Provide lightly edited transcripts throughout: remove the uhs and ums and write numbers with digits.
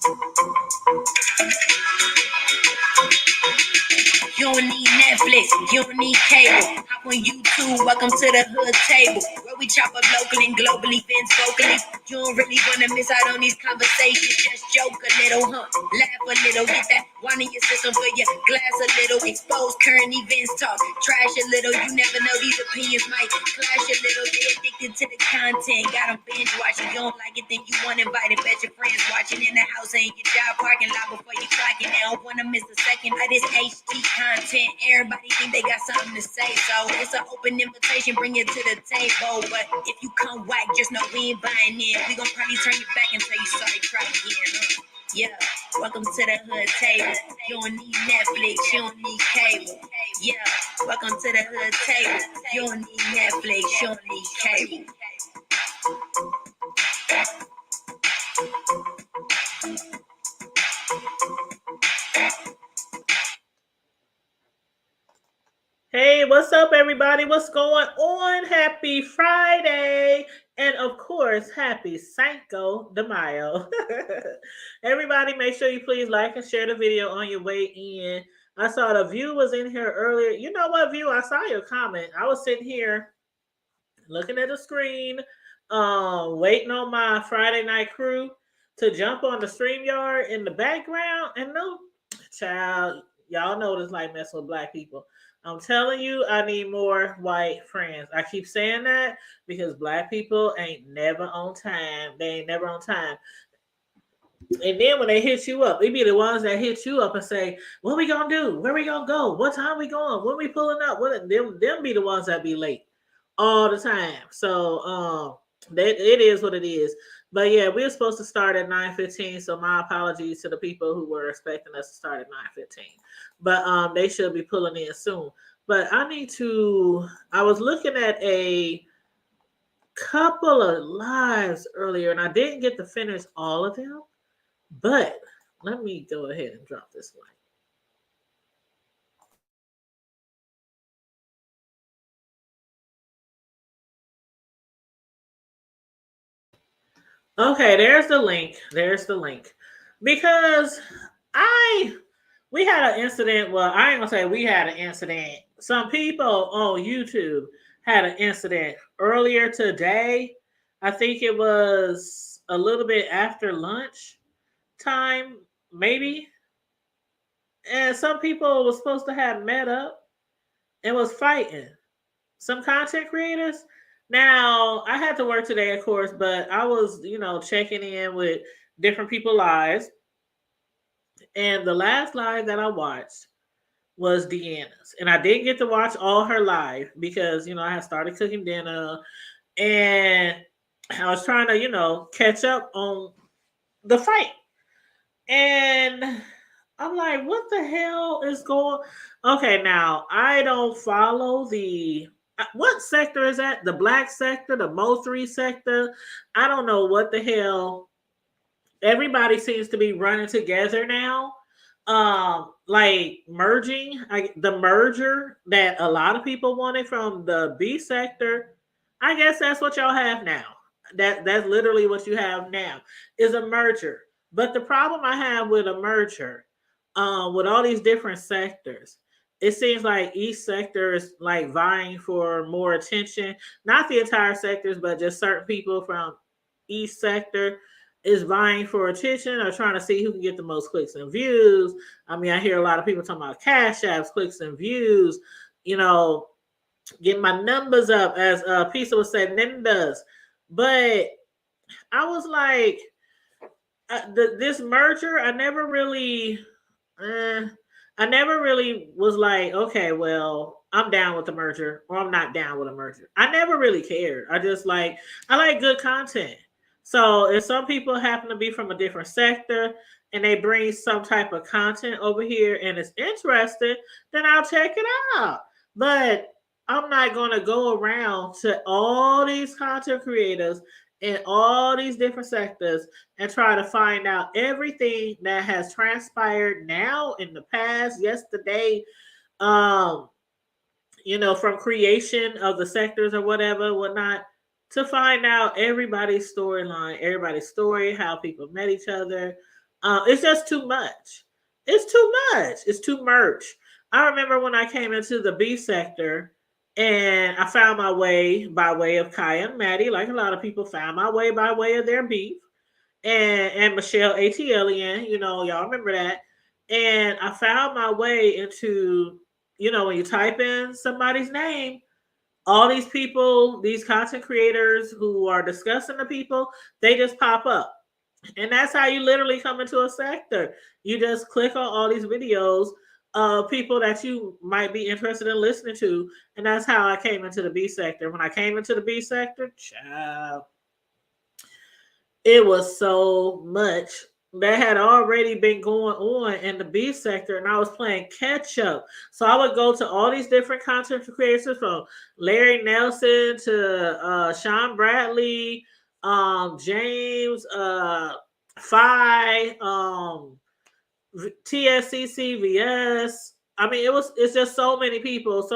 You don't need Netflix, you don't need cable. Hop on YouTube, welcome to the hood table. Where we chop up locally and globally, Vince vocally. You don't really wanna miss out on these conversations. Just joke a little, huh? Laugh a little, get that wine in your system for your glass a little. Expose current events, talk trash a little. You never know, these opinions might clash a little. They addicted to the content, got them binge watching. You don't like it, then you want invited. Bet your friends watching in the house and your job parking lot before you clocking. They don't wanna miss a second of this HD content. Everybody think they got something to say, so it's an open invitation. Bring it to the table, but if you come whack, just know we ain't buying in. We gon' probably turn you back and tell you sorry, try again. Yeah, welcome to the hood table. You don't need Netflix, you don't need cable. Yeah, welcome to the hood table. You don't need Netflix, you don't need cable. Hey, what's up, everybody? What's going on? Happy Friday. And of course, happy Cinco de Mayo. Everybody, make sure you please like and share the video on your way in. I saw the View was in here earlier. You know what, View? I saw your comment. I was sitting here looking at the screen, waiting on my Friday night crew to jump on the StreamYard in the background. And no, child, y'all know this like messing with black people. I'm telling you, I need more white friends. I keep saying that because black people ain't never on time. They ain't never on time. And then when they hit you up, they be the ones that hit you up and say, "What we gonna do? Where we gonna go? What time we going? When we pulling up?" What them be the ones that be late all the time. So it is what it is. But yeah, we were supposed to start at 9:15. So my apologies to the people who were expecting us to start at 9:15. But they should be pulling in soon. But I was looking at a couple of lives earlier and I didn't get to finish all of them. But let me go ahead and drop this link. Okay, there's the link. There's the link. Because we had an incident. Well, I ain't gonna say we had an incident. Some people on YouTube had an incident earlier today. I think it was a little bit after lunch time, maybe. And some people was supposed to have met up and was fighting. Some content creators. Now, I had to work today, of course, but I was, checking in with different people lives. And the last live that I watched was Deanna's. And I didn't get to watch all her live because, I had started cooking dinner and I was trying to, catch up on the fight. And I'm like, what the hell is going? Okay, now I don't follow the what sector is that? The black sector, the Mo3 sector. I don't know what the hell. Everybody seems to be running together now. Like merging, the merger that a lot of people wanted from the B sector. I guess that's what y'all have now. That's literally what you have now is a merger. But the problem I have with a merger, with all these different sectors, it seems like each sector is like vying for more attention. Not the entire sectors, but just certain people from each sector is vying for attention or trying to see who can get the most clicks and views. I mean, I hear a lot of people talking about cash apps, clicks and views, get my numbers up, as Pisa would say, Nindas. But I was like, this merger, I never really was like, okay, well, I'm down with the merger or I'm not down with a merger. I never really cared. I like good content. So if some people happen to be from a different sector and they bring some type of content over here and it's interesting, then I'll check it out. But I'm not going to go around to all these content creators in all these different sectors and try to find out everything that has transpired now in the past, yesterday, from creation of the sectors or whatnot, to find out everybody's storyline, everybody's story, how people met each other. It's just too much. It's too much. It's too merch. I remember when I came into the B sector and I found my way by way of Kaya and Maddie, like a lot of people found my way by way of their beef. And Michelle ATLian, y'all remember that. And I found my way into, when you type in somebody's name, all these people, these content creators who are discussing the people, they just pop up. And that's how you literally come into a sector. You just click on all these videos of people that you might be interested in listening to. And that's how I came into the B sector. When I came into the B sector, child, it was so much that had already been going on in the B sector, and I was playing catch up. So I would go to all these different content creators, from Larry Nelson to Sean Bradley, James, Phi, TSCCVS. I mean, it's just so many people,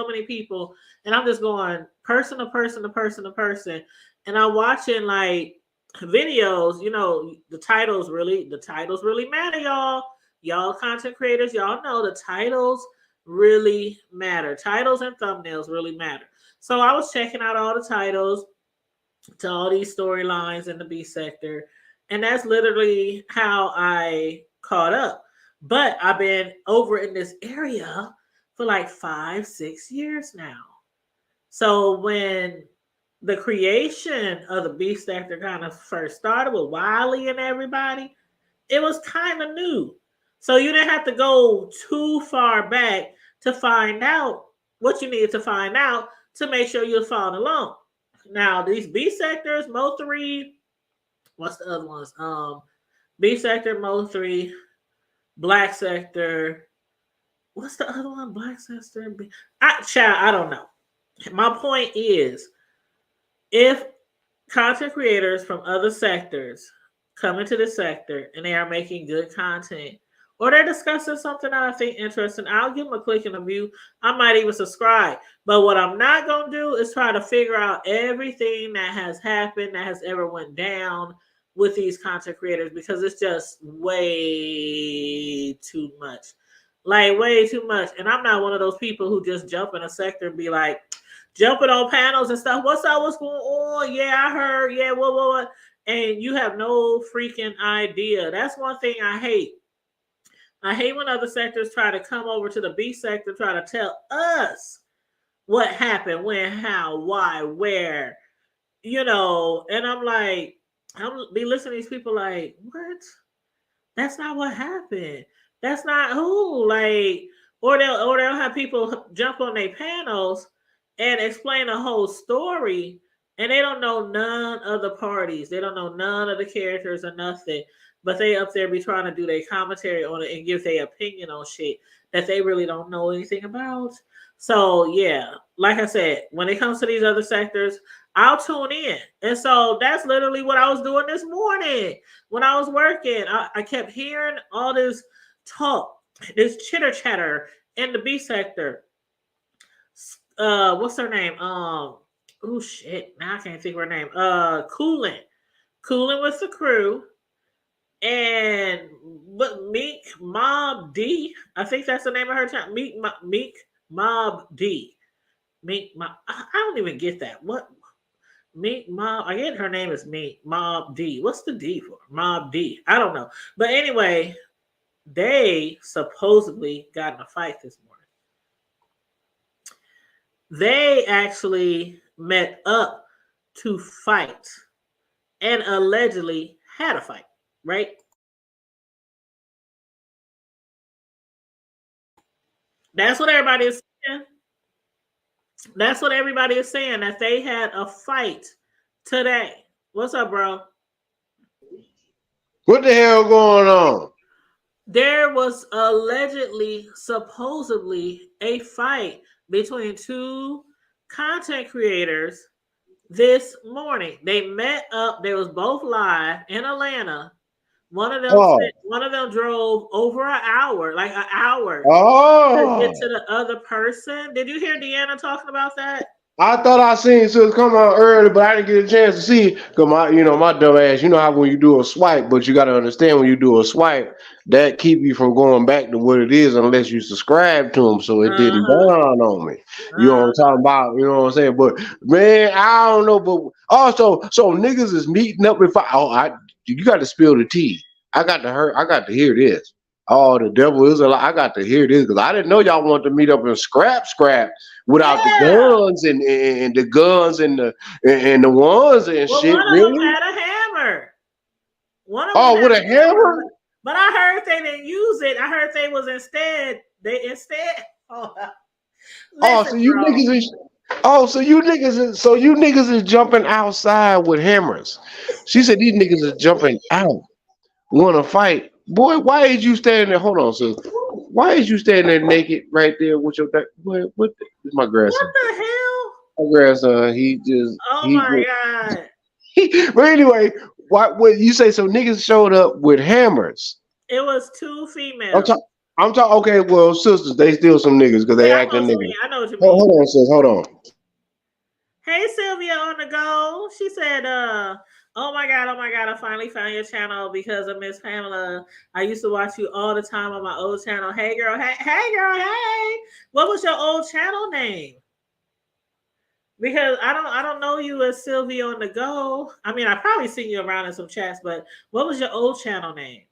and I'm just going person to person to person to person, and I'm watching like videos. The titles really matter, y'all content creators. Y'all know the titles really matter. Titles and thumbnails really matter. So I was checking out all the titles to all these storylines in the B sector, and that's literally how I caught up. But I've been over in this area for like 5-6 years now. So when the creation of the B sector kind of first started with Wiley and everybody, it was kind of new. So you didn't have to go too far back to find out what you needed to find out to make sure you're following along. Now, these B sectors, Mo3, what's the other ones? B sector, Mo3, Black sector. What's the other one? Black sector. I don't know. My point is, if content creators from other sectors come into the sector and they are making good content, or they're discussing something that I think interesting, I'll give them a click and a view. I might even subscribe. But what I'm not going to do is try to figure out everything that has happened, that has ever went down with these content creators, because it's just way too much. Like, way too much. And I'm not one of those people who just jump in a sector and be like, jumping on panels and stuff. What's up? What's going on? Yeah, I heard. Yeah, what? And you have no freaking idea. That's one thing I hate. I hate when other sectors try to come over to the B sector, try to tell us what happened, when, how, why, where, and I'm like, I'm be listening to these people like, what? That's not what happened. That's not who. Like, or they'll have people jump on their panels and explain the whole story, and they don't know none of the parties. They don't know none of the characters or nothing. But they up there be trying to do their commentary on it and give their opinion on shit that they really don't know anything about. So yeah, like I said, when it comes to these other sectors, I'll tune in. And so that's literally what I was doing this morning when I was working. I kept hearing all this talk, this chitter chatter in the B sector. What's her name? Oh shit, now I can't think of her name. Cooling with the crew. And but Meek Mob D, I think that's the name of her channel. Meek Mob D. I don't even get that. What Meek Mob? I get her name is Meek Mob D. What's the D for? Mob D. I don't know. But anyway, they supposedly got in a fight this morning. They actually met up to fight and allegedly had a fight. Right? That's what everybody is saying. That's what everybody is saying, that they had a fight today. What's up, bro? What the hell going on? There was allegedly, supposedly, a fight between two content creators this morning. They met up. They was both live in Atlanta. One of them drove over an hour, like an hour, to get to the other person. Did you hear Deanna talking about that? I thought I seen sis come on early, but I didn't get a chance to see it because my dumb ass. You know how when you do a swipe, but you got to understand when you do a swipe, that keep you from going back to what it is unless you subscribe to them. So it didn't Uh-huh. dawn on me. You know what I'm Uh, talking about? You know what I'm saying? But man, I don't know. But also, so niggas is meeting up with. You got to spill the tea. I got to hear this. Oh, the devil is a lie. I got to hear this because I didn't know y'all wanted to meet up and scrap without the yeah. guns and the guns and the ones and Well, shit. one of them Really? had a hammer. One of them Oh, had with a a hammer, hammer? but I heard they didn't use it. I heard they was instead. They instead. Oh, Oh, listen, so you bro. niggas is. Oh, so you niggas is jumping outside with hammers. She said these niggas is jumping out, want to fight. Boy, why is you standing there? Hold on, sis. Why is you standing there naked right there with your back? What? This is my What grandson. the hell? My grandson. He just Oh he. my god! But anyway, what you say? So niggas showed up with hammers. It was two I'm females. talking. I'm talking. Okay, well, sisters, they still some niggas because they Yeah, I know acting what you niggas. mean. I know what you Hold, mean. hold on, sis. Hold on. Hey, Sylvia on the go. She said, oh my god, I finally found your channel because of Miss Pamela. I used to watch you all the time on my old channel. Hey girl, hey girl, hey. What was your old channel name? Because I don't know you as Sylvia on the go. I mean, I probably seen you around in some chats, but what was your old channel name?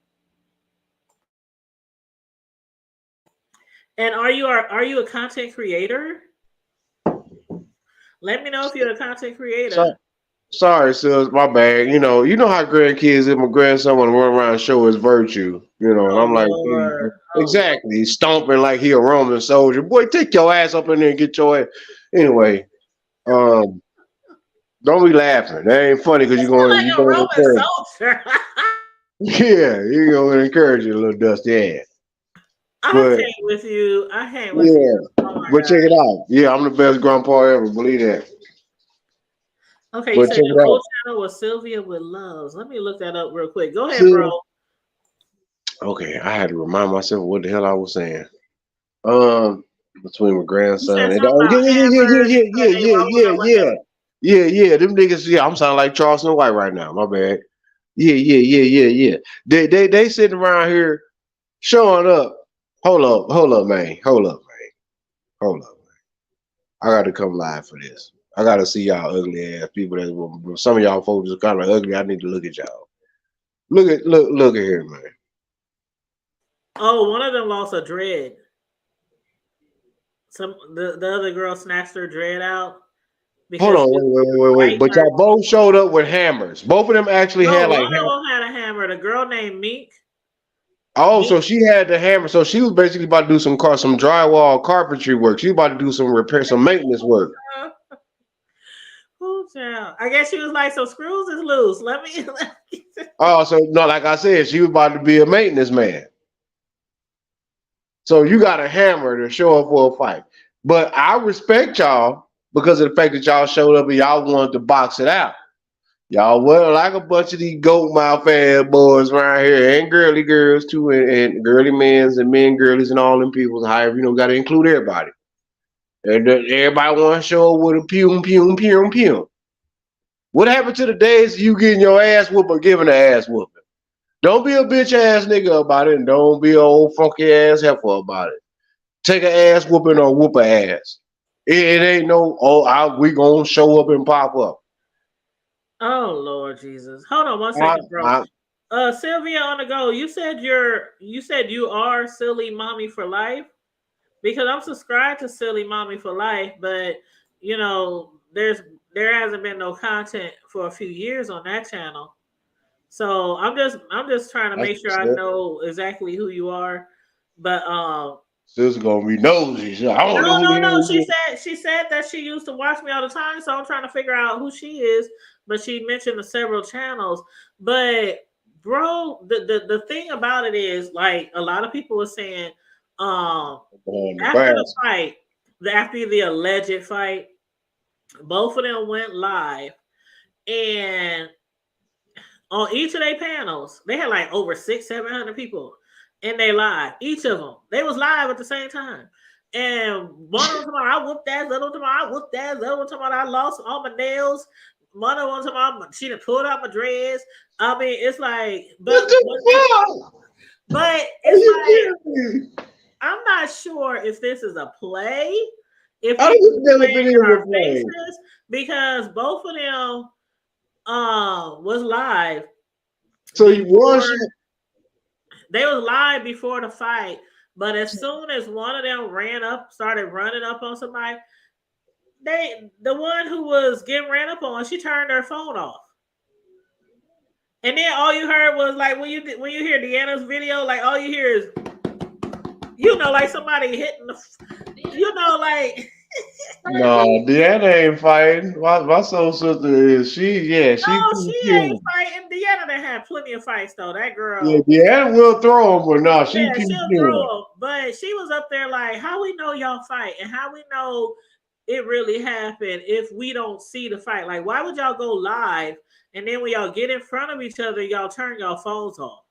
And are you a content creator? Let me know if you're a content So, creator. sorry, sis. My bad. You know how grandkids and my grandson want to run around and show his virtue. And Oh I'm like, Lord. Oh Lord. exactly. He's stomping like he a Roman soldier. Boy, take your ass up in there and get your ass. Anyway, um, don't be laughing. That ain't funny because It's you're not going like you're a going to encourage. Roman soldier. Yeah, you're going to encourage your little dusty ass. I But can't with you. I can't with you. yeah, Oh my but check god. it out. Yeah, I'm the best grandpa ever. Believe that. Okay, you But said check your it old out. channel was Sylvia with Loves. Let me look that up real quick. Go ahead, bro. See, okay, I had to remind myself what the hell I was saying. Um, between my You said grandson and something oh about hammers. You said they walking up with them. yeah. Them niggas, yeah. I'm sounding like Charles Snow White right now. My bad. Yeah. They sitting around here showing up. Hold up, man. Hold up. I got to come live for this. I got to see y'all ugly ass people. Some of y'all folks are kind of ugly. I need to look at y'all. Look at here, man. Oh, one of them lost a dread. The other girl snatched her dread out Hold because on, she was wait. biting But her. y'all both showed up with hammers. Both of them actually No, had one like of them had a hammer. The girl named Meek. oh, Meek. so she had the hammer. So she was basically about to do some drywall carpentry work. She was about to do some repair, some maintenance work. Oh, child. I guess she was like, so screws is loose. Let me. Oh, so no, like I said, she was about to be a maintenance man. So you got a hammer to show up for a fight. But I respect y'all because of the fact that y'all showed up and y'all wanted to box it out. Y'all were like a bunch of these goat mouth ass boys around here, and girly girls too, and girly men's and men girlies and all them people. However, got to include everybody. And then everybody want to show up with a pew. What happened to the days of you getting your ass whooped or giving an ass whooping? Don't be a bitch ass nigga about it, and don't be an old funky ass heifer about it. Take an ass whooping or whoop a ass. It ain't no we gonna show up and pop up. Oh Lord Jesus. Hold on one I, second, bro. I, Sylvia on the go. You said you are silly mommy for life? Because I'm subscribed to Silly Mommy for Life, but there hasn't been no content for a few years on that channel. So I'm just trying to that's make sure I know exactly who you are. But Sis gonna be nosy. I don't know who the no. hell She you is. said that she used to watch me all the time, so I'm trying to figure out who she is. But she mentioned the several channels. But bro, the thing about it is, like, a lot of people were saying, On the after the grass. fight, after the alleged fight, both of them went live, and on each of their panels, they had like over 600-700 people in their live. Each of them, they was live at the same time. And one of them talking about I whooped ass, the other one talking about I whooped ass, the other one talking about I lost all my nails. One of them talking about she done pulled out my dreads. I mean, it's like, What the fuck? but Are it's you like kidding me? I'm not sure if this is a play, if I they don't just know if playing it in is our a play. faces, because both of them was live. So you was They was live before the fight, but as soon as one of them started running up on somebody, the one who was getting ran up on, she turned her phone off. And then all you heard was like when you hear Deanna's video, like all you hear is like somebody hitting like no, Deanna ain't fighting. My soul sister is she she ain't fighting. Deanna done had plenty of fights though. That girl. Yeah, Deanna will throw him, but no, she Yeah, keep she'll throw them. But she was up there like, how we know y'all fight and how we know it really happened if we don't see the fight? Like, why would y'all go live and then when y'all get in front of each other, y'all turn y'all phones off?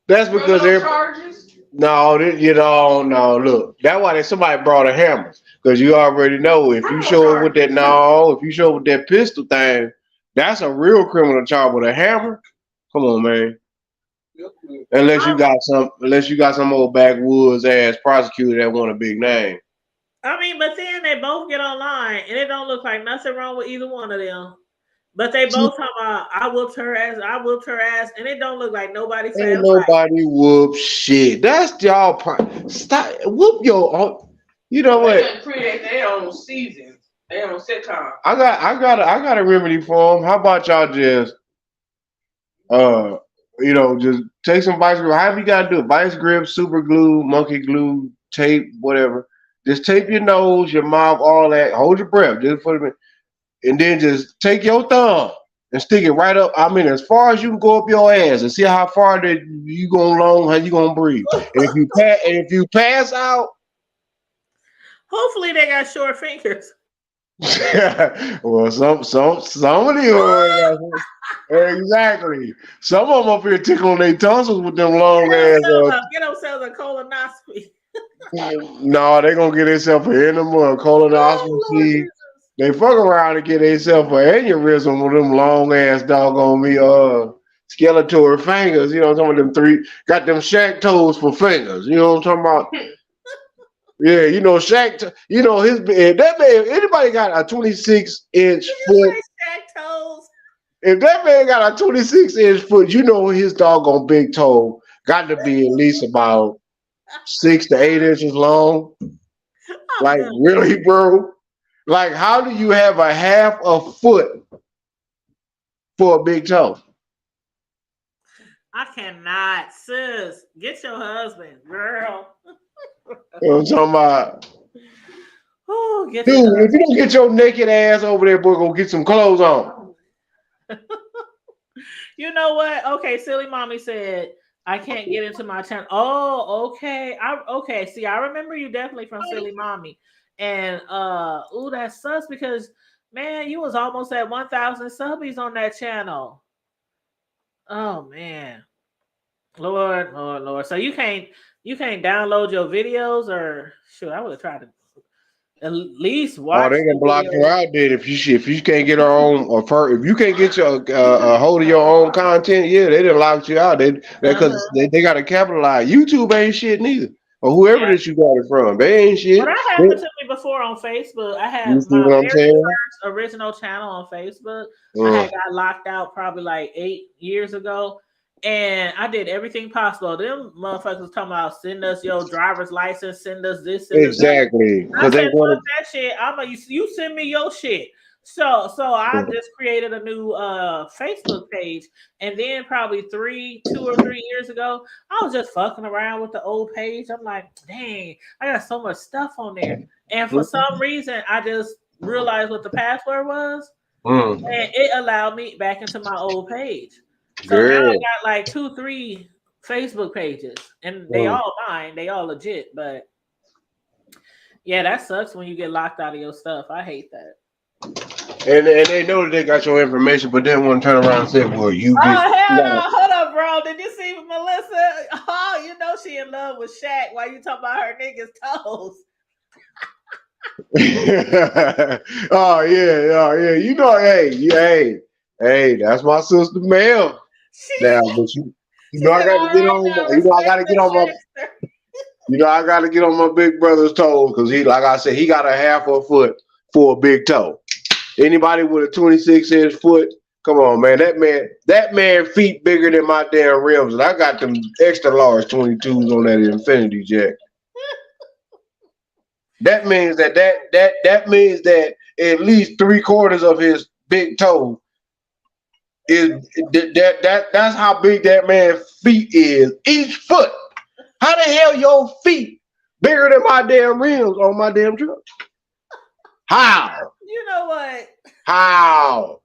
That's because they're charges. No, no. Look, that's why somebody brought a hammer because you already know if you show up with that pistol thing, that's a real criminal charge with a hammer. Come on, man. Unless you got some old backwoods ass prosecutor that want a big name. I mean, but then they both get online and it don't look like nothing wrong with either one of them. But they both talk about I whooped her ass, and it don't look like nobody said ain't nobody whoop shit. That's y'all stop whoop your own. You know what? They create their own seasons, their own sitcom. I got a remedy for them. How about y'all just just take some vice grip. However you gotta do it. Vice grip, super glue, monkey glue, tape, whatever. Just tape your nose, your mouth, all that. Hold your breath. Just put it in. And then just take your thumb and stick it right up. I mean, as far as you can go up your ass and see how far that you going long, how you gonna breathe. And if you pass out, hopefully they got short fingers. well, some of them exactly. Some of them up here tickling their tonsils with them long ass. Get themselves a colonoscopy. No, they gonna get themselves an enema, colonoscopy. They fuck around and get themselves an aneurysm with them long ass doggone me skeletal fingers. You know what I'm talking about? Them three got them Shaq toes for fingers. You know what I'm talking about? Yeah, you know Shaq. That man. Anybody got a 26-inch foot? Shaq toes. If that man got a 26-inch foot, you know his doggone big toe got to be at least about 6 to 8 inches long. Like really, bro? Like, how do you have a half a foot for a big toe? I cannot, sis. Get your husband, girl. You know what I'm talking about? Oh, dude, if you don't get your naked ass over there, boy, go get some clothes on. You know what? Okay, Silly Mommy said, I can't get into my channel. Oh, okay. Okay. See, I remember you definitely from Silly Mommy. And that sucks because man, you was almost at 1,000 subbies on that channel. Oh man. Lord. So you can't download your videos, or shoot, I would have tried to at least watch. Oh, they can block her out there if you can't get her own if you can't get your hold of your own content. Yeah, they done locked you out. Because they got to capitalize. YouTube ain't shit neither. Or whoever that you got it from, they ain't shit. Well, that happened to me before on Facebook. I had my very first original channel on Facebook. I had got locked out probably like 8 years ago. And I did everything possible. Them motherfuckers talking about send us your driver's license, send us this, send exactly. Us that. I said, fuck that shit. You send me your shit. So I just created a new Facebook page, and then probably 2 or 3 years ago, I was just fucking around with the old page. I'm like, dang, I got so much stuff on there, and for some reason, I just realized what the password was, and it allowed me back into my old page. So now I got like 2-3 Facebook pages, and they all mine. They all legit, but yeah, that sucks when you get locked out of your stuff. I hate that. And they know that they got your information, but then want to turn around and say, "Well, you." Hell no! Hold up, bro. Did you see Melissa? Oh, you know she in love with Shaq. Why you talking about her niggas' toes? Oh yeah, oh yeah. You know, hey, that's my sister Mel. Now, but you She know, I said, got to all get right on. now, You know, I got respect to the get on my. Shakespeare. You know, I got to get on my big brother's toes because he, like I said, he got a half a foot for a big toe. Anybody with a 26-inch foot, come on, man. That man feet bigger than my damn rims, and I got them extra large 22s on that Infinity Jack. That means that means that at least 3/4 of his big toe is that's how big that man's feet is. Each foot. How the hell your feet bigger than my damn rims on my damn truck? How? You know what? How?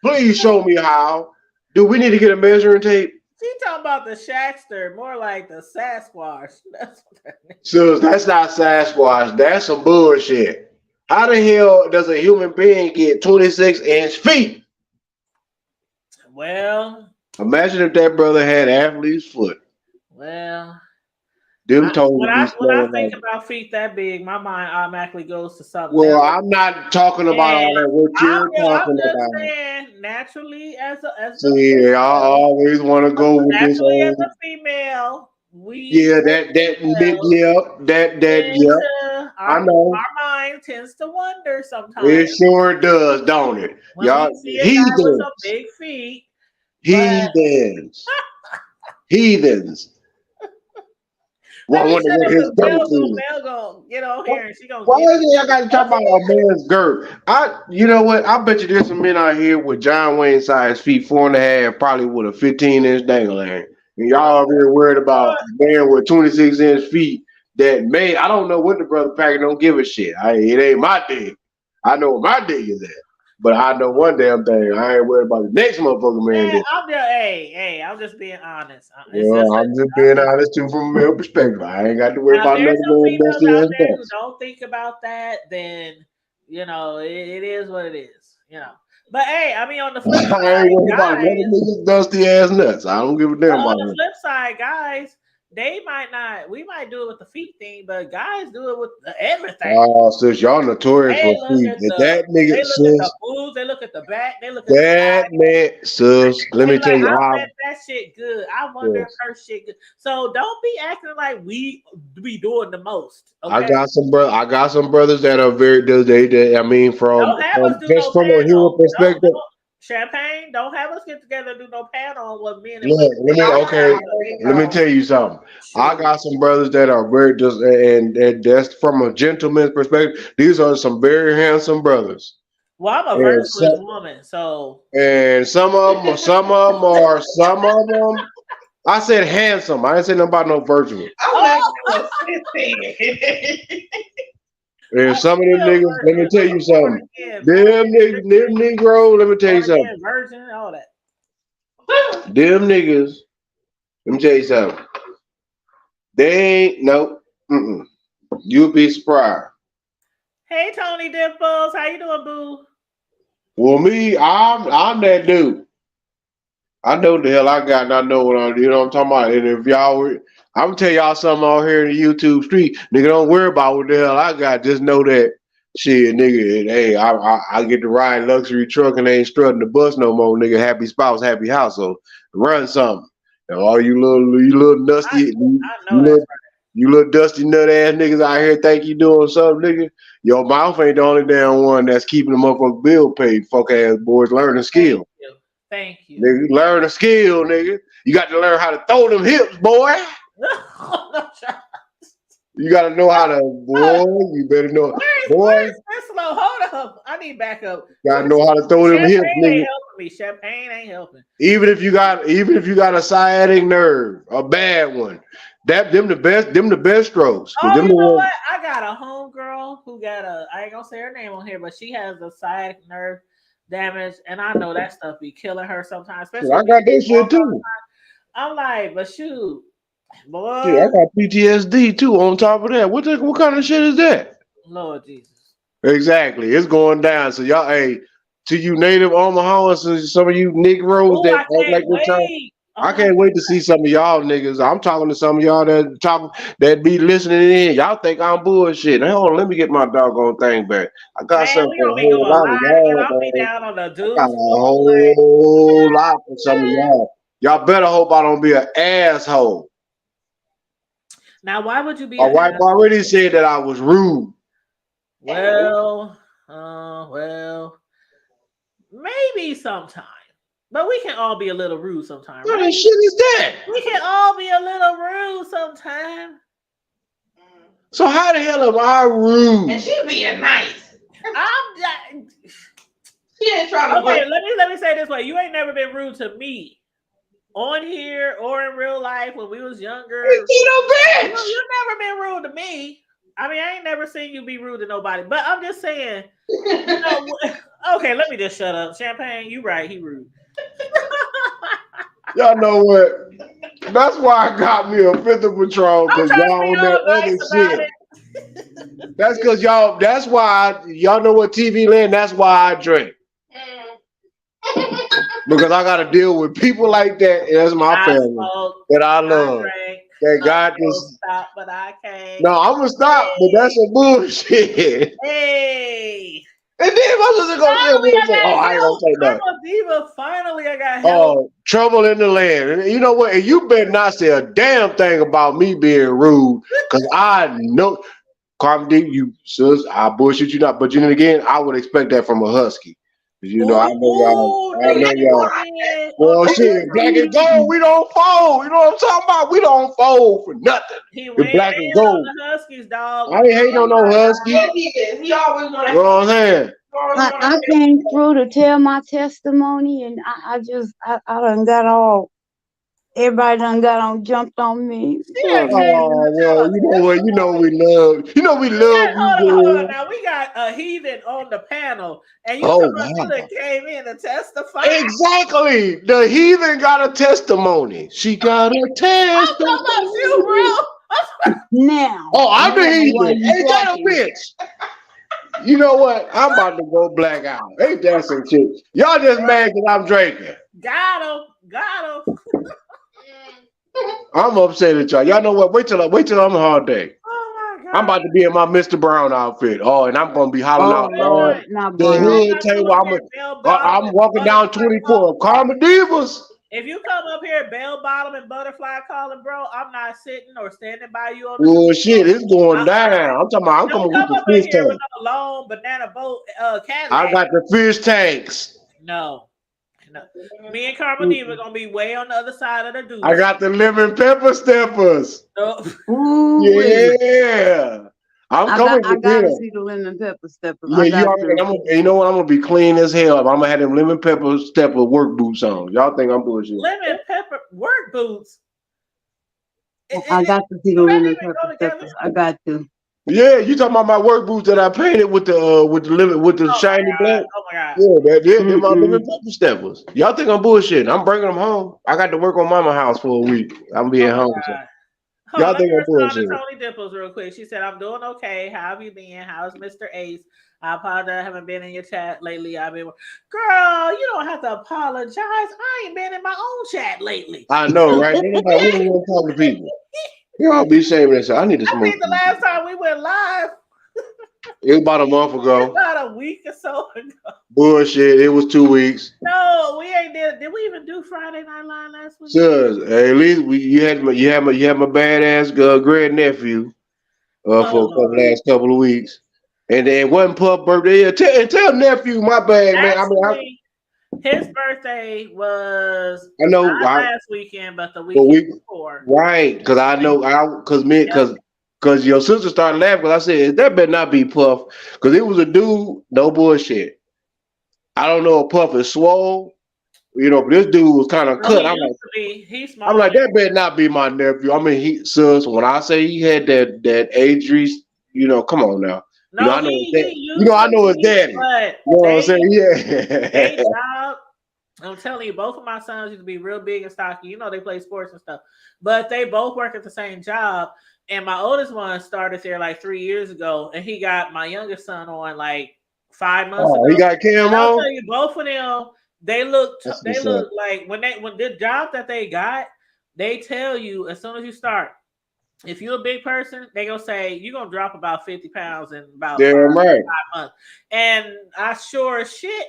Please show me how. Do we need to get a measuring tape? She talking about the Shackster, more like the Sasquatch. That's what that means. So that's not Sasquatch. That's some bullshit. How the hell does a human being get 26-inch feet? Well, Imagine if that brother had athlete's foot. well. Them toes When would be I smelling think like. about feet that big, my mind automatically goes to something Well, else. I'm not talking about all And that. What you're I'm talking just about. saying, naturally, as the See, I female, always want to go with this naturally as old. a female, we Yeah, that big, well, yep, that, tend yep. to I know. our mind tends to wonder It sometimes sure does, don't it? when we Y'all, see a guy with some heathens, big feet. But heathens, heathens. Well, let I me wonder shut what up his because go to. Mel gonna get on here and she gonna Why get is it I got to talk about a man's girth? You know what? I bet you there's some men out here with John Wayne size feet, 4.5, probably with a 15-inch dangling. And y'all over here worried about a man with 26-inch feet that may, I don't know what the brother packing, don't give a shit. It ain't my dick. I know where my dick is at. But I know one damn thing. I ain't worried about the next motherfucker man Man, dick. I'm just being honest. It's Well, just I'm just being honest too from a male perspective. I ain't got to worry now, if about there's another some man females dusty out ass there who nuts. don't think about that, then it is what it is. But hey, I mean, on the flip I ain't side, worried about another guys, nigga's dusty ass nuts. I don't give a but damn on about the him. flip side, guys, they might not. We might do it with the feet thing, but guys do it with everything. Oh, sis, y'all notorious They for look feet. at That nigga, they look at the sis, boobs, they look at the back, they look at the that side. man, sis, let They me be tell like, you I how. bet that shit good. I wonder if Sis, her shit good. So don't be acting like we be doing the most. I Okay. got some brother. I got some brothers that are very. I mean, Don't have us do just no from a human panel. perspective. Don't Champagne. Don't have us get together and do no panel on what men and Look, women let me think. okay. Let me tell you something. I Shoot. got some brothers that are very just, and that's from a gentleman's perspective. These are some very handsome brothers, Well, I'm a and virtuous some, woman, so and some of them. I said handsome. I didn't say nothing about no virtual. I'm not gonna And I'm some of them still niggas, let me virtuous. tell I'm you a born something. again, Them niggas, them Negro, let me tell you something. virgin, all that. Them niggas, let me tell you something. They ain't, nope. Mm-mm. You'll be surprised. Hey, Tony Dimples, how you doing, boo? Well, me, I'm that dude. I know the hell I got, and I know what I'm talking about. And if y'all were, I'm gonna tell y'all something out here in the YouTube street, nigga, don't worry about what the hell I got. Just know that shit, nigga. Hey, I get to ride luxury truck and ain't strutting the bus no more, nigga. Happy spouse, happy house. So run something. And all you little dusty, I know that's right. you little dusty nut ass niggas out here think you doing something, nigga. Your mouth ain't the only damn one that's keeping the motherfucking bill paid. Fuck ass boys, learn a Thank skill. you. Thank you. Nigga, learn a skill, nigga. You got to learn how to throw them hips, boy. No, You got to know how to, boy. You better know, boy. Where's slow? Hold up. I need backup. You got to know how to throw them hips, Champagne nigga. ain't helping me. Champagne ain't helping. Even if you got a sciatic nerve, a bad one, them the best strokes. Cause Oh, them you the know ones. what? I got a homegirl who got I ain't gonna say her name on here, but she has a sciatic nerve damage, and I know that stuff be killing her sometimes, especially I if you got that walk shit all the too. time. I'm like, but shoot, Shit, I boy, got PTSD too. On top of that, what kind of shit is that? Lord Jesus. Exactly, it's going down. So y'all, hey, to you native Omahans and some of you Negroes Oh, that I act can't like they're trying. wait. I can't wait to see some of y'all niggas. I'm talking to some of y'all that be listening in. Y'all think I'm bullshit. Now, hold on, let me get my doggone thing back. I got Man, something we for gonna a be going whole lot of live again. I'll be y'all, man. down on the I got a dudes. whole lot for some of y'all. Y'all better hope I don't be an asshole. Now, why would you be My an wife asshole? already said that I was rude. Well, maybe sometime. But we can all be a little rude sometime, What the right? shit is that? We can all be a little rude sometime. So how the hell am I rude? And she being nice. I'm She ain't trying to okay. put. Let me say it this way: you ain't never been rude to me on here or in real life when we was younger. You bitch. You never been rude to me. I mean, I ain't never seen you be rude to nobody. But I'm just saying. Okay, let me just shut up. Champagne, you right. He rude. Y'all know what? That's why I got me a fifth of Patron, I'm because trying to y'all be on all that other nice about shit. it. That's because y'all, that's why, y'all know what TV land, that's why I drink. Because I got to deal with people like that, and that's my I family smoke, that I I love. drank, That I God will just, stop, but I can't. no, I'm going to stop, but that's some bullshit. Hey. And then my sister going to sit Finally, there and I say, oh, got I ain't going help. to say nothing. Karma Diva. Finally, I got help. Oh, trouble in the land. And you know what? And you better not say a damn thing about me being rude, because I know, Carmen D, you sis, I bullshit you not. But you know, again, I would expect that from a husky. 'Cause you know, I know y'all. I know y'all. Well, shit, black and gold, we don't fold. You know what I'm talking about? We don't fold for nothing. He The went black and in on gold. the Huskies, dog. I ain't hating on no husky. He always want You know what I'm saying? I came through to tell my testimony, and I done got all, everybody done got on, jumped on me. Yeah, Look, came Oh well, you know what? You know we love. You know we love you, hold on. girl. Now we got a heathen on the panel, and you Oh talking about you wow. that came in to testify. Exactly. The heathen got a testimony. She got a I'm talking about you, testimony. bro. now, Oh, I'm the while heathen. you Ain't that a talking, bitch? You know what? I'm about to go black out. Ain't that some shit? Y'all just mad because I'm drinking. Got him. I'm upset at y'all. Y'all know what? Wait till I'm hard day. Oh my god. I'm about to be in my Mr. Brown outfit. Oh, and I'm gonna be hollering oh out Lord, all not the Brown. hood table. I'm walking down 24. Karma Divas. If you come up here bell bottom and butterfly calling, bro, I'm not sitting or standing by you on the Oh news. shit, it's going down. I'm talking about I'm Don't coming with come the up in fish here with tank. no long banana boat I Cadillac. got the fish tanks. No. Me and Karma Diva gonna be way on the other side of the deuce. I got the lemon pepper steppers. No. Ooh, Yeah. I'm coming I with gotta them. see the lemon pepper steppers. Yeah, I you got already, to. you know what? I'm gonna be clean as hell. I'm gonna have them lemon pepper stepper work boots on. Y'all think I'm bullshit? Lemon pepper work boots. I got to see the Do that lemon even pepper go together? steppers. I got to. Yeah, you talking about my work boots that I painted with the lemon with the Oh shiny my black? god. Oh my god. Yeah, they're my Mm-mm. lemon pepper steppers. Y'all think I'm bullshit? I'm bringing them home. I got to work on mama house for a week. I'm being Oh my home. So. god. Hold on, Y'all let think me I'm respond to bullshit? Tony Dimples real quick. She said, I'm doing okay. How have you been? How's Mr. Ace? I apologize. I haven't been in your chat lately. I've been, girl, you don't have to apologize. I ain't been in my own chat lately. I know, right? We don't want to talk to people. Y'all be shaming this. I need to I smoke. think the last time we went live, It was about a month ago. about a week or so ago. Bullshit. It was 2 weeks. No, we ain't did we even do Friday Night Live last week? Sus, at least you had my badass grand nephew Oh, for Lord. last couple of weeks, and then wasn't Puff birthday. Yeah, tell nephew my bad man. Actually, his birthday was I know not last weekend, but the but weekend before. right because I know because your sister started laughing because I said that better not be Puff because it was a dude. No bullshit. I don't know if Puff is swole. You know, but this dude was kind of No, cut. he used to be. He's small. I'm like, that better not be my nephew. I mean, when I say he had that Adri's, come on now. No, I know he his dad. used I to know his be, daddy. but You know what I'm saying? Yeah. they job. I'm telling you, both of my sons used to be real big and stocky. You know, they play sports and stuff, but they both work at the same job. And my oldest one started there like 3 years ago, and he got my youngest son on like 5 months ago. He got Cam I'll on? tell you, both of them, They look That's they what's up. look like when the job that they got, they tell you as soon as you start, if you're a big person, they gonna say you're gonna drop about 50 pounds in about Damn right. 5 months. And I sure as shit.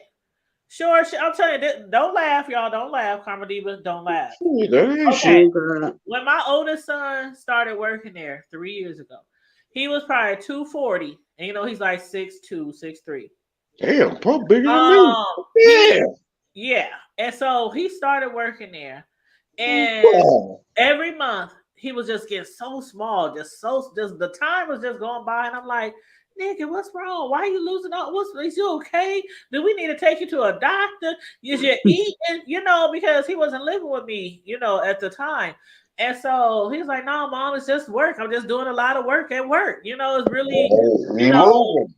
I'm telling you, don't laugh, y'all. Don't laugh, Karma Diva. Don't laugh. That ain't Okay. shit. When my oldest son started working there 3 years ago, he was probably 240. And you know, he's like 6'2", 6'3". Damn, probably bigger than me. He, Yeah. yeah. And so he started working there. And Oh, every month he was just getting so small, just the time was just going by, and I'm like, nigga, what's wrong? Why are you losing out? Is you okay? Do we need to take you to a doctor? Is you eating? You know, because he wasn't living with me, you know, at the time. And so he's like, no, mom, it's just work. I'm just doing a lot of work at work. You know, it's really, we moving.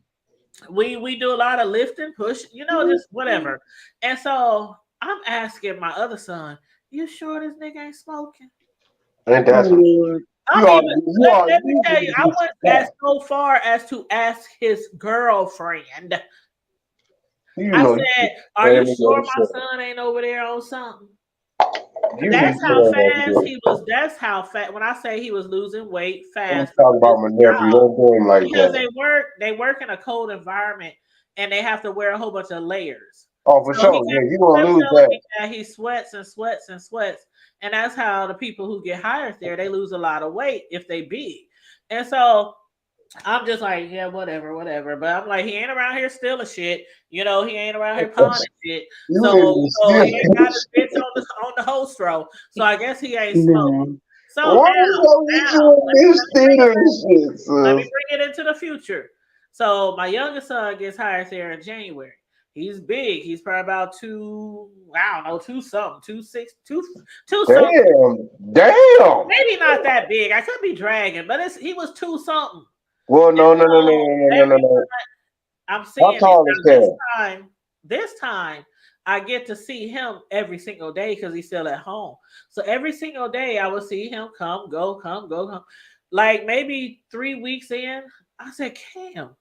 we do a lot of lifting, push, you know, just whatever. And so I'm asking my other son, you sure this nigga ain't smoking? Ain't that some? Let me tell you, I went as so far as to ask his girlfriend. I said, "Are you sure my son ain't over there on something?" That's how fast he was. That's how fast. When I say he was losing weight fast, talk about my nephew. Don't do him like because that. they work in a cold environment and they have to wear a whole bunch of layers. Oh, for sure. Yeah, you gonna lose that. He sweats and sweats and sweats, and that's how the people who get hired there, they lose a lot of weight if they big. And so I'm just like, yeah, whatever. But I'm like, he ain't around here stealing shit. You know, he ain't around here pawning shit. So he ain't got his bitch on the host row. So I guess he ain't smoking. So let me bring it into the future. So my youngest son gets hired there in January. He's big. He's probably about 2 something, 2'6", 2 something. Damn. Maybe not that big. I could be dragging, but he was 2 something. Well, no. I'm saying this time I get to see him every single day because he's still at home. So every single day I would see him come, go. Like maybe 3 weeks in, I said, Cam,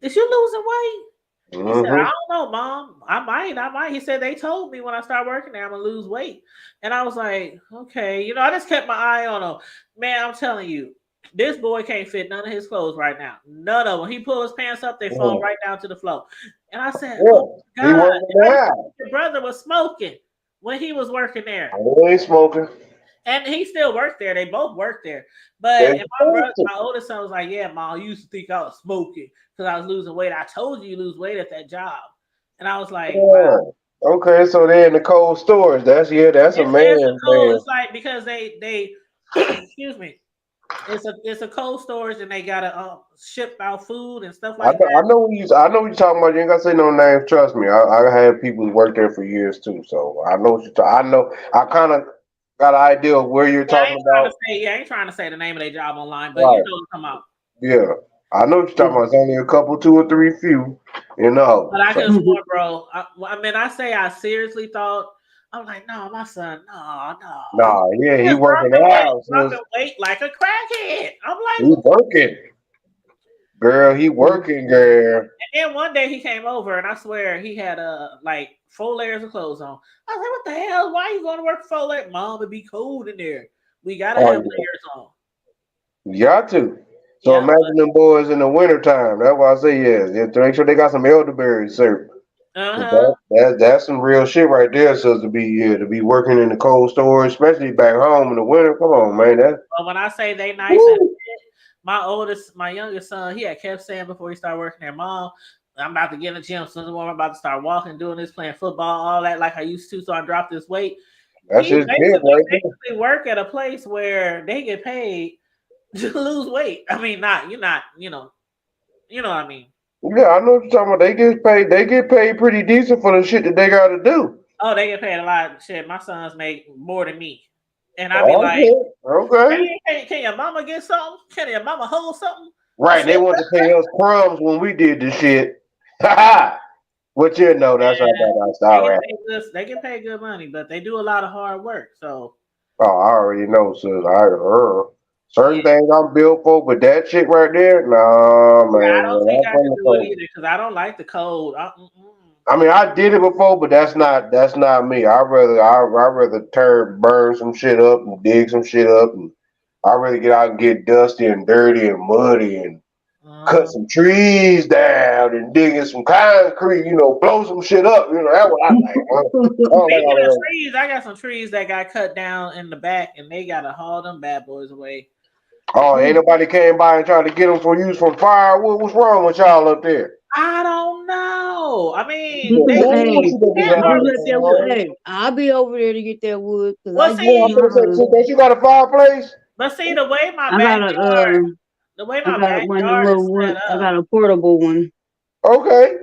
is you losing weight? He said, I don't know, Mom. I might. He said, they told me when I start working there, I'm going to lose weight. And I was like, okay. You know, I just kept my eye on him. Man, I'm telling you, this boy can't fit none of his clothes right now. None of them. He pull his pants up, they fall right down to the floor. And I said, oh, God, your brother was smoking when he was working there. He ain't smoking. And he still worked there. They both worked there. But my oldest son was like, yeah, Mom, you used to think I was smoking because I was losing weight. I told you lose weight at that job. And I was like, wow. Okay, so they're in the cold storage. That's a man. It's like because they excuse me. It's a cold storage and they gotta ship out food and stuff like that. I know what you're talking about. You ain't gotta say no name. Trust me, I had people who worked there for years too, so I know what you're talking. I know. I kind of got an idea of where you're talking about. I ain't trying to say the name of their job online, but you know what I'm talking about. Yeah, I know what you're talking about. It's only a couple, 2 or 3 few, you know. But I could have sworn, bro. I say I seriously thought. I'm like, no, my son, no. Nah, yeah, he working out. Dropping weight like a crackhead. I'm like, he working. Girl, he working, girl. And then one day he came over, and I swear he had like 4 layers of clothes on. I was like, what the hell? Why are you going to work 4 layers? Mom, it'd be cold in there. We gotta have layers on. You got to. So imagine them boys in the wintertime. That's why I say yes. To make sure they got some elderberry syrup. That's some real shit right there. So to be working in the cold storage, especially back home in the winter. Come on, man. Well, when I say they nice and fit, my youngest son, he had kept saying before he started working there, Mom, I'm about to get in the gym. Soon as I'm about to start walking, doing this, playing football, all that like I used to. So I dropped this weight. That's just basically work at a place where they get paid to lose weight. I mean, you know what I mean. Yeah, I know what you're talking about. They get paid pretty decent for the shit that they gotta do. Oh, they get paid a lot of shit. My sons make more than me. And I be like, okay. Can your mama get something? Can your mama hold something? Right, they want to pay us crumbs when we did the shit. But you know, that's all right. They get paid good money, but they do a lot of hard work. So I already know, sis. Certain things I'm built for, but that shit right there, nah, man. I don't think I can do it either because I don't like the cold. I mean, I did it before, but that's not me. I rather burn some shit up and dig some shit up, and I'd rather get out and get dusty and dirty and muddy and cut some trees down and dig in some concrete. Blow some shit up. That's what I like. I don't like all Speaking of that. trees, I got some trees that got cut down in the back, and they gotta haul them bad boys away. Oh, ain't nobody came by and tried to get them for use from firewood. What's wrong with y'all up there? I don't know. I mean, Hey, they, you yeah, let that wood. Hey, I'll be over there to get that wood because Well, I see, Yeah, I'm use gonna say, mine. don't you got a fireplace? but see the way my I got backyard, a the way I my got one of them backyard is little set wood. I up, got a portable one. Okay.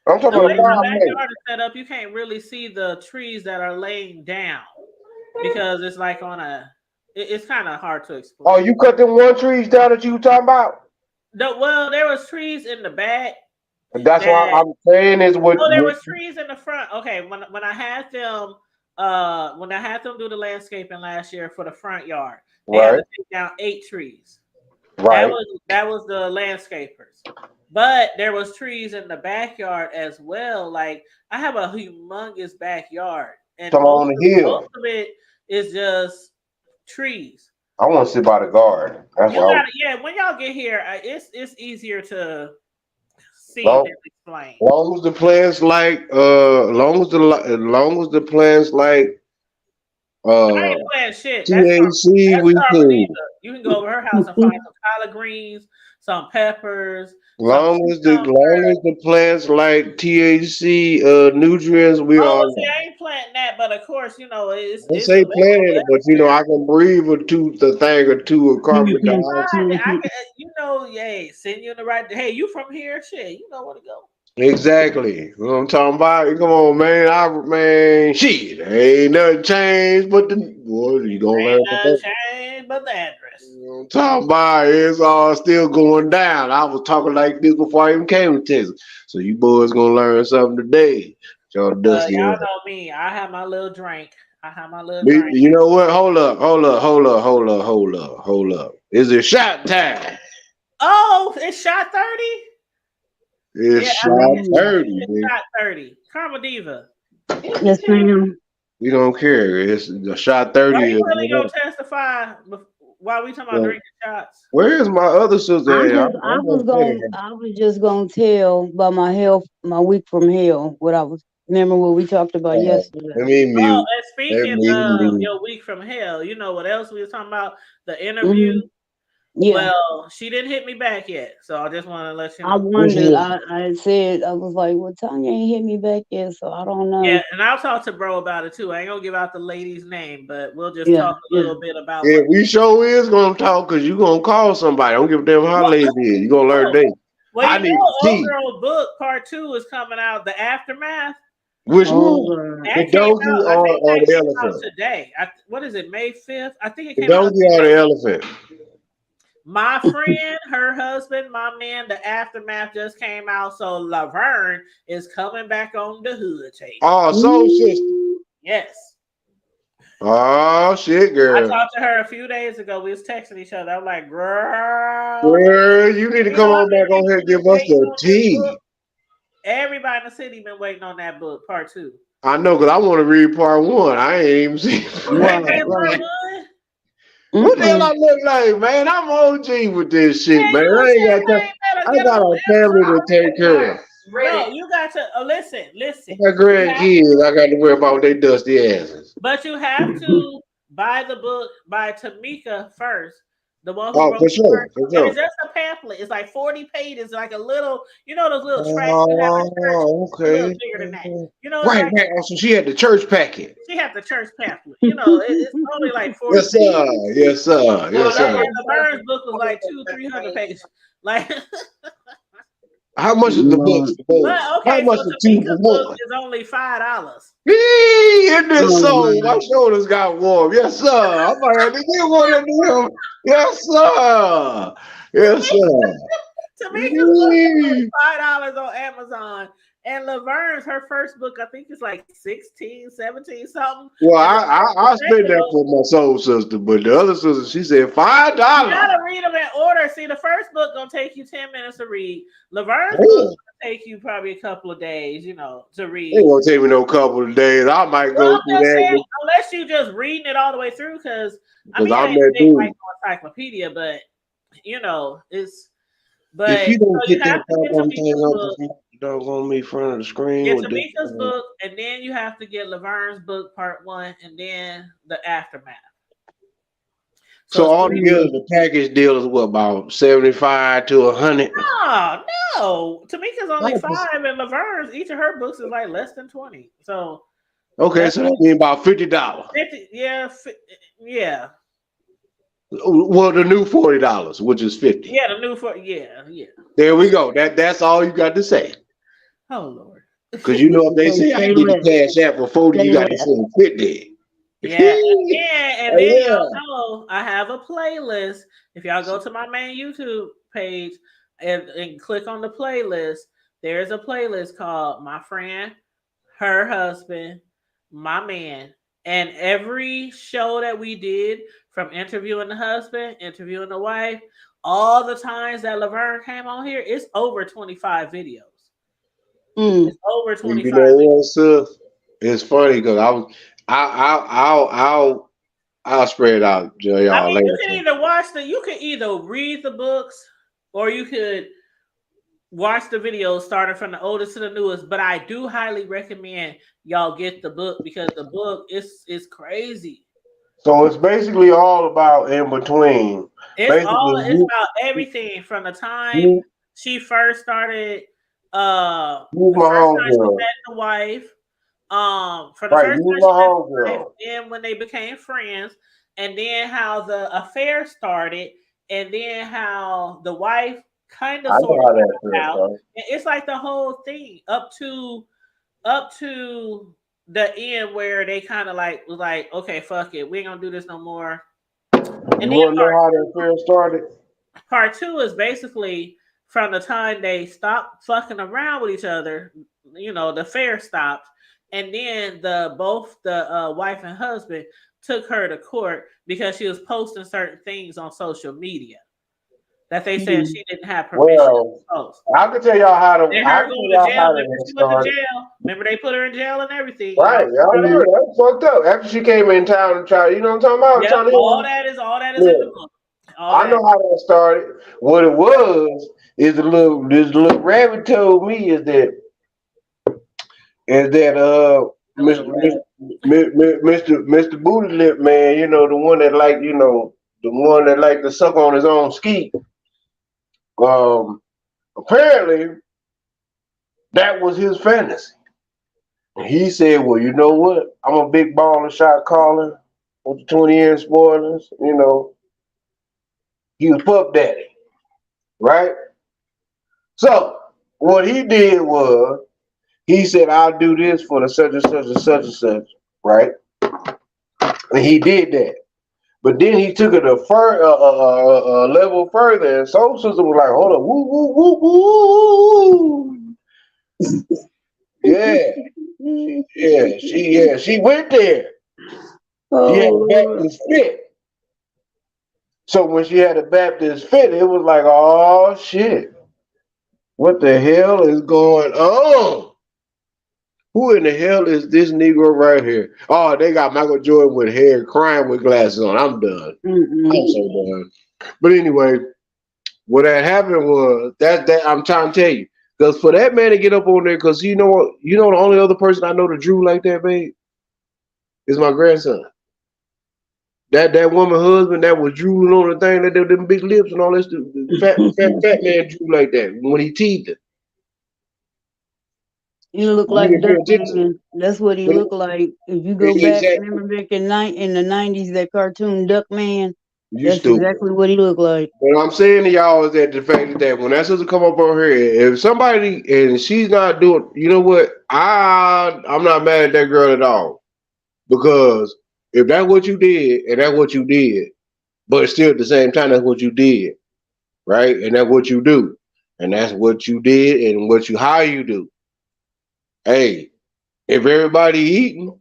I'm talking the about way a my fireplace. backyard is set up, you can't really see the trees that are laying down because it's like on a. It's kind of hard to Oh, explain. you cut them one trees down that you talking about? No, well, there was trees in the back. And that's why That I'm saying is what. oh, there was trees in the front. Okay, when I had them, do the landscaping last year for the front yard, they had Right, to take down 8 trees. right. That was the landscapers. But there was trees in the backyard as well. Like I have a humongous backyard, and Come on the hill. most of it is just trees. I want to sit by the garden. That's You what I gotta, yeah. When y'all get here, it's easier to see long, than explain. long as the plants like long as the plants like I uh ain't playing shit. That's THC, we Carmelita. cool. You can go over her house and find some collard greens, some peppers, some Long as cucumbers. the plants like THC nutrients, we Oh, all well, see, right. I ain't planting that, but of course, I it's say available planted, but everywhere. I can breathe a thing or two of carbon dioxide. I can, yay, send you in the right. Hey, you from here? Shit, you know where to go. Exactly. You know what I'm talking about? Come on, man. Man, shit. Ain't nothing changed but the boy, you gonna learn Ain't from nothing that. changed but the address. You know what I'm talking about? It's all still going down. I was talking like this before I even came to Texas. So you boys gonna learn something today. Y'all dusty Y'all ass. know me. I have my little drink. You know what? Hold up. Is it shot time? Oh, it's shot 30? It's Yeah, shot Mm. 30, it's man. shot 30. Karma Diva. Yes, ma'am. We don't care. It's a shot Are 30 you is really gonna whatever. testify while we talking about So, drinking shots? where's my other sister at? I'm gonna tell her. I was just gonna tell about my week from hell. Remember what we talked about yesterday. Let me Oh, mute. and Let speaking me of mute. your week from hell, you know what else we was talking about? The interview. Hmm. Yeah, Well, she didn't hit me back yet, so I just want to let you I know. Which wondered. one? I said I was like, well, Tanya ain't hit me back yet, so I don't know. Yeah, and I'll talk to bro about it too. I ain't gonna give out the lady's name, but we'll just Yeah, talk a yeah. little bit about Yeah, what. we sure is gonna talk because you gonna call somebody. I don't give a damn how late it is. You gonna learn today. Well, I you need know, the Old key. Girl book part 2 is coming out. The Aftermath Which Oh, one? that The came donkey out. I think or that the came out elephant? today. What is it? May 5th. I think it The came out donkey or today. the elephant? My friend, her husband, my man, the Aftermath just came out. So Laverne is coming back on the hood tape. Oh, soul sister. Yes. Oh shit, I girl. talked to her a few days ago. We was texting each other. I'm like, girl, Girl, you need to you come know how on many back on people here and been give us waiting the on this book? tea. Everybody in the city been waiting on that book, part 2. I know, cause I want to read part 1. I ain't even seen. You ain't right, read part right. 1? What the hell Mm-mm. I look like, man? I'm OG with this shit, Man, man. you I ain't got time. better I get got on a family Amazon. to take care of. No, you got to listen. I got You have grandkids. I got to worry about their dusty asses. But you have to buy the book by Tamika first, the one who Oh, wrote for the sure, first for one. And it's sure. just a pamphlet. It's like 40 pages, like a little, those little tracts you have in church. Oh, A little okay. bigger than that. It's Right, like right. Oh, so she had the church packet. she had the church pamphlet. It's only like 40 Yes, pages. sir. Yes, sir. Yes, And sir. the Burns book was like 200-300 pages. Like, How much is the book Lord. for but both? How okay, much so is 2 for Tamika's book 1? is only $5. In this Oh soul, my my. shoulders got warm. Yes, sir. I might have to get one of them. Yes, sir. Yes, sir. Tamika's book is only $5 on Amazon, And Laverne's, her first book, I think it's like 16, 17, something. Well, And I spent that for my soul sister, but the other sister, she said $5. you gotta read them in order. See, the first book gonna take you 10 minutes to read. Laverne's book gonna take you probably a couple of days, to read. It ain't gonna take me no couple of days. I might go through that. Unless you just reading it all the way through, because I mean, I'm I that ain't like dude. no encyclopedia, but it's. But If you don't so you get have that to get goddamn thing Tamika's off book. the doggone me front of the screen. Get with this, Tamika's book, and then you have to get Laverne's book part 1, and then the aftermath. So it's all three together, books. the package deal is what, about 75 to 100? No. Tamika's only 5, and Laverne's, each of her books is like less than 20. So Okay, so that means about $50. 50, yeah. Well, the new $40, which is 50. Yeah, the new yeah. There we go. That's all you got to say. Oh Lord. Because if they say I get the cash app for 40, you got to say 50. Yeah, and then y'all know I have a playlist. If y'all go to my main YouTube page and click on the playlist, there's a playlist called My Friend, Her Husband, My Man. And every show that we did, from interviewing the husband, interviewing the wife, all the times that Laverne came on here, it's over 25 videos. It's over 25. You know what, sis? It's funny because I'll spread it out, y'all. I mean, later. you can either read the books, or you could watch the videos starting from the oldest to the newest. But I do highly recommend y'all get the book, because the book is crazy. So it's basically all about in between. It's about everything from the time she first started. The first time she met the wife. For the first time she met the wife, and when they became friends, and then how the affair started, and then how the wife kind of sort of out. It's like the whole thing up to the end, where they kind of was like, okay, fuck it, we ain't gonna do this no more. And you want to know how the affair started? Part 2 is basically from the time they stopped fucking around with each other. The affair stopped, and then both the wife and husband took her to court because she was posting certain things on social media that they said she didn't have permission to post. I can tell y'all how to. And her going to jail. She went to jail. Remember, they put her in jail and everything. Right, that's fucked up. After she came in town and tried, you know what I'm talking about? Yep, all that is in the book. I know how that started. What it was is this little rabbit told me is that Mr. Booty Lip man, the one that like to suck on his own skeet. Apparently that was his fantasy. And he said, well, you know what? I'm a big baller shot caller with the 20-inch spoilers, He was Puff Daddy, right? So what he did was he said, I'll do this for the such and such and such and such, right? And he did that. But then he took it a level further, and Soul Sister was like, hold on, woo, woo, woo, woo. She went there. She had a Baptist fit. So when she had a Baptist fit, it was like, oh shit. What the hell is going on? Who in the hell is this Negro right here? Oh, they got Michael Jordan with hair crying with glasses on. I'm done. I'm so done. But anyway, what had happened was that I'm trying to tell you. Because for that man to get up on there, because you know what, the only other person I know that drew like that, babe, is my grandson. That woman husband that was drooling on the thing, that them big lips and all this, fat man drew like that when he teethed it. You look like Duckman. That's what he looked like. If you go back, remember back in the 90s, that cartoon Duckman? That's exactly what he looked like. What I'm saying to y'all is that the fact that when that sister come up on here, if somebody and she's not doing, you know what, I'm not mad at that girl at all. Because if that's what you did, and that's what you did, but still at the same time, that's what you did, right? And that's what you do. And that's what you did and how you do. Hey, if everybody eating,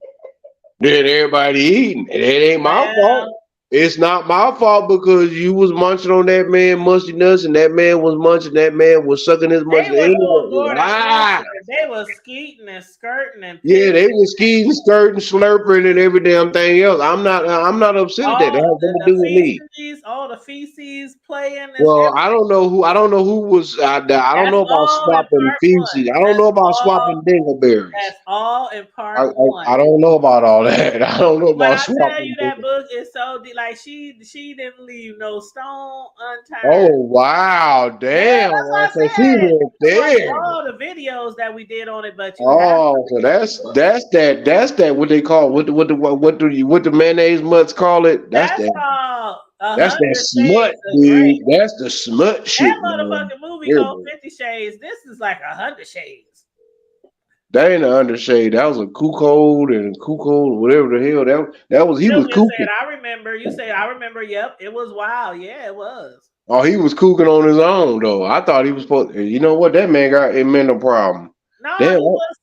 then everybody eating. And it ain't my fault. Well, It's not my fault because you was munching on that man musty nuts and that man was munching, that man was sucking his they musty were anyway. doing more than Ah, munching. They were skeeting and skirting and yeah, they pissing. was skeeting, skirting, slurping, and every damn thing else. I'm not upset at that. That has All nothing to the do with me. feces, all the feces playing and Well, everything. I don't know who was. I don't That's know about all in swapping part one. feces. I don't know about swapping dingleberries. That's all in I, part one. I don't know about all that. I don't know When about I tell you swapping. that book is so deep, like she didn't leave no stone unturned. Oh wow, Yeah, damn! that's what I So she said. went You watch there. all the videos that we did on it, but you have Oh, so that's that what they call what the mayonnaise mutts call it? that's called That's 100 that Shades smut, of Grey. dude. That's the smut shit, That man. motherfucking movie Yeah, called 50 Shades. This is like 100 Shades. that ain't an undershade. That was a cuckold and cuckold, whatever the hell that was. He was Sylvia said, cooking. I remember. You said, I remember. Yep, it was wild. Yeah, it was. Oh, he was cooking on his own though. I thought he was supposed. You know what? That man got a mental problem. No, Damn. he was.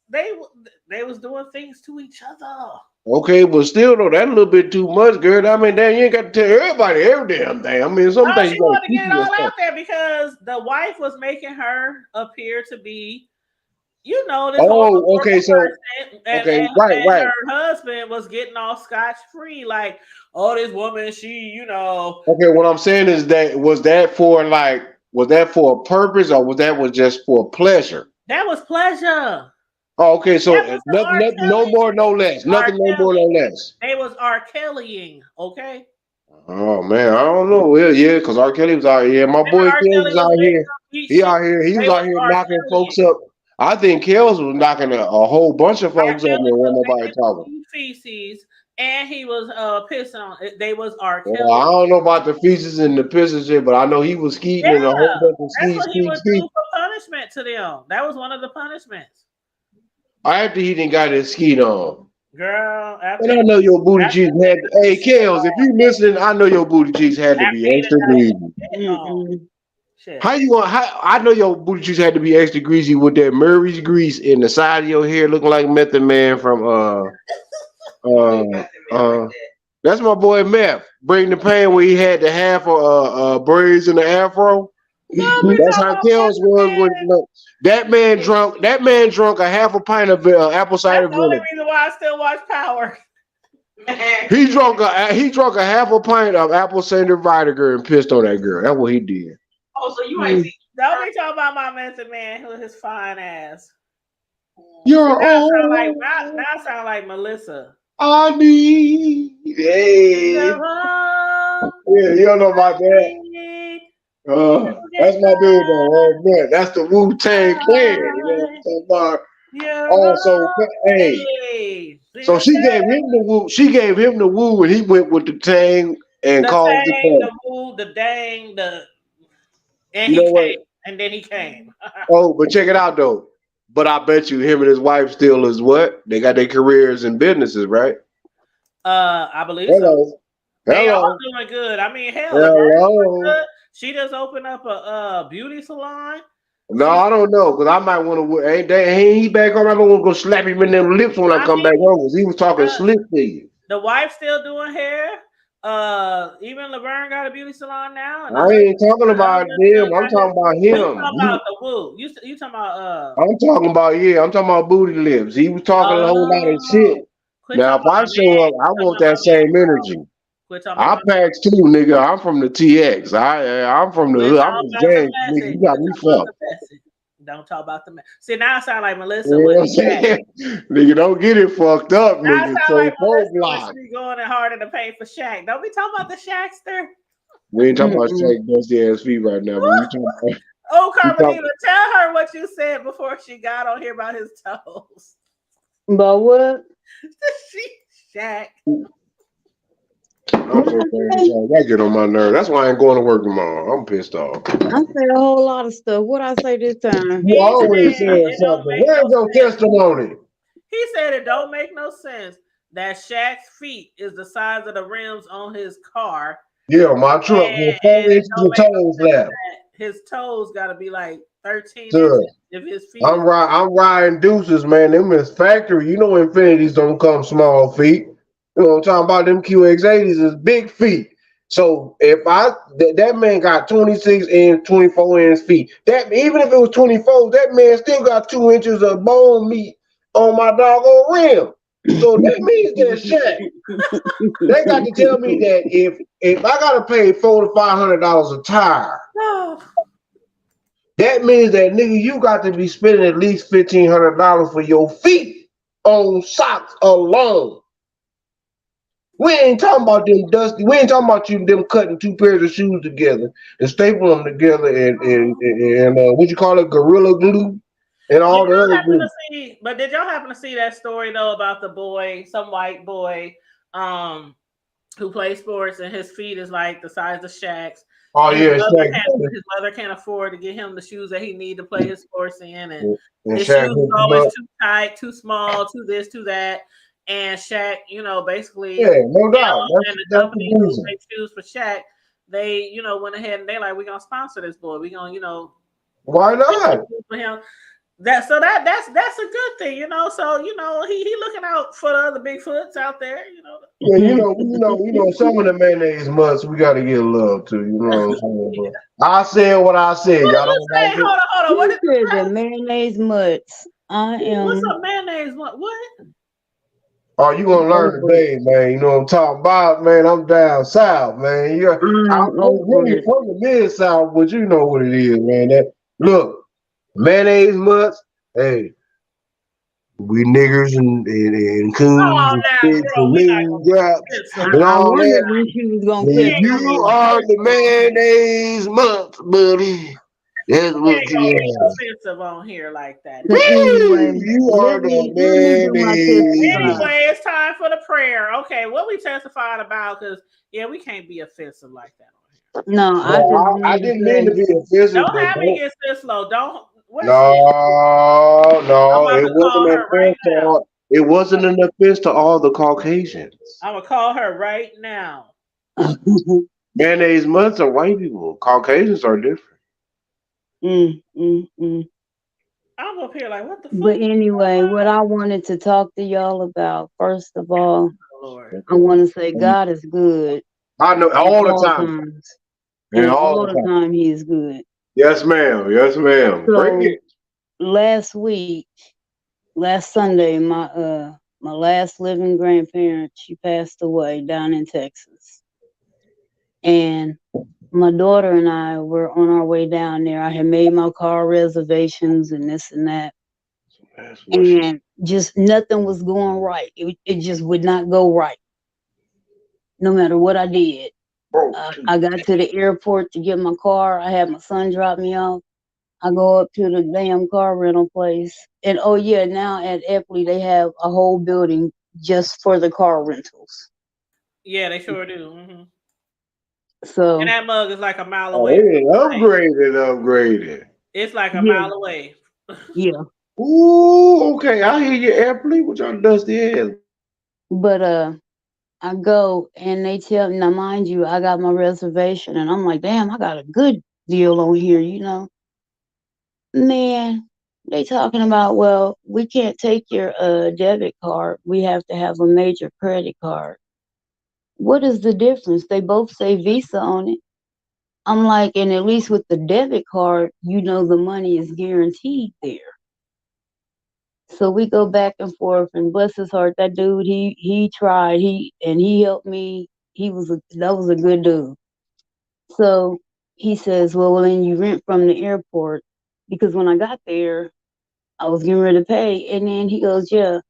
They was doing things to each other. Okay, but still though, that a little bit too much, girl. I mean, damn, you ain't got to tell everybody every damn thing. I mean, some No, things she you gotta wanted to keep get to it all yourself. out there because the wife was making her appear to be, this Oh, okay, so person, okay, and right. her husband was getting all scotch free. Like, oh, this woman, she. Okay, what I'm saying is that was that for a purpose or was that just for pleasure? That was pleasure. Oh, okay, so That was the nothing, R. no Kelly. more, no less. R. Nothing, no more, Kelly. no less. They was R. Kellying, okay? Oh man, I don't know. Well, yeah, because R. Kelly was out here. My Remember boy R. Kells Kelly was was out making here. them eat He shit? out here. He They was out was here R. knocking Kellying. folks up. I think Kells was knocking a whole bunch of R. folks up Kelly there when was nobody making talking. them eat feces, and he was pissing on it. They was R. Well, I Kelly. don't know about the feces and the pisses shit, but I know he was skeeting in a whole Yeah, bunch of that's skeet, what he skeet, would skeet. do for punishment to them. That was one of the punishments. After he didn't got his skeet on. Girl, And I know your booty cheeks had. Hey, Kells, if you listening, I know your booty cheeks had to be extra greasy. Shit. How you want? I know your booty cheeks had to be extra greasy with that Murray's grease in the side of your hair, looking like Method Man from That's my boy Meth. Bring the Pain where he had the half braids in the afro. That's how Kells was when that man drunk a half a pint of apple cider That's the only vinegar. reason why I still watch Power. He drunk a half a pint of apple cider vinegar and pissed on that girl. That's what he did. Oh, so you ain't seen. Don't be talking about my Method Man with his fine ass. You're Now all sound like Melissa. I need. Hey. Yeah, you don't know about that. That's my dude though. Oh man, that's the Wu-Tang Clan. You know what I'm talking about? Oh, so hey. So she gave him the woo. She gave him the woo, and he went with the tang and called the tang, play. the woo, the dang, and You know what? And then he came. Oh, but check it out though. But I bet you him and his wife still is what? They got their careers and businesses, right? I believe Hello. so. They Hello. all doing good. I mean, hell, Hello. she just opened up a beauty salon. No, I don't know, because I might want to. Ain't he back home? I don't want to go slap him in them lips when I come back home, because he was talking slick to you. The wife still doing hair. Even Laverne got a beauty salon now. I ain't talking about them. I'm talking about him. You talking about the woo? You talking about I'm talking about booty lips. He was talking a whole lot of shit. Now, if I show up, I want that same energy. I packs too, nigga. I'm from the TX. I'm from the hood. I'm from James. Nigga, you got me fucked. Don't talk about the mess. See, now I sound like Melissa. You know what I'm saying? Nigga, don't get it fucked up, nigga. I sound like Melissa when she going in harder to pay for Shaq. Don't be talking about the Shaqster. We ain't talking about Shaq dusty ass feet right now, but we talking about. Oh, Carmelita, tell her what you said before she got on here about his toes. About what? Shaq. I'm so sorry. That get on my nerve. That's why I ain't going to work tomorrow. I'm pissed off. I said a whole lot of stuff. What I say this time? You always saying something. Where's your testimony? He said it don't make no sense that Shaq's feet is the size of the rims on his car. Yeah, my truck with 4 inches of toes left. His toes got to be like 13 Sure. inches if his feet. I'm riding deuces, man. Them is factory. You know, Infinities don't come small feet. You know what I'm talking about? Them QX80s is big feet. So if that man got 26 inch, 24 inch feet, that even if it was 24, that man still got 2 inches of bone meat on my doggone rim. So that means that Shaq, they got to tell me that if I gotta pay $400 to $500 a tire, that means that nigga, you got to be spending at least $1,500 for your feet on socks alone. We ain't talking about them dusty. We ain't talking about them cutting 2 pairs of shoes together and staple them together and what you call it, gorilla glue and all the other glue. But did y'all happen to see that story though about the boy, some white boy, who plays sports and his feet is like the size of Shaq's? Oh yeah, his mother can't afford to get him the shoes that he need to play his sports in, and his shoes are always too tight, too small, too this, too that. And Shaq, basically, no doubt. And the company who makes shoes for Shaq, they, went ahead and they like, we're gonna sponsor this boy. We're gonna, why not? For him. That's a good thing, So he looking out for the other Bigfoots out there, Yeah, some of the mayonnaise mutts we got to get love to. You know what I'm saying? I said what I said. Y'all don't like it. Hold on. What is the mayonnaise mutts? What's up, mayonnaise mutt? What? Oh, you gonna learn today, man. You know what I'm talking about, man. I'm down south, man. I'm from the mid south, but you know what it is, man. Look, mayonnaise mutts. Hey, we niggers and coons and pigs and mean drops and all that. You are the mayonnaise mutts, buddy. That's what you are. Offensive on here like that. You are the mayonnaise. Anyway, it's time for the prayer. Okay, what we testified about? Because we can't be offensive like that on here. No, I didn't mean to be offensive. Don't have me get this low. Don't. No, it wasn't an offense. It wasn't an offense to all the Caucasians. I'm gonna call her right now. Mayonnaise mutts are white people. Caucasians are different. I'm up here like, what the fuck? But anyway, what I wanted to talk to y'all about, first of all, I want to say God is good. I know all the time. And all the time he is good. Yes, ma'am. Yes, ma'am. So, last Sunday, my last living grandparent, she passed away down in Texas. And my daughter and I were on our way down there. I had made my car reservations and this and that. And just nothing was going right. It just would not go right. No matter what I did. I got to the airport to get my car. I had my son drop me off. I go up to the damn car rental place. And now at Epley, they have a whole building just for the car rentals. Yeah, they sure do. Mm-hmm. So, and that mug is like a mile away. Upgraded. It's like a mile away. Yeah. Ooh, okay. I hear you, Epley. What y'all dusty ass. But I go and they tell me, now mind you, I got my reservation and I'm like, damn, I got a good deal on here, Man, they talking about, well, we can't take your debit card. We have to have a major credit card. What is the difference? They both say Visa on it. I'm like, and at least with the debit card, the money is guaranteed there. So we go back and forth, and bless his heart, that dude, he tried, he helped me. That was a good dude. So he says, well, then you rent from the airport, because when I got there, I was getting ready to pay, and then he goes, yeah,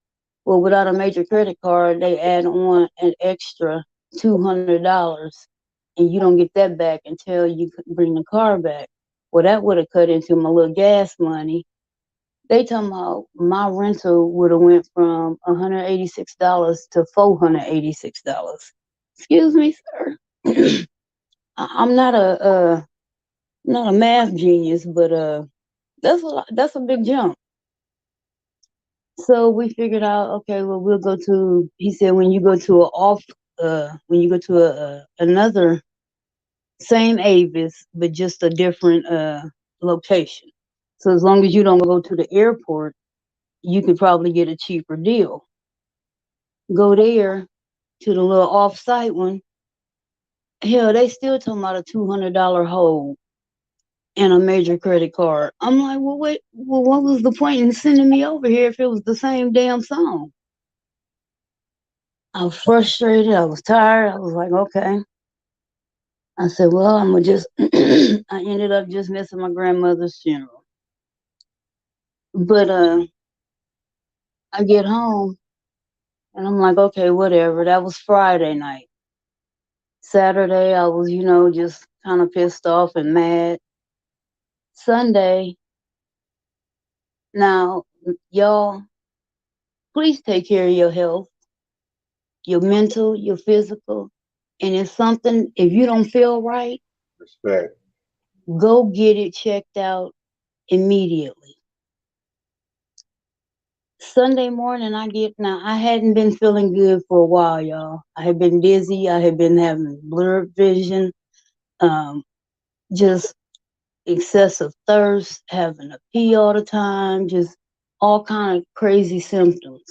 well, without a major credit card, they add on an extra $200, and you don't get that back until you bring the car back. Well, that would have cut into my little gas money. They talking about my rental would have went from $186 to $486. Excuse me, sir. I'm not a math genius, but that's a big jump. So we figured out, okay, well, we'll go to. He said when you go to another same Avis, but just a different location. So as long as you don't go to the airport, you could probably get a cheaper deal. Go there to the little off-site one. Hell, they still talking about a $200 hold and a major credit card. I'm like, well, wait, well, what was the point in sending me over here if it was the same damn song? I was frustrated. I was tired. I was like, okay. I said, well, I'm gonna just. I ended up just missing my grandmother's funeral. But I get home and I'm like, okay, whatever. That was Friday night. Saturday, I was, just kind of pissed off and mad. Sunday, now, y'all, please take care of your health, your mental, your physical. And if something, if you don't feel right, Respect. go get it checked out immediately. Sunday morning, I hadn't been feeling good for a while, y'all. I had been dizzy. I had been having blurred vision, just excessive thirst, having to pee all the time, just all kind of crazy symptoms.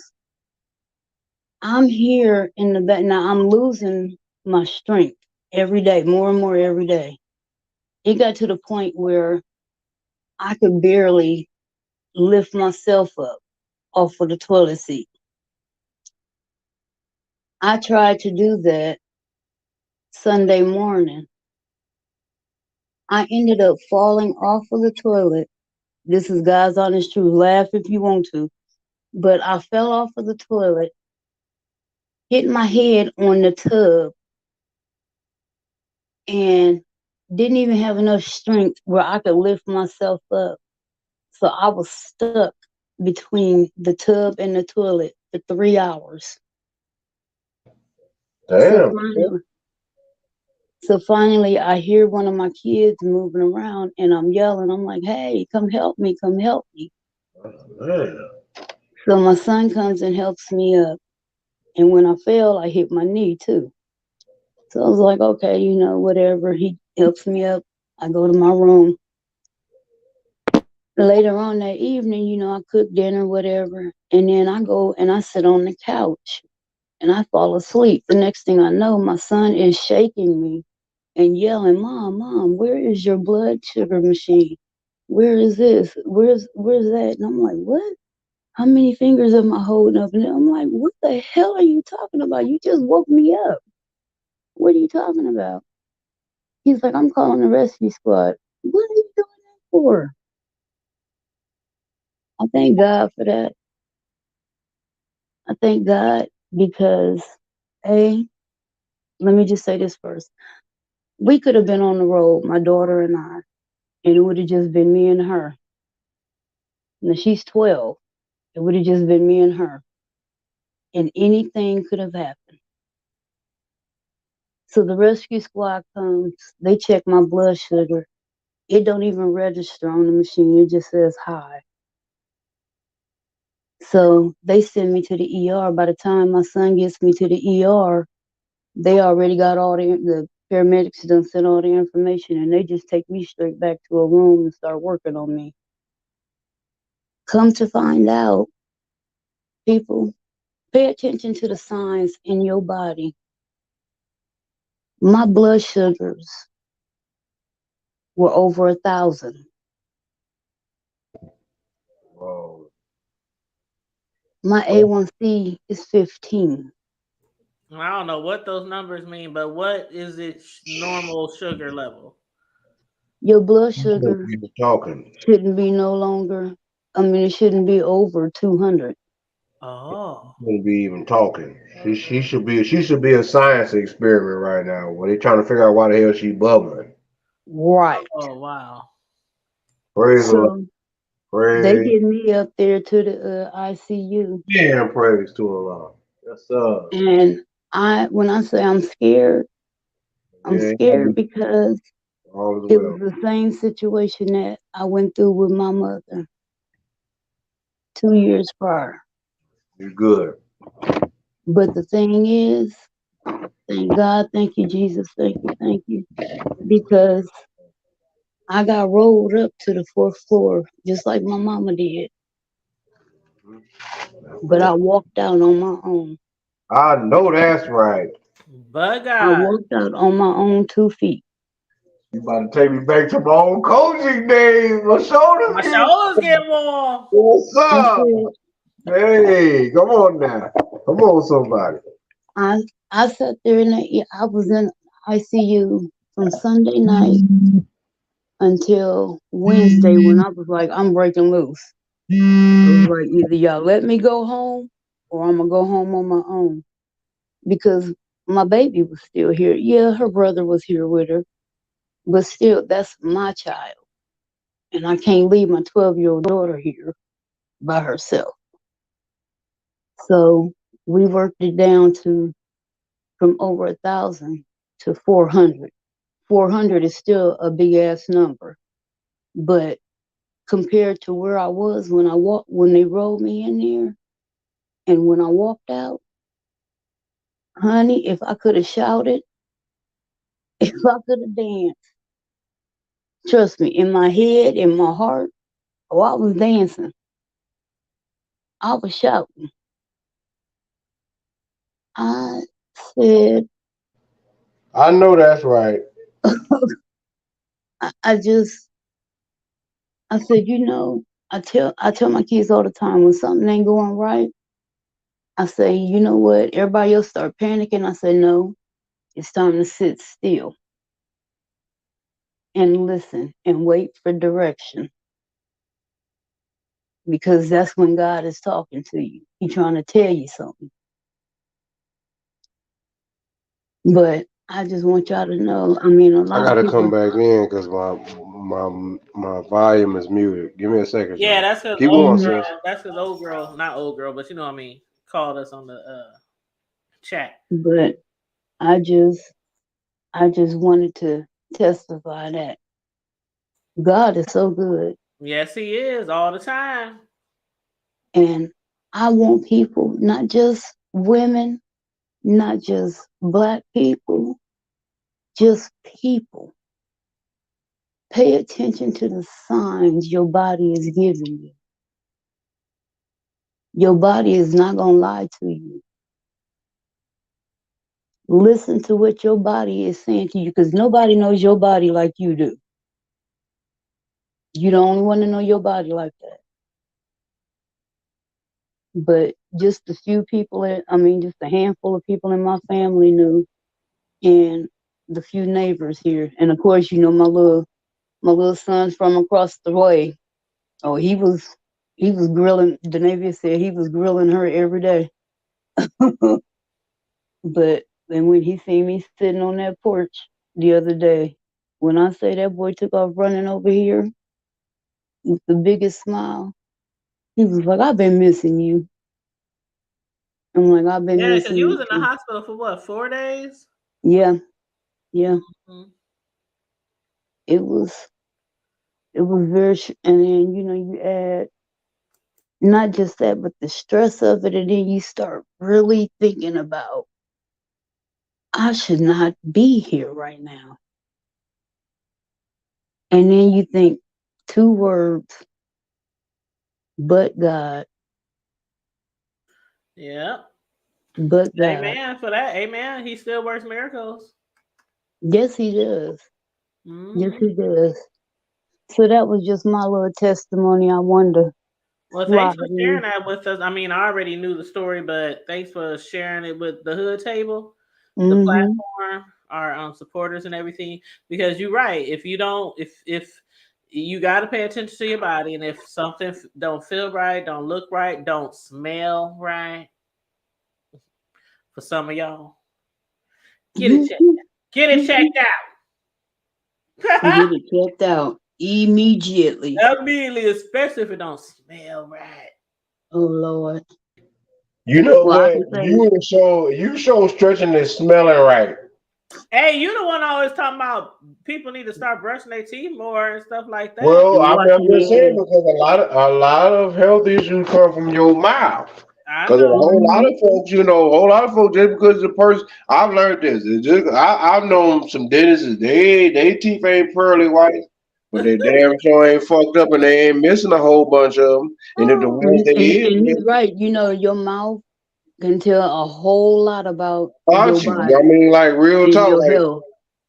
I'm here in the back now. I'm losing my strength every day, more and more every day. It got to the point where I could barely lift myself up off of the toilet seat. I tried to do that Sunday morning. I ended up falling off of the toilet. This is God's honest truth. Laugh if you want to. But I fell off of the toilet, hit my head on the tub, and didn't even have enough strength where I could lift myself up. So I was stuck between the tub and the toilet for 3 hours. Damn. So finally, I hear one of my kids moving around and I'm yelling. I'm like, hey, come help me, come help me. Man. So my son comes and helps me up. And when I fell, I hit my knee too. So I was like, okay, whatever. He helps me up. I go to my room. Later on that evening, I cook dinner, whatever. And then I go and I sit on the couch and I fall asleep. The next thing I know, my son is shaking me and yelling, Mom, where is your blood sugar machine? Where is this? Where's that? And I'm like, what? How many fingers am I holding up? And I'm like, what the hell are you talking about? You just woke me up. What are you talking about? He's like, I'm calling the rescue squad. What are you doing that for? I thank God for that. I thank God because, let me just say this first. We could have been on the road, my daughter and I, and it would have just been me and her. Now she's 12. It would have just been me and her. And anything could have happened. So the rescue squad comes, they check my blood sugar. It don't even register on the machine. It just says high. So they send me to the ER. By the time my son gets me to the ER, they already got all the paramedics done sent all the information, and they just take me straight back to a room and start working on me. Come to find out, people, pay attention to the signs in your body. My blood sugars were over 1,000. Whoa. My A1C is 15. I don't know what those numbers mean, but what is its normal sugar level? Your blood sugar People talking. shouldn't be it shouldn't be over 200. Oh. Shouldn't be even talking. She should be a science experiment right now where they trying to figure out why the hell she bubbling. Right. Oh, wow. Praise the Lord. So they Praise. get me up there to the ICU. Yeah, praise to Allah. Yes, sir. And when I say I'm scared Yeah, because all is it well. was the same situation that I went through with my mother 2 years prior. You're good. But the thing is, thank God, thank you, Jesus, thank you, because I got rolled up to the 4th floor, just like my mama did. But I walked out on my own. I know that's right. But I God, walked out on my own 2 feet. You about to take me back to my old coaching days. My shoulders my get shoulders get warm. what's I up? said, Hey, come on now. Come on, somebody. I sat there I was in ICU from Sunday night until Wednesday when I was like, I'm breaking loose. I was like, either y'all let me go home or I'm gonna go home on my own. Because my baby was still here. Yeah, her brother was here with her, but still, that's my child. And I can't leave my 12-year-old daughter here by herself. So we worked it down to from over 1,000 to 400. 400 is still a big ass number, but compared to where I was when they rolled me in there and when I walked out, honey, if I could have shouted, if I could have danced, trust me, in my head, in my heart, oh, I was dancing. I was shouting. I said, I know that's right. I said, I tell my kids all the time when something ain't going right, I say, you know what? Everybody else start panicking. I say, no, it's time to sit still and listen and wait for direction because that's when God is talking to you. He's trying to tell you something. But I just want y'all to know. I mean, a I lot of gotta people. come back in because my volume is muted. Give me a second, Yeah, y'all. that's because Keep old going, Mhm. girl. sis. That's because old girl, not old girl, but you know what I mean. Called us on the chat. But I just wanted to testify that God is so good. Yes, he is all the time. And I want people, not just women, not just Black people, just people. Pay attention to the signs your body is giving you. Your body is not going to lie to you. Listen to what your body is saying to you because nobody knows your body like you do. You the only one to know your body like that. But just a few people, just a handful of people in my family knew, and the few neighbors here. And of course, my little son from across the way. Oh, he was grilling. Denavia said he was grilling her every day. But then when he seen me sitting on that porch the other day, when I say that boy took off running over here with the biggest smile, he was like, I've been missing you. I'm like, I've been Yeah, because missing you you was in the too. hospital for what, 4 days? Yeah, yeah. Mhm. It was very, and then, you add not just that, but the stress of it. And then you start really thinking about, I should not be here right now. And then you think 2 words, but God, Yeah. but God. Amen for that. Amen. He still works miracles. Yes, he does. Yes, Mhm. he does. So that was just my little testimony. I wonder Well, why thanks for it sharing is. that with us. I mean, I already knew the story, but thanks for sharing it with the Hood Table, the Mm-hmm. platform, our supporters, and everything. Because you're right. If you don't, if you got to pay attention to your body, and if something don't feel right, don't look right, don't smell right, for some of y'all, get it checked. Get it checked Get out. it checked out immediately. Immediately, especially if it don't smell right. Oh Lord. You know Well, I what? can say, You show stretching and smelling right. Hey, you the one always talking about people need to start brushing their teeth more and stuff like that. Well, and I'm washing just their saying ass. because a lot of health issues come from your mouth. I Because a know. whole lot Mm-hmm. of folks, a whole lot of folks, just because the person, I've learned this. It's just, I've known some dentists, they teeth ain't pearly white. But they damn sure ain't fucked up and they ain't missing a whole bunch of them. And if the ones And, they and, is and he's missing, right. You know, your mouth can tell a whole lot about your aren't you? body I mean, like real and talk. your Like health.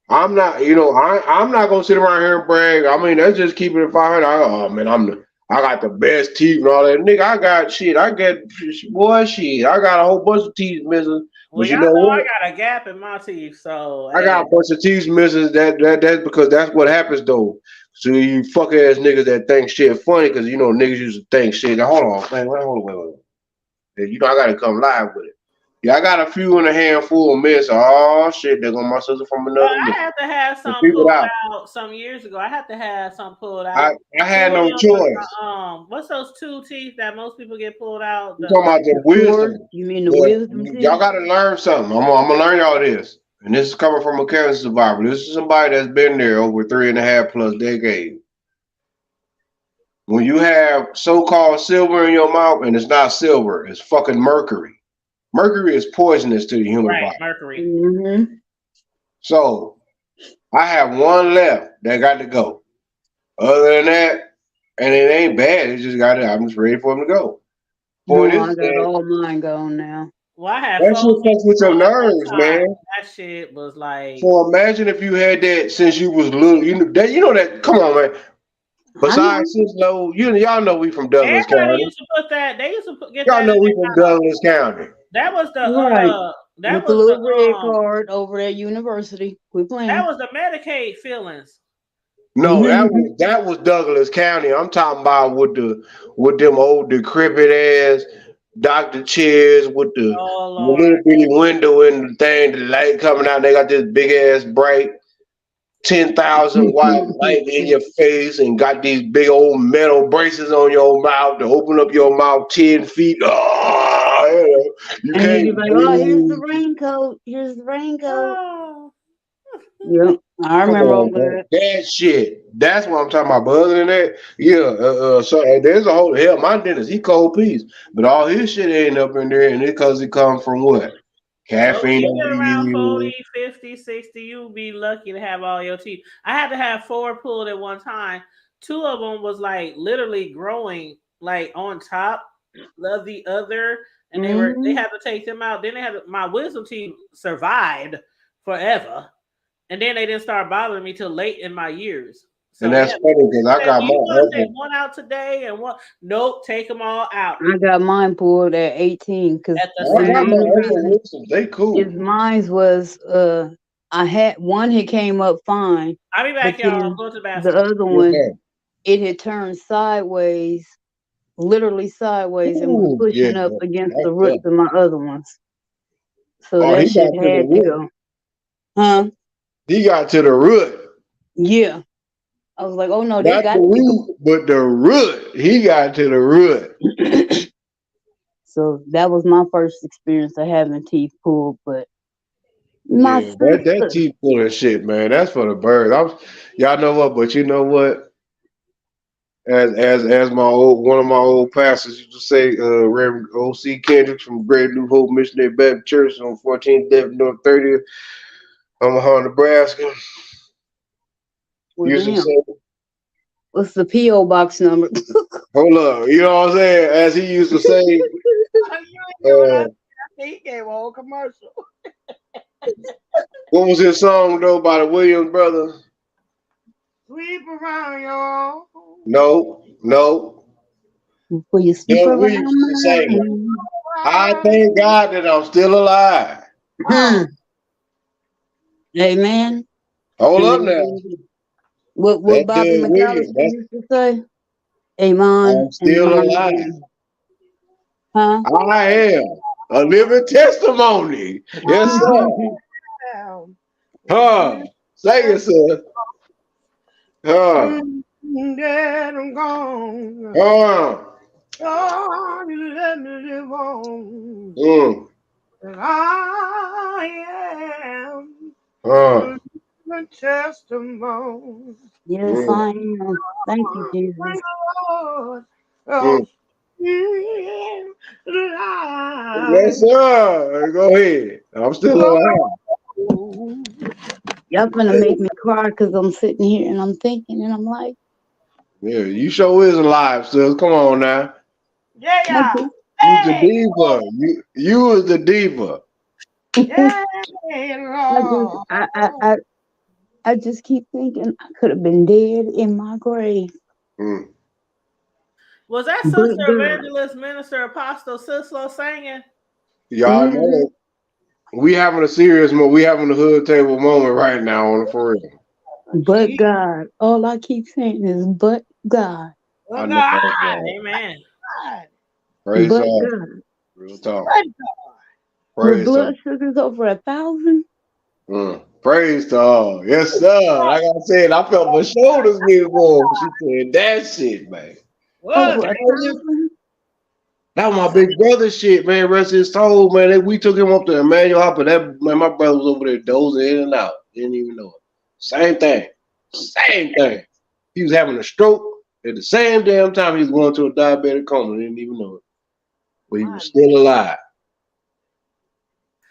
I'm not, I'm not gonna sit around here and brag. I mean, that's just keeping it 500. Oh man, I got the best teeth and all that. Nigga, I got shit. I got boy shit. I got a whole bunch of teeth missing. Well, But you y'all know know I what? got a gap in my teeth, so I got a hey. bunch of teeth missing. That's because that's what happens though. So you fuck ass niggas that think shit funny because niggas used to think shit. Now, hold on, man. Wait. I gotta come live with it. Yeah, I got a few and a handful of miss. Oh shit, there go my sister from But another I miss. had to have So some keep it pulled out. out some years ago. I had to have some pulled I, out. I Two had of no them was choice. what's those two teeth that most people get pulled out? You talking about the Sure, wisdom. you mean the But wisdom y'all teeth? gotta learn something. I'm gonna learn y'all this. And this is coming from a cancer survivor. This is somebody that's been there over 3.5 plus decades. When you have so-called silver in your mouth, and it's not silver, it's fucking mercury. Mercury is poisonous to the human Right, body. mercury. Mm-hmm. So I have one left that got to go. Other than that, and it ain't bad. It just I'm just ready for him to go. Point No, is I got that all mine gone now. Well, I had that shit 4 teeth fucks with your pulled at one nerves, time. man. That shit was like So imagine if you had that since you was little. That. Come on, man. I know. Besides Sis Low, y'all know we from Douglas everybody County. used to put that. They used to get Y'all that in know we their from mouth. Douglas County. That was Right. that With the was little red card over at university. Quit playing. that was the Medicaid feelings. No, that was Douglas County. I'm talking about with them old decrepit ass doctor chairs with the Oh Lord. little bitty window and the thing, the light coming out. They got this big ass bright 10,000 watt light in your face and got these big old metal braces on your mouth to open up your mouth 10 feet. Oh, you And can't you'd be like, oh, here's the breathe. raincoat. Here's the raincoat. Oh. Yep. I Come remember all on, man. that. That shit. That's what I'm talking about. But other than that, yeah. So there's a whole hell. My dentist, he cold piece, but all his shit ain't up in there, and it because it come from what? Well, when Caffeine you get around 40, overuse. 50, 60, you'll be lucky to have all your teeth. I had to have 4 pulled at one time. 2 of them was like literally growing like on top of the other, and they had to take them out. Then they had my wisdom teeth survived forever, and then they didn't start bothering me till late in my years. So And that's yeah, funny because I got you want to my take one out today and one? Nope, take them all out I got mine pulled at 18 because at the I same. got my only other reason wisdoms. They cool. is mine was I had one had came up fine, I'll be but back, y'all. then Go to the the bathroom. other one Okay. it had turned sideways, literally sideways, and was Ooh, yeah. pushing up against the That's roots tough. of my other ones. So Oh, that he got shit to the had to root. go. Huh? He got to the root. Yeah. I was like, oh no, they Not the got to go. root, but the root. He got to the root. So that was my first experience of having teeth pulled. But my Yeah, that sister, teeth full of shit, man. That's for the birds. Y'all know what? But you know what? As one of my old pastors used to say, Reverend O.C. Kendricks from Great New Hope Missionary Baptist Church on 14th Avenue North 30th, Omaha, Nebraska. well, Used to damn, say, what's the PO box number? hold up, you know what I'm saying? As he used to say, He gave a whole commercial. what was his song though by the Williams brothers? Sweep around y'all. No. Before you sweep Doug around Williams used to say, I Around. thank God that I'm still alive. mine. Amen. Hold up now. What That Bobby Doug McAllister Williams, used to say? Amen. I'm still alive. Huh? I am a living testimony. Yes, sir. Huh. Say it, sir. Huh. Dead and gone. Huh. Oh, you let me live on. Mm. And I am Huh. a testimony. Yes, Mm. I am. Thank you, Jesus. Thank the Lord. Oh, Mm. in Yes, life. sir. Go ahead. I'm still alive. Y'all finna make me cry because I'm sitting here and I'm thinking and I'm like, Yeah, you sure is alive, sis. Come on now. I Yeah. just, You's the Hey, diva. You is the diva. yeah, I just, Lord. I just keep thinking I could have been dead in my grave, Mm. Was that but Sister God. Evangelist Minister Apostle Sislo singing? Y'all Hmm. know we having a serious moment. We having a hood table moment right now on the for real. But God. All I keep saying is, but God. I Well, know God. that's right. Amen. Praise But God. God. Real talk. But With Praise God. blood sugars over 1,000. Praise God. Yes, sir. Like I said, I felt my shoulders get warm. She said that shit, man. what? Over a Okay. thousand. That was my big brother shit, man. Rest his soul, man. We took him up to Emmanuel Hopper. That man, my brother was over there dozing in and out. Didn't even know it. Same thing. Same thing. He was having a stroke at the same damn time he was going to a diabetic coma. Didn't even know it. But he My was still alive.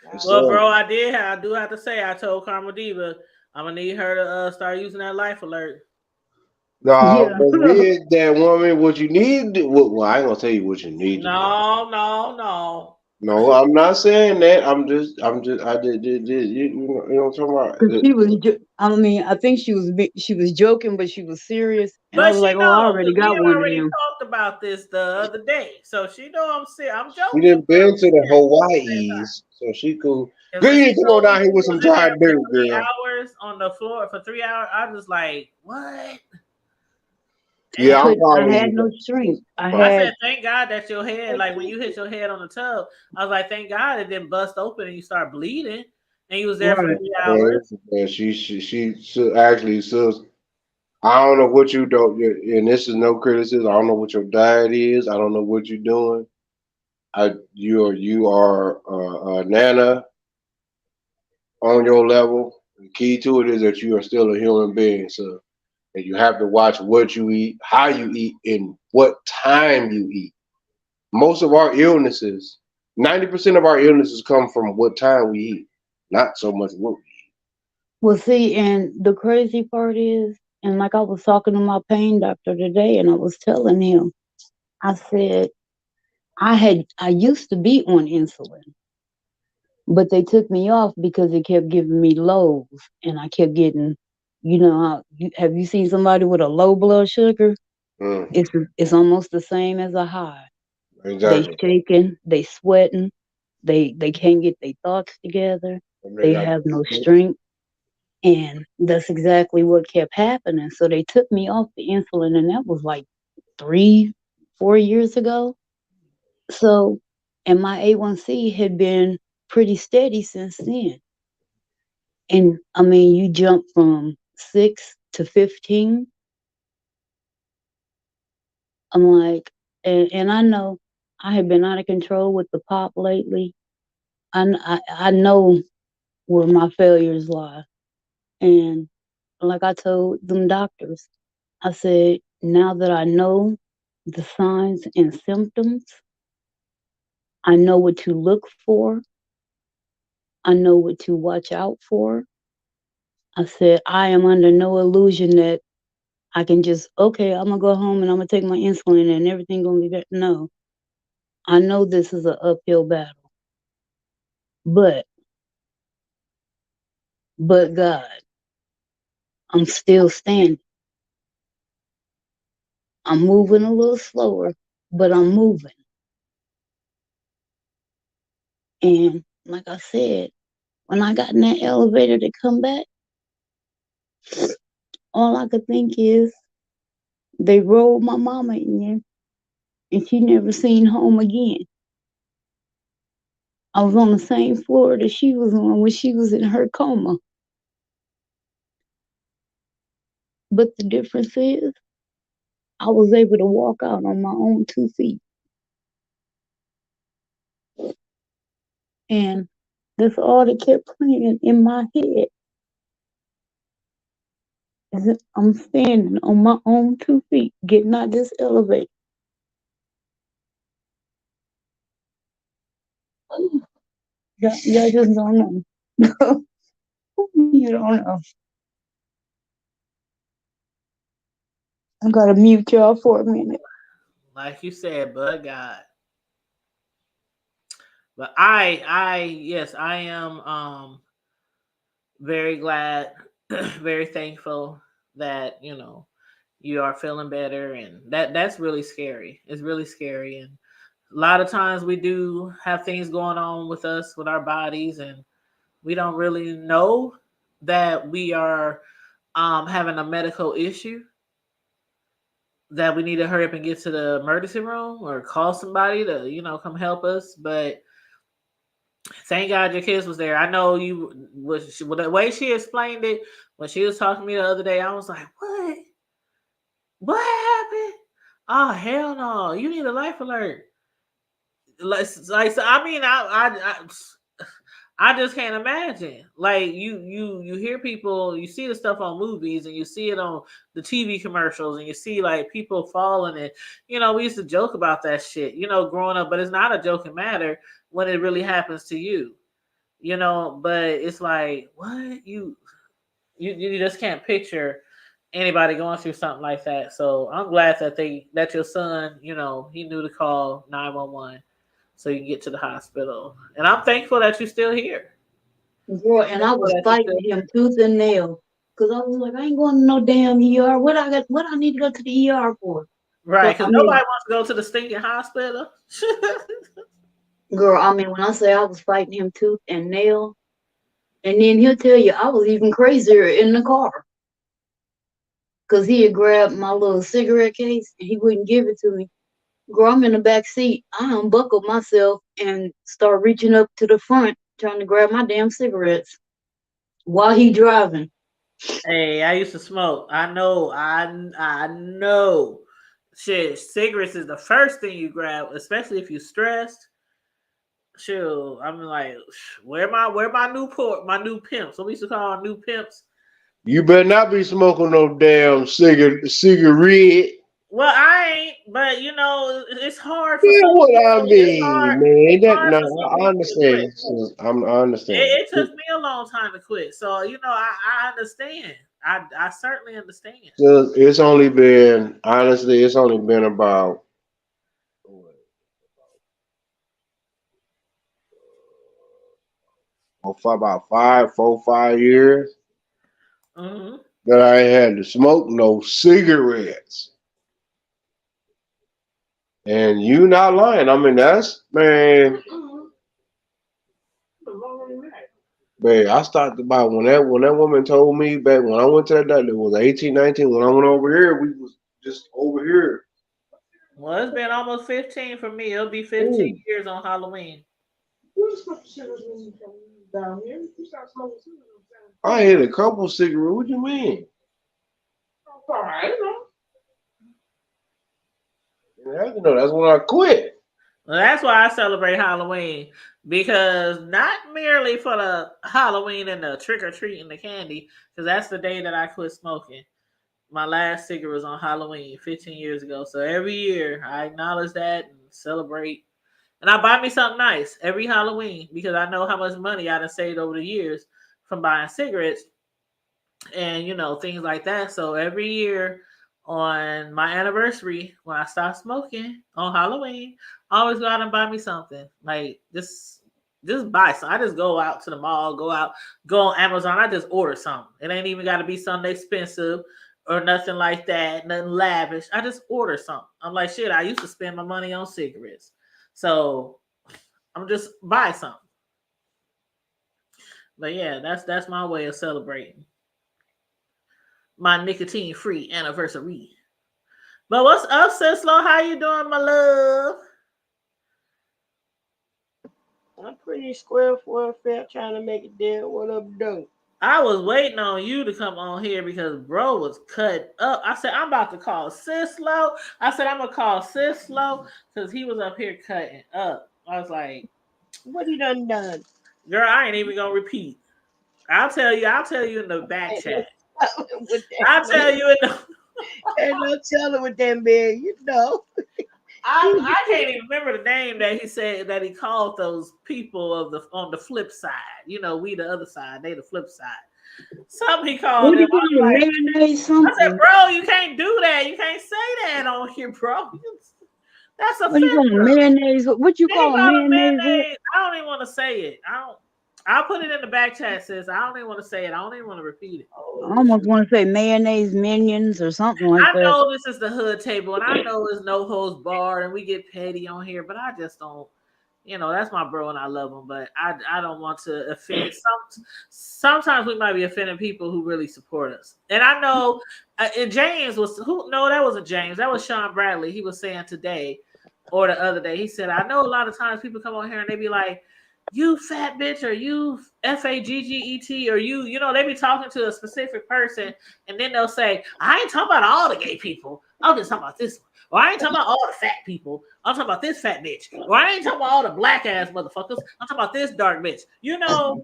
Yes, God. Well, sir. bro, I do have to say, I told Karma Diva I'm gonna need her to start using that life alert. No, Yeah. but with that woman, what you need to, well, I ain't gonna tell you what you need to do. No, no, no. No, I'm not saying that. I did you know what I'm talking Cause she was, about? I mean, I think she was joking, but she was serious. And I But was she like, oh, I know already because we got one of already them. talked about this the other day, so she know I'm We joking, didn't but been I'm to the serious at the same time. Hawaii's, so she cool. Because Girl, when you she need to come on told me down here she with some was in dry there for dirt, three girl. hours on the floor for 3 hours, I was like, what? I Yeah, Damn. I'm couldn't, I following had you. no strength. I I had, said, thank God that your head, like when you hit your head on the tub, I was like, thank God it didn't bust open and you start bleeding. And you was there for right. 3 hours. And actually, sis, I don't know what you don't, and this is no criticism. I don't know what your diet is. I don't know what you're doing. You are Nana on your level. The key to it is that you are still a human being, so and you have to watch what you eat, how you eat, and what time you eat. Most of our illnesses, 90% of our illnesses come from what time we eat, not so much what we Well, see, and the crazy part is, and like I was talking to my pain doctor today, and I was telling him, I said, I used to be on insulin, but they took me off because it kept giving me lows, and I kept getting, have you seen somebody with a low blood sugar? eat. It's almost the same as a high. They Exactly. shaking, they sweating, they can't get their thoughts together, And they they got have no strength, and that's exactly what kept happening. So they took me off the insulin, and that was like 3, 4 years ago. So, and my A1C had been pretty steady since then. And I mean, you jump from 6 to 15. I'm like, and I know I have been out of control with the pop lately. I know where my failures lie. And like I told them doctors, I said, now that I know the signs and symptoms, I know what to look for, I know what to watch out for. I said, I am under no illusion that I can just, okay, I'm gonna go home and I'm gonna take my insulin and everything gonna be better. No, I know this is an uphill battle, but, but God, I'm still standing. I'm moving a little slower, but I'm moving. And like I said, when I got in that elevator to come back, all I could think is they rolled my mama in and she never seen home again. I was on the same floor that she was on when she was in her coma. But the difference is I was able to walk out on my own 2 feet. And that's all that kept playing in my head is that I'm standing on my own 2 feet, getting out this elevator. Y'all just don't know. You don't know. I gotta mute y'all for a minute. Like you said, but God. But yes, I am very glad, very thankful that you are feeling better, and that's really scary. It's really scary, and a lot of times we do have things going on with us with our bodies, and we don't really know that we are having a medical issue that we need to hurry up and get to the emergency room or call somebody to come help us. But thank God your kids was there. I know you was with the way she explained it when she was talking to me the other day. I was like, "What? What happened? Oh hell no! You need a life alert." Like so, I mean, I just can't imagine. Like you hear people, you see the stuff on movies, and you see it on the TV commercials, and you see like people falling, and we used to joke about that shit, growing up. But it's not a joking matter when it really happens to you. But it's like, what you just can't picture anybody going through something like that. So I'm glad that your son, he knew to call 911 so you can get to the hospital. And I'm thankful that you're still here. Girl, and I was fighting him tooth and nail. Cause I was like, I ain't going to no damn ER. What I need to go to the ER for? Right, But because nobody wants to go to the stinking hospital. girl, I mean, when I say I was fighting him tooth and nail, and then he'll tell you I was even crazier in the car. Cause he had grabbed my little cigarette case and he wouldn't give it to me. Girl, I'm in the back seat. I unbuckled myself and start reaching up to the front trying to grab my damn cigarettes while he driving. Hey, I used to smoke. I know. Shit, cigarettes is the first thing you grab, especially if you're stressed. Shoot, I'm like, where my Newport, my new pimps? What we used to call our new pimps. You better not be smoking no damn cigarette. Well, I ain't, but it's hard for You know some what I people. mean, man. It's That hard no, for some I people to quit. understand. I understand. It took me a long time to quit, so I understand. I certainly understand. So it's only been honestly, it's only been about about 4 5 years Mm-hmm. that I ain't had to smoke no cigarettes. And you not lying. I mean, that's man. Man, I started about when that woman told me back when I went to that doctor, it was 18, 19. When I went over here, we was just over here. Well, it's been almost 15 for me. It'll be 15 Ooh, years on Halloween. I hit a couple cigarettes. What you mean? That's when I quit. Well, that's why I celebrate Halloween, because not merely for the Halloween and the trick or treat and the candy, because that's the day that I quit smoking. My last cigarette was on Halloween 15 years ago. So every year I acknowledge that and celebrate. And I buy me something nice every Halloween because I know how much money I done saved over the years from buying cigarettes and things like that. So every year on my anniversary, when I stop smoking on Halloween, I always go out and buy me something. Like just buy some. I just go out to the mall, go on Amazon. I just order something. It ain't even got to be something expensive or nothing like that, nothing lavish. I just order something. I'm like, shit, I used to spend my money on cigarettes. So I'm just buy something. But yeah, that's my way of celebrating my nicotine free anniversary. But what's up, Sislo? How you doing, my love? I'm pretty square for a fair trying to make it there. What up, though? I was waiting on you to come on here because bro was cut up. I said, I'm about to call Sislo. I said, I'm going to call Sislo because he was up here cutting up. I was like, What he done? girl, I ain't even going to repeat. I'll tell you in the back chat. I'll tell you in the... Ain't no telling with that man, I can't even remember the name that he said that he called those people on the flip side. We the other side, they the flip side. Something he What called do them. you call it? Like, Mayonnaise I said, something? bro, you can't do that. You can't say that on here, bro. That's What do you call it? offensive. Mayonnaise? What you Then he call it? called it Mayonnaise? What? mayonnaise. I don't even want to say it. I'll put it in the back chat, sis. I don't even want to say it. I don't even want to repeat it. I almost want to say mayonnaise minions or something like I that. know this is the hood table, and I know it's no holds barred, and we get petty on here, but I just don't. You know, that's my bro, and I love him, but I don't want to offend. Sometimes we might be offending people who really support us, and I know. And James was who? No, that wasn't James. That was Sean Bradley. He was saying today or the other day. He said, "I know a lot of times people come on here and they be like." You fat bitch, or you FAGGET, or you know, they be talking to a specific person, and then they'll say, I ain't talking about all the gay people. I'm just talking about this one. Or I ain't talking about all the fat people. I'm talking about this fat bitch. Or I ain't talking about all the black ass motherfuckers. I'm talking about this dark bitch. You know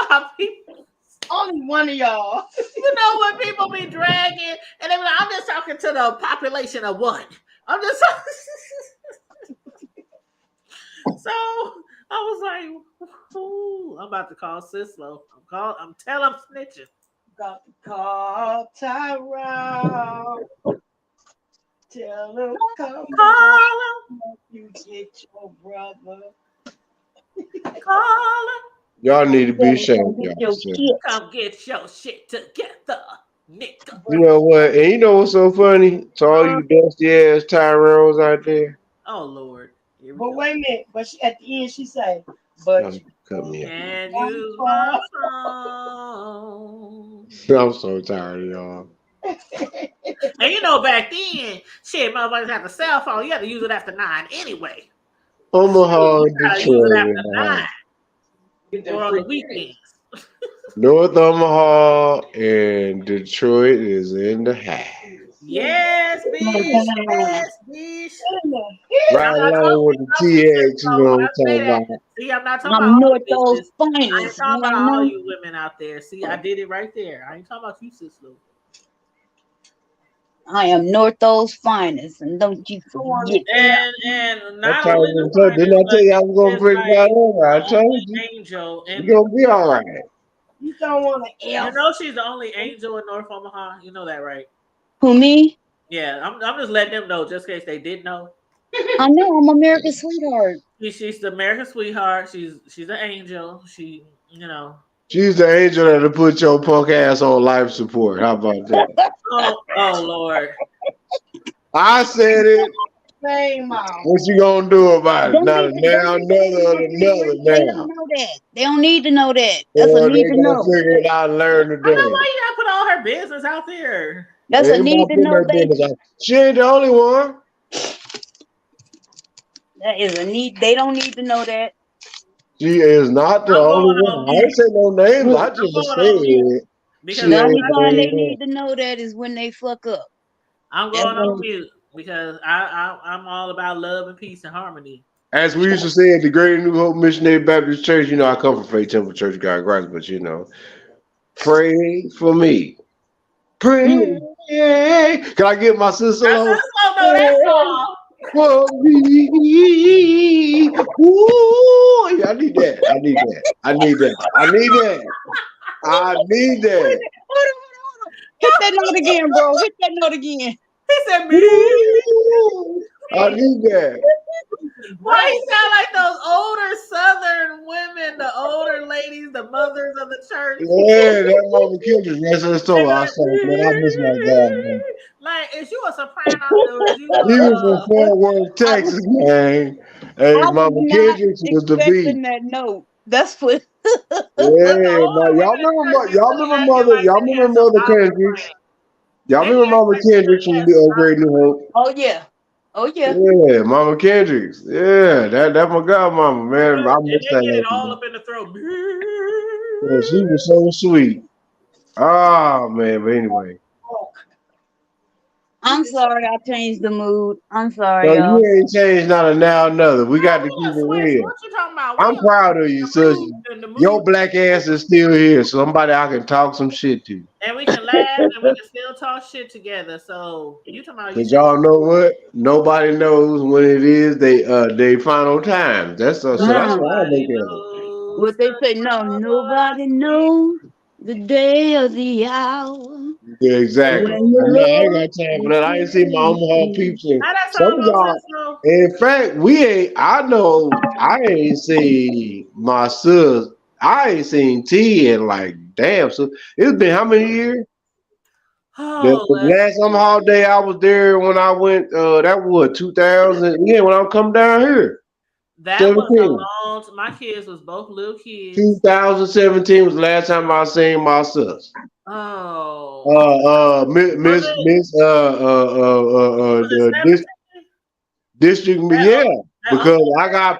how people. Only one of y'all. You know when people be dragging, and they be like, I'm just talking to the population of one. I'm just. So I was like, ooh, I'm about to call Sislo. I'm telling him snitching. Got to call Tyrone. Tell him come Call him. you get your brother. Call him. Y'all need to be ashamed. Get Y'all. your shit. Come get your shit together, nigga. You know what? And you know what's so funny? To all you dusty ass Tyrones out there. Oh Lord. Here we But go. wait a minute. But at the end she say, but Y'all cut me out. And use my phone. I'm so tired of y'all. And you know back then, shit, motherfuckers had the cell phone. You had to use it after 9 anyway. Omaha, You gotta use it Detroit, after Ohio. 9 or on the weekends. North Omaha and Detroit is in the house. Yes, bitch. Yes, bitch. Right along with the TX, you know what I'm talking about. See, I'm not talking about I'm all North you those bitches. I ain't finest. talking You about all know? you women out there. See, I did it right there. I ain't talking about you, sis Lou. I am North those finest, and don't you forget. And I not told only you, the didn't I tell you I was gonna it's bring like that over? I the told only you. angel, and You're gonna be all right. You don't want to you F. know she's the only angel in North Omaha. You know that, right? Who, me? Yeah, I'm just letting them know, just in case they didn't know. I know I'm America's sweetheart. She's the American sweetheart. She's an angel. She, you know. She's the angel that'll put your punk ass on life support. How about that? Oh Lord. I said it. Same mouth. What you gonna do about it? Don't Not a be- now, don't be another, or saying another that. They now. don't know that. They don't need to know that. That's a Well, need they to gonna know. figure it out and learn I know today. why you gotta put all her business out there. That's a Everybody need to put know, their business baby. out. She ain't the only one. That is a need. They don't need to know that. She is not the I'm only going one. on I ain't mute. say no names. I I'm just going on mute said because she The I'm ain't only the not, time only they one. need to know that is when they fuck up. I'm That's going on when. mute because I'm all about love and peace and harmony. As we used to say at the Great New Hope Missionary Baptist Church, you know, I come from Faith Temple Church of God in Christ, but you know, pray for me. Pray. Can I get my sister I along? just don't know that song. For me. Ooh, I need that. I need that. I need that. I need that. I need that. Hold on. Hit that note again, bro. Hit that note again. He said me. Ooh, I need that. Why he sound like those older Southern women, the older ladies, the mothers of the church? Yeah, that Mama Kendrick. That's her story. I saw it, man. I miss my God, man. Like, is you a soprano or is you He was from Fort Worth, Texas, man. Hey, I was Mama not Kendrick was the beat. expecting that note. That's what. But the Yeah, older y'all women remember, church used to be acting mother, like y'all they remember had some Mother opera Kendricks. playing. Y'all They remember be Mama acting like Kendricks they from had the some Great New Hope? Oh yeah. Oh yeah. Yeah, Mama Kendricks. Yeah, that's my godmama, man. I and miss they that get it all lady. up in the throat. Yeah, she was so sweet. Oh man, but anyway. I'm sorry. I changed the mood. I'm sorry, No, y'all. you ain't changed not a now another. We got to We keep done it switched. real. What you talking about? I'm proud of you, sis. In the mood. Your black ass is still here. Somebody I can talk some shit to. And we can laugh and we can still talk shit together. So you talking about you But y'all know what? Nobody knows when it is they final time. That's so that's why I nobody look at it. knows What they the say? No, trouble I nobody see. knows. the day of the hour Yeah, exactly. when the I ain't got Lord time for is that. I ain't seen my Omaha pleased. peeps in How that some song of go, y'all. Cisco? In fact, we ain't. I know I ain't seen my sis. I ain't seen T in like damn. So it's been how many years? Oh, The let's last see. Omaha day I was there when I went. That was 2000. Yeah, when I come down here, That was a 17. my kids was both little kids. 2017 was the last time I seen my sis. Oh, was it Miss the 17? district, That yeah, that because I got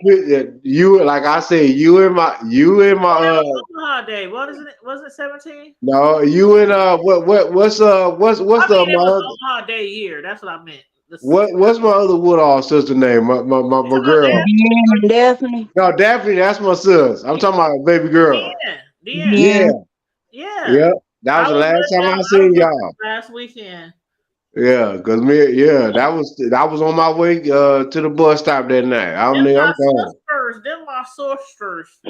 you, like I said, you and my that was Omaha Day. What is it? Was it 17? no, you and what's I the mean, it my was other Omaha Day year. That's what I meant. what's my other Woodall sister name? You My talking about girl. Deanne and Daphne. No, Daphne, that's my sis. I'm talking about baby girl. Deanne? Deanne. Yeah, Deanne. Yeah. yeah. That was I the was last with time them. I I was seen with them y'all. last weekend. Yeah, cause that was on my way to the bus stop that night. Them I'm my gone. sisters. Them my sisters.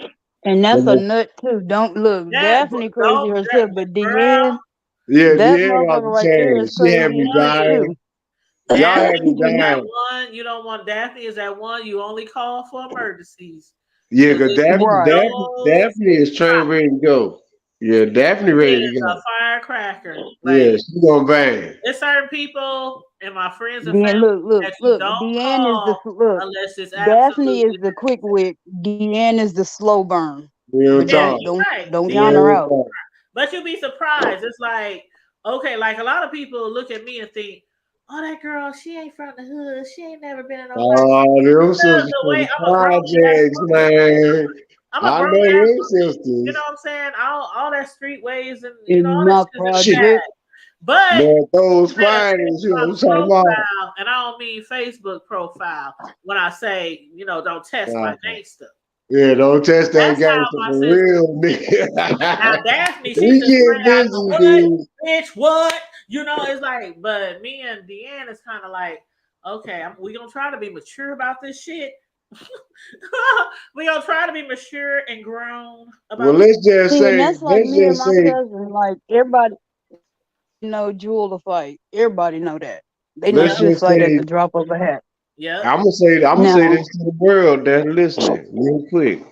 And that's a nut too. Don't look. That Daphne crazy don't herself, that but girl. Deanne, Yeah, that yeah, off motherfucker the right there chain. is She had crazy me as hell Honey, dying. too. Y'all Daphne had me is that dying. one. You don't want Daphne is that one you only call for emergencies. Yeah, Cause cause if you Right. don't, Daphne is trained ready to go. Yeah, Daphne she ready is to a go. firecracker. Yeah, Like she gonna bang. there's certain people and my friends and Then family that you look. don't Deanne is the call look. unless it's Daphne is absolutely the quick wit. Deanne is the slow burn. Real But yeah, talk. you're right. don't count Deanna, her Real out. talk. but you'd be surprised. It's like, okay, like a lot of people look at me and think, oh, that girl, she ain't from the hood. She ain't never been in no fight. Oh, them Because sisters the from way the I'm a grown ass projects, woman. man. I'm a I grown know ass them woman. You know sisters. what I'm saying? All that street ways and all In that my shit is in the Shit, project. bag. But man, those you better check finest, you know my what I'm talking about? profile, and I don't mean Facebook profile when I say, don't test my gangster. Yeah, don't test that That's how gangster my for sister. real, nigga. Now Daphne, she's We just get straight out the busy, what, dude. bitch, what? It's like, but me and Deanne is kind of like, okay, we gonna try to be mature about this shit. We gonna try to be mature and grown Well, about this. See, and that's like me and my cousin. Like everybody know Jewel to fight. Everybody know that. They know Yep, let's she'll just fight at say, the drop of a hat. yep. I'm gonna say Now, this to the world that's listening, real quick.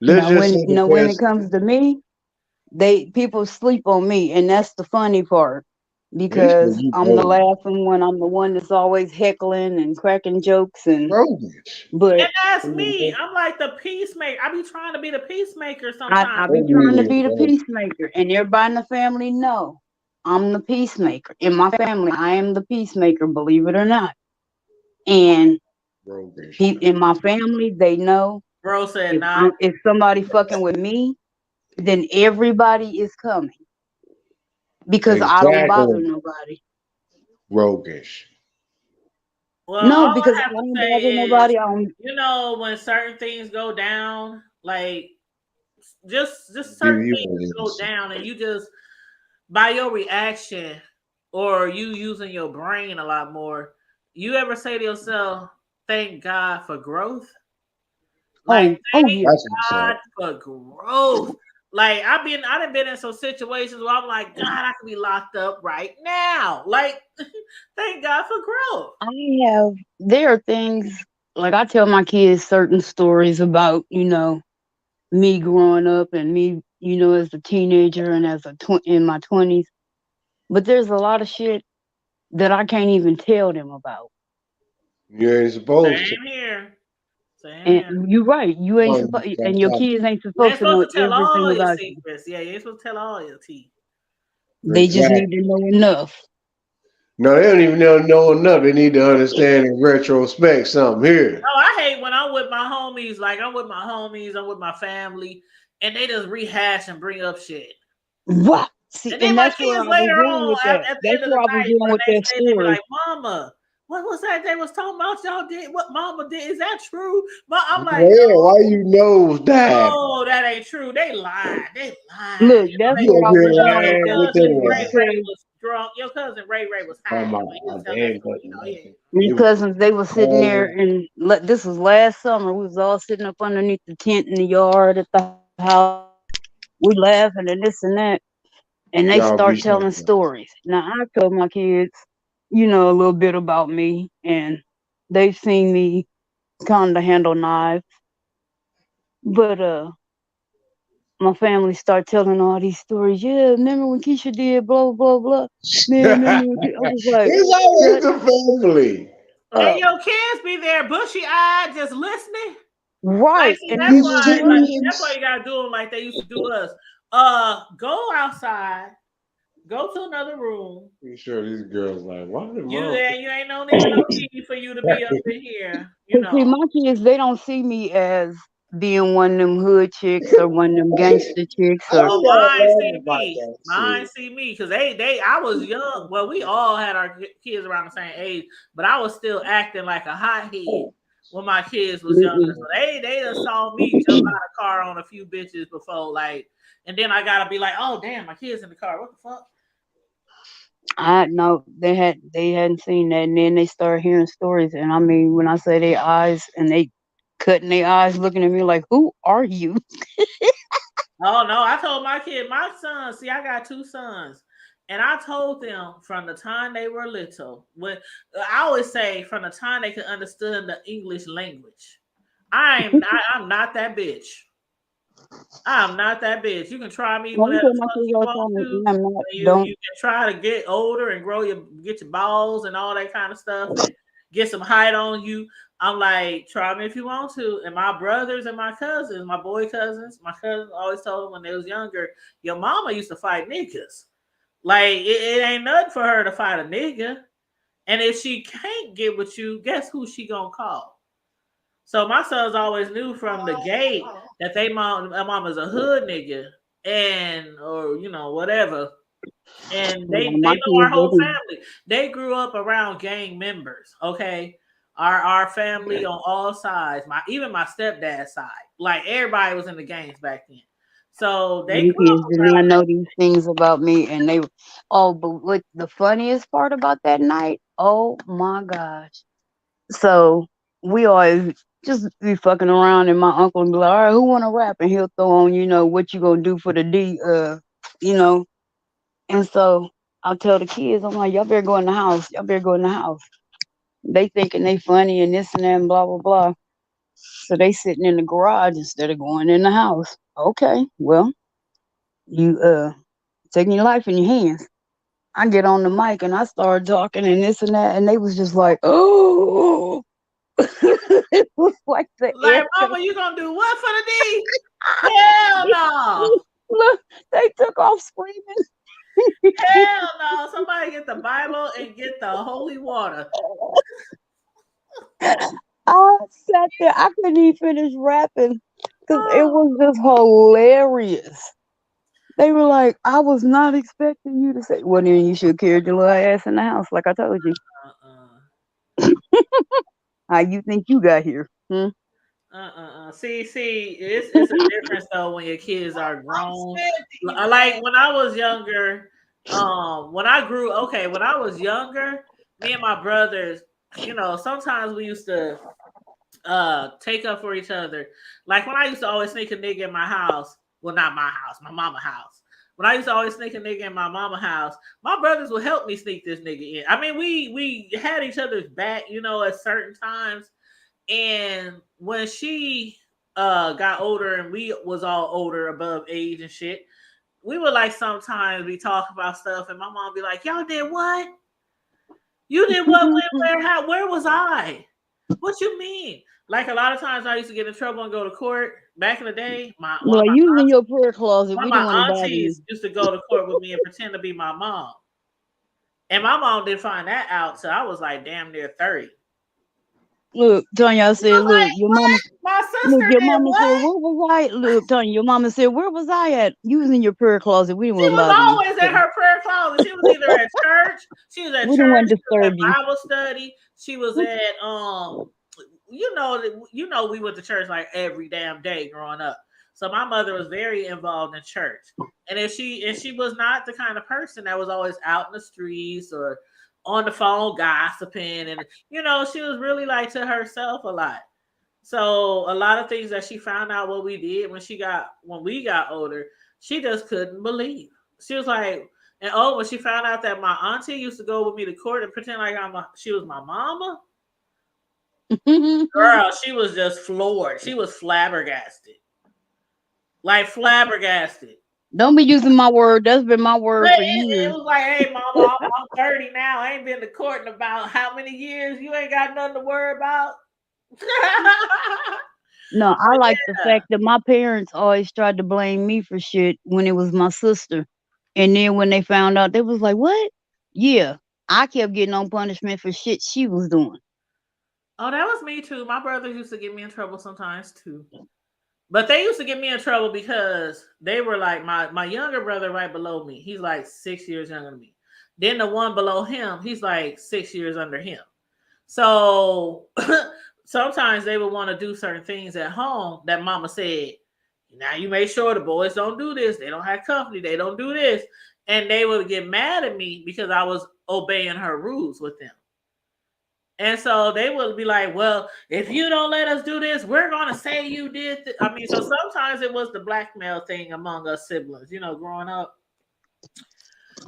Let's just say the when it best. comes to me, people sleep on me, and that's the funny part This for because you, I'm the laughing one. I'm the one that's always heckling and cracking jokes, and bogus. but And that's me. I'm like the peacemaker. I be trying to be the peacemaker sometimes. I be trying to be the peacemaker, and everybody in the family know I'm the peacemaker. In my family, I am the peacemaker, believe it or not. And Bogus. in my family, they know Bro said not. if somebody fucking with me, then everybody is coming because I don't bother Exactly. nobody. Roguish. Well, No, all because I I have to don't say bother is, nobody. I don't. when certain things go down, like just Give certain you things what it go is. down, and you just by your reaction or you using your brain a lot more, you ever say to yourself, "Thank God for growth." Like, Oh thank yeah. That's what's God up. for growth. Like I done been in some situations where I'm like, God, I could be locked up right now. Like, thank God for growth. There are things like I tell my kids certain stories about, me growing up and me, as a teenager and in my 20s. But there's a lot of shit that I can't even tell them about. You ain't supposed to. Same here. Same And here. you're right. You ain't Oh, supposed, you and got your top. kids ain't You ain't supposed to supposed know to tell everything all your about you. secrets. Yeah, you ain't supposed to tell all your tea. They just need Exactly. to know enough. No, they don't even know enough. They need to understand in retrospect something here. Oh, I hate when I'm with my homies. Like I'm with my homies, I'm with my family, and they just rehash and bring up shit. What? See, And then and my that's where kids I was later going on, with that. at the That's end of where the I was night going or the with that next day, they be story. like, "Mama, what was that they was talking about? Y'all did what Mama did? Is that true?" But I'm like, Yeah, why you know that? "No, that ain't true. They lied. They lied." Look, that's You where up I here was going Your with lying that with cousin story Ray that Ray because was drunk. Your cousin Ray Ray was Oh high. my He was God, telling that damn story. cousin. He ain't. my It was cousins, they were sitting there and this was last summer. We was all sitting up underneath the tent in the yard at the house. we laughing and this and that, and they Y'all be start telling something. stories. Now I told my kids, you know, a little bit about me, and they've seen me kind of handle knives, but my family start telling all these stories. Yeah, remember when Keisha did blah blah blah. Man, remember when I was like, It's always shut the family. And up. your kids be there bushy eyed, just listening. Like, Right. see, And that's they These was why, like, laughing. that's why kids. you gotta do them like they used to do us. Go outside, go to another room. Pretty sure these girls like, why did You mom? and you ain't no even no need for you to be up in here, you Cause see, know. my kids, they don't see me as being one of them hood chicks or one of them gangster chicks I or Oh, just gotta mine laugh see about me. that Mine shit. see me because I was young. Well, we all had our kids around the same age, but I was still acting like a hothead when my kids was younger. mm-mm. So they just saw me jump out of the car on a few bitches before, like, and then I gotta be like, oh damn, my kids in the car. What the fuck? I no, they hadn't seen that, and then they started hearing stories. And I mean, when I say their eyes, and they cutting their eyes, looking at me like, "Who are you?" Oh no, I told my sons, see, I got two sons. And I told them from the time they were little, when I always say from the time they could understand the English language. I'm not that bitch. I'm not that bitch. You can try me I whenever tell the my fuck kids you all the want to. time, I'm not. You Don't. can try to get older and get your balls and all that kind of stuff and get some height on you. I'm like, try me if you want to. And my brothers and my cousins, my cousins always told them when they was younger, your mama used to fight niggas. Like it ain't nothing for her to fight a nigga. And if she can't get with you, guess who she gonna call? So my sons always knew from the gate that my mama's a hood nigga and or whatever. And Yeah, they my know our kids, they whole can. family. They grew up around gang members. Okay. Our family on all sides, even my stepdad's side, like everybody was in the gangs back then. So they My grew up kids did around not know these things about me, and they. Oh, but what the funniest part about that night? Oh my gosh! So we always just be fucking around, and my uncle would be like, "All right, who want to rap?" And he'll throw on, what you gonna do for the D, you know. And so I'll tell the kids, I'm like, y'all better go in the house. Y'all better go in the house. They thinking they funny and this and that and blah blah blah. So they sitting in the garage instead of going in the house. Okay, well, you taking your life in your hands. I get on the mic and I start talking and this and that, and they was just like, oh, it was like the air. like, Mama, you gonna do what for the D? Hell no. Look, they took off screaming. Hell no. Somebody get the Bible and get the holy water. I sat there, I couldn't even finish rapping because it Oh, was just hilarious. They were like, I was not expecting you to say, well, then you should have carried your little ass in the house, like I told you. uh-uh. How you think you got here? Hmm? See, it's a difference though when your kids are grown. Like when I was younger, when I was younger, me and my brothers, sometimes we used to take up for each other. Like when I used to always sneak a nigga in my house, well not my house, my mama house. When I used to always sneak a nigga in my mama house, my brothers would help me sneak this nigga in. I mean, we had each other's back, at certain times. And when she got older and we was all older above age and shit, we would like sometimes we talk about stuff and my mom be like, y'all did what? You did what? When, where, how, where was I? What you mean? Like a lot of times I used to get in trouble and go to court. Back in the day, Well, you was in your prayer closet. one of We my didn't want to bother you. aunties used to go to court with me and pretend to be my mom. And my mom didn't find that out till I was like damn near 30. Look, Tanya She said, was look, like, what? My look, sister your did mama said, what? where was I? Look, Tanya, your mama said, where was I at? You was in your prayer closet. We didn't She want to was bother you. always in her prayer closet. She was either at church, she was at We didn't church, want to she was disturb at you. Bible study, she was at we went to church like every damn day growing up. So my mother was very involved in church. And if she was not the kind of person that was always out in the streets or on the phone gossiping and she was really like to herself a lot. So a lot of things that she found out what we did when we got older, She just couldn't believe. She was like, and oh, when she found out that my auntie used to go with me to court and pretend like she was my mama, girl, she was just floored. She was flabbergasted. Like flabbergasted. Don't be using my word. That's been my word But for it years. was like, hey, mama, I'm 30 now. I ain't been to court in about how many years? You ain't got nothing to worry about. No, I But like the yeah, fact that my parents always tried to blame me for shit when it was my sister. And then when they found out, they was like, what? Yeah. I kept getting on punishment for shit she was doing. oh, that was me too. My brothers used to get me in trouble sometimes too. But they used to get me in trouble because they were like my younger brother right below me. He's like 6 years younger than me. Then the one below him, he's like 6 years under him. So sometimes they would want to do certain things at home that mama said, now you make sure the boys don't do this. They don't have company. They don't do this. And they would get mad at me because I was obeying her rules with them. And so they would be like, well, if you don't let us do this, we're going to say you did. I mean, so sometimes it was the blackmail thing among us siblings, growing up.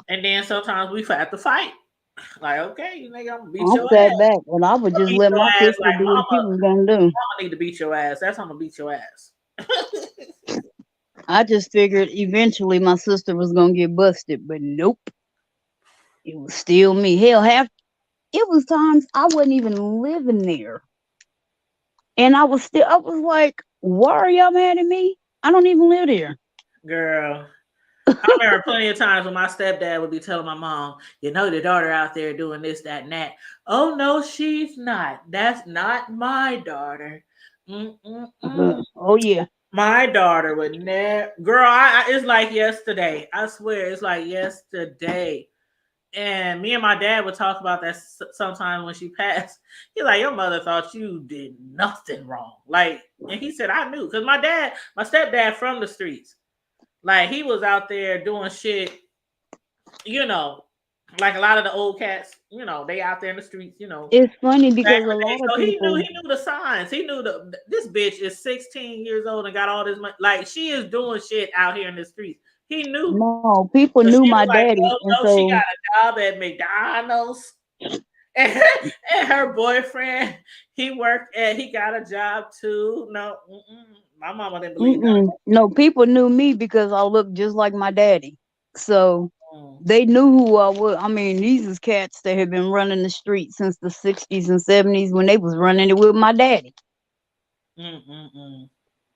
And then sometimes we had to fight. Like, okay, you nigga, I'm going to beat I your sat ass. back and I would just Beat let your my ass sister like do what she mama. was gonna do. Mama need to beat your ass. That's how I'm going to beat your ass. I just figured eventually my sister was gonna get busted, but nope. It was still me. Hell, it was times I wasn't even living there. And I was like, why are y'all mad at me? I don't even live there. Girl. I remember plenty of times when my stepdad would be telling my mom, your daughter out there doing this, that, and that. Oh, no, she's not. That's not my daughter. Oh yeah. My daughter would never. Girl, it's like yesterday. I swear, it's like yesterday. And me and my dad would talk about that sometimes when she passed. He's like, your mother thought you did nothing wrong. Like, and he said, I knew. Because my stepdad from the streets. Like, he was out there doing shit, like a lot of the old cats, they out there in the streets, It's funny back because in a the day. lot of So he people knew the signs. He knew this bitch is 16 years old and got all this money. Like, she is doing shit out here in the streets. He knew. no people So knew she my was like, daddy, oh, and no, she so got a job at McDonald's. And, and her boyfriend, he got a job too. No, my mama didn't believe that. no, people knew me because I looked just like my daddy. So they knew who I was. I mean, these is cats that have been running the street since the 60s and 70s when they was running it with my daddy.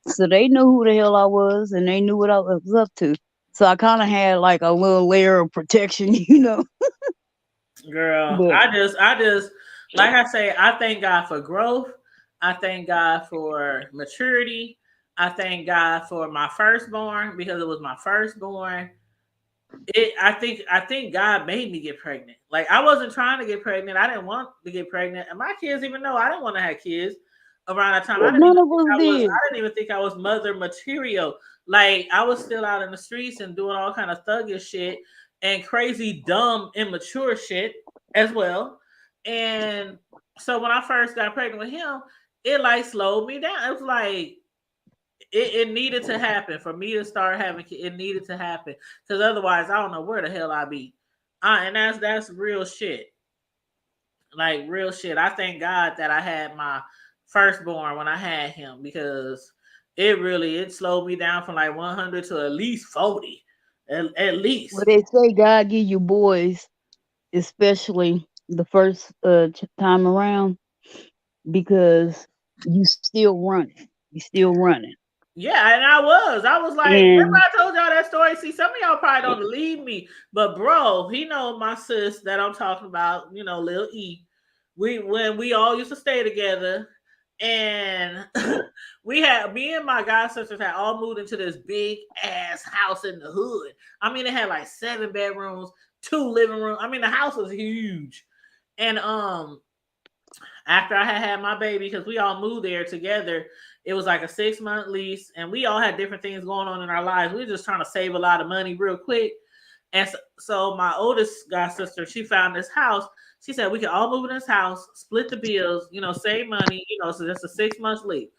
So they knew who the hell I was and they knew what I was up to. So I kind of had like a little layer of protection, Girl, But I just like I say, I thank God for growth. I thank God for maturity. I thank God for my firstborn because it was my firstborn. I think God made me get pregnant. Like, I wasn't trying to get pregnant. I didn't want to get pregnant. And my kids even know I didn't want to have kids around that time. none of us did. I didn't even think I was mother material. Like, I was still out in the streets and doing all kind of thuggish shit and crazy, dumb, immature shit as well. And so when I first got pregnant with him, it like slowed me down. It was like it needed to happen for me to start having kids. It needed to happen because otherwise, I don't know where the hell I'd be. And that's real shit. Like, real shit. I thank God that I had my firstborn when I had him because it slowed me down from like 100 to at least 40, at least. Well, they say God give you boys, especially the first time around, because you still running. You still running. Yeah, and I was like, remember And I told y'all that story? See, some of y'all probably don't believe me, but bro, he know my sis that I'm talking about, Lil E. When we all used to stay together, and me and my god sisters had all moved into this big ass house in the hood. I mean, it had like 7 bedrooms, 2 living rooms. I mean, the house was huge. And after I had my baby, because we all moved there together, it was like a 6-month lease, and we all had different things going on in our lives. We were just trying to save a lot of money real quick. And so my oldest god sister, she found this house. She said we could all move in this house, split the bills, save money, so that's a 6 month lease.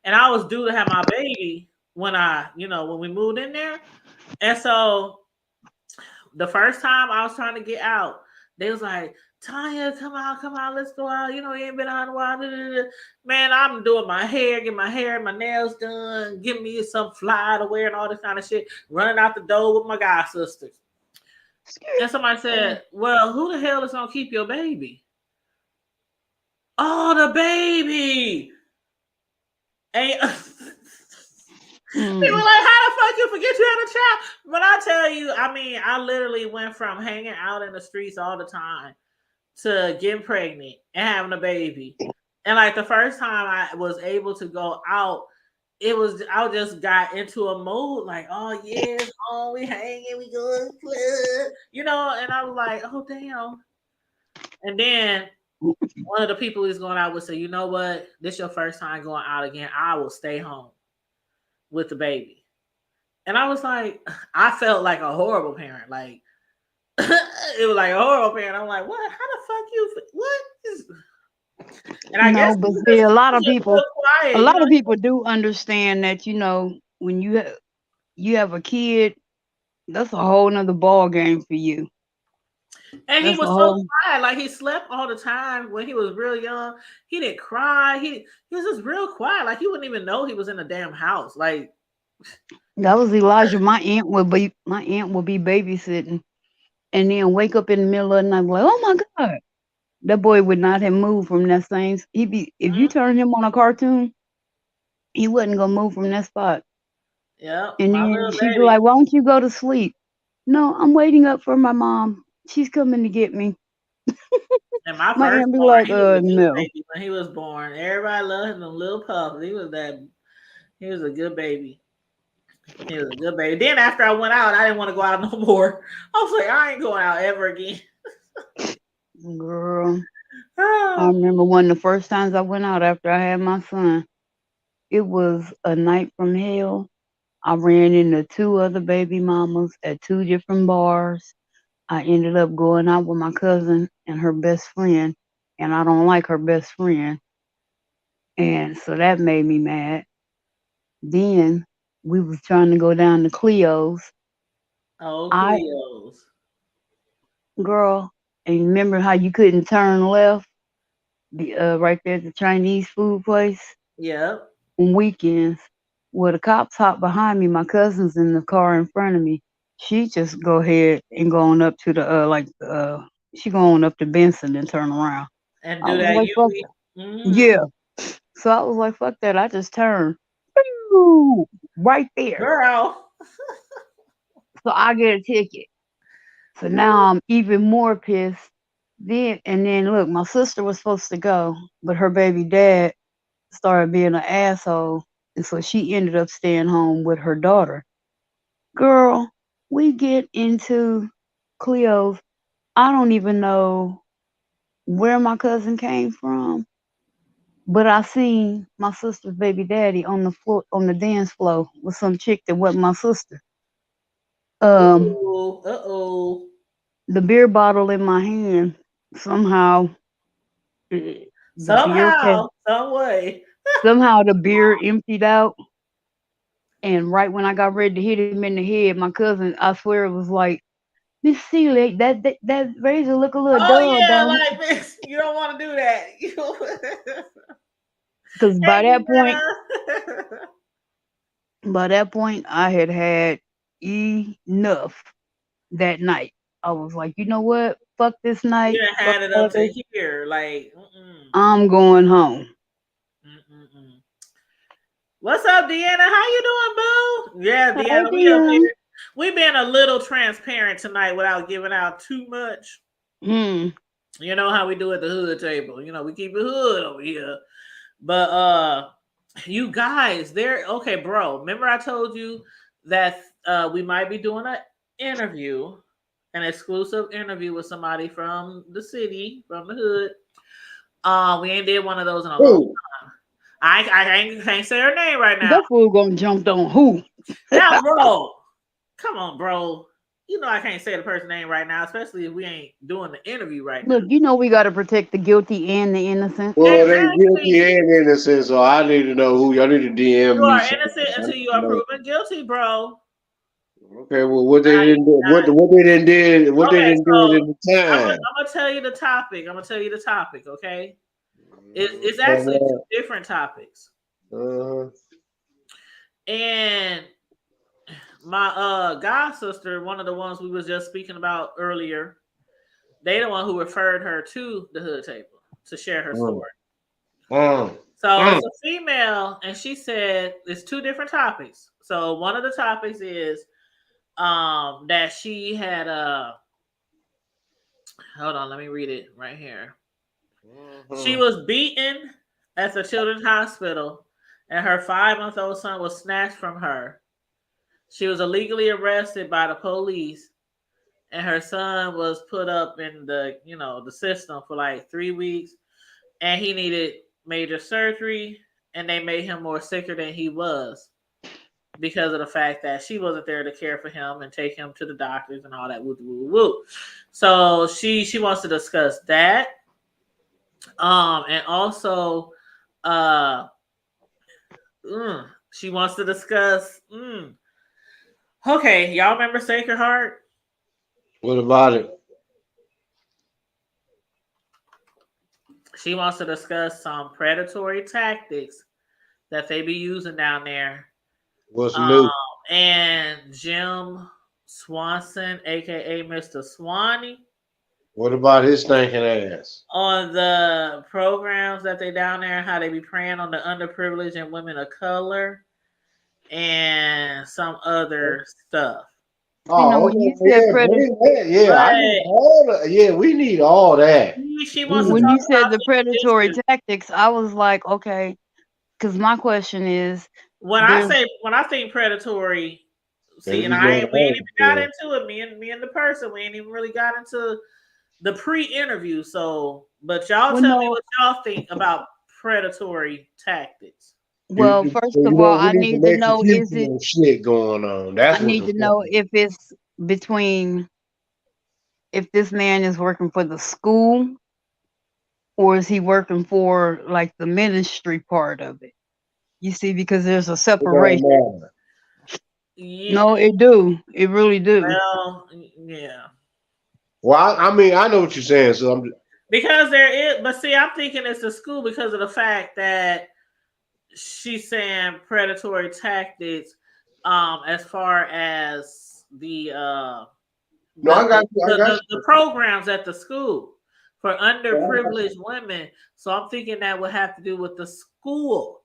And I was due to have my baby when when we moved in there. And so the first time I was trying to get out, they was like, Tanya, come out, let's go out. You ain't been out in a while. Man, I'm doing my hair, get my hair and my nails done, give me some fly to wear and all this kind of shit, running out the door with my god sisters. And somebody said, well, who the hell is going to keep your baby? Oh, the baby. And people like, how the fuck you forget you had a child? But I tell you, I literally went from hanging out in the streets all the time to getting pregnant and having a baby. And like the first time I was able to go out, I just got into a mood like, oh yeah, we hanging, we going club, and I was like, oh damn. And then one of the people who's going out would say, you know what? This your first time going out again. I will stay home with the baby. And I was like, I felt like a horrible parent. Like, it was like a horrible parent. I'm like, what? How the fuck you? What is? And I guess, but see, a lot of people do understand that when you have a kid, that's a whole nother ball game for you. And he was so quiet, like he slept all the time when he was real young. He didn't cry. He was just real quiet, like he wouldn't even know he was in a damn house. Like that was Elijah. My aunt would be babysitting, and then wake up in the middle of the night, like, oh my god, that boy would not have moved from that same. If you turn him on a cartoon, he wasn't gonna move from that spot. Yeah. And then she'd be like, why don't you go to sleep? No, I'm waiting up for my mom. She's coming to get me. And my aunt be like, no. When he was born, everybody loved him, little pup. He was a good baby. He was a good baby. Then after I went out, I didn't want to go out no more. I was like, I ain't going out ever again. Girl, I remember one of the first times I went out after I had my son. It was a night from hell. I ran into 2 other baby mamas at 2 different bars. I ended up going out with my cousin and her best friend, and I don't like her best friend. And so that made me mad. Then we was trying to go down to Cleo's. Oh, Cleo's. Girl, and you remember how you couldn't turn left? Right there at the Chinese food place? Yep. On weekends. Well, the cops hopped behind me. My cousin's in the car in front of me. She just go ahead and go on up to the she go on up to Benson and turn around. And do that, like, yeah. So I was like, fuck that. I just turned right there. Girl. So I get a ticket. So now I'm even more pissed. Then look, my sister was supposed to go, but her baby dad started being an asshole. And so she ended up staying home with her daughter. Girl, we get into Cleo's. I don't even know where my cousin came from, but I seen my sister's baby daddy on the floor, on the dance floor with some chick that wasn't my sister. Uh-oh. The beer bottle in my hand, somehow, some way. Somehow the beer emptied out. And right when I got ready to hit him in the head, my cousin, I swear it was like, Miss Celia, that razor look a little dull. Oh yeah, like Miss, you don't want to do that. Because by that point, I had enough that night. I was like, you know what? Fuck this night. You had it up to here, like. I'm going home. What's up, Deanna? How you doing, boo? Yeah, Deanna, we up here. We've been a little transparent tonight without giving out too much. You know how we do at the hood table. We keep it hood over here. But you guys, okay, bro. Remember I told you that we might be doing an exclusive interview with somebody from the city, from the hood. We ain't did one of those in a long time. I can't say her name right now. That fool gonna jump on who? Now, bro. Come on, bro. you know I can't say the person's name right now, especially if we ain't doing the interview right Look, now. you know we got to protect the guilty and the innocent. Well, they guilty Exactly. and innocent, so I need to know who. Y'all need to DM You me. are Something. innocent I until need you to are know. proven guilty, bro. Okay, well, what they Now, didn't do, what they didn't did, what they okay, didn't so do at the I'm time. gonna tell you the topic. I'm gonna tell you the topic. Okay, it's actually two different topics, Uh-huh. and my god sister, one of the ones we was just speaking about earlier, they the one who referred her to the hood table to share her story. So it's a female, and she said it's two different topics. So one of the topics is that she had hold on, let me read it right here. She was beaten at the children's hospital, and her 5-month-old son was snatched from her. She was illegally arrested by the police, and her son was put up in the the system for like 3 weeks, and he needed major surgery, and they made him more sicker than he was because of the fact that she wasn't there to care for him and take him to the doctors and all that woo woo woo. So she wants to discuss that, and also she wants to discuss. Okay, y'all remember Sacred Heart? What about it? She wants to discuss some predatory tactics that they be using down there. What's new? And Jim Swanson, aka Mr. Swanee, What about his stinking ass? on the programs that they down there, how they be preying on the underprivileged and women of color, and some other stuff. Oh, when you said I need all that. Yeah, we need all that. She wants to when talk you said about the predatory issues. tactics, I was like, okay, because my question is, When I think predatory, see, and we ain't even got into it. Me and the person, we ain't even really got into the pre-interview. So, but y'all tell me what y'all think about predatory tactics. Well, first of all, I need to know is it shit going on? That's I need to know if it's between if this man is working for the school or is he working for like the ministry part of it? You see, because there's a separation. Yeah. No, it do. It really do. Well, yeah. Well, I mean, I know what you're saying. So because there is, but see, I'm thinking it's the school because of the fact that she's saying predatory tactics, as far as the the programs at the school for underprivileged women. So I'm thinking that would have to do with the school.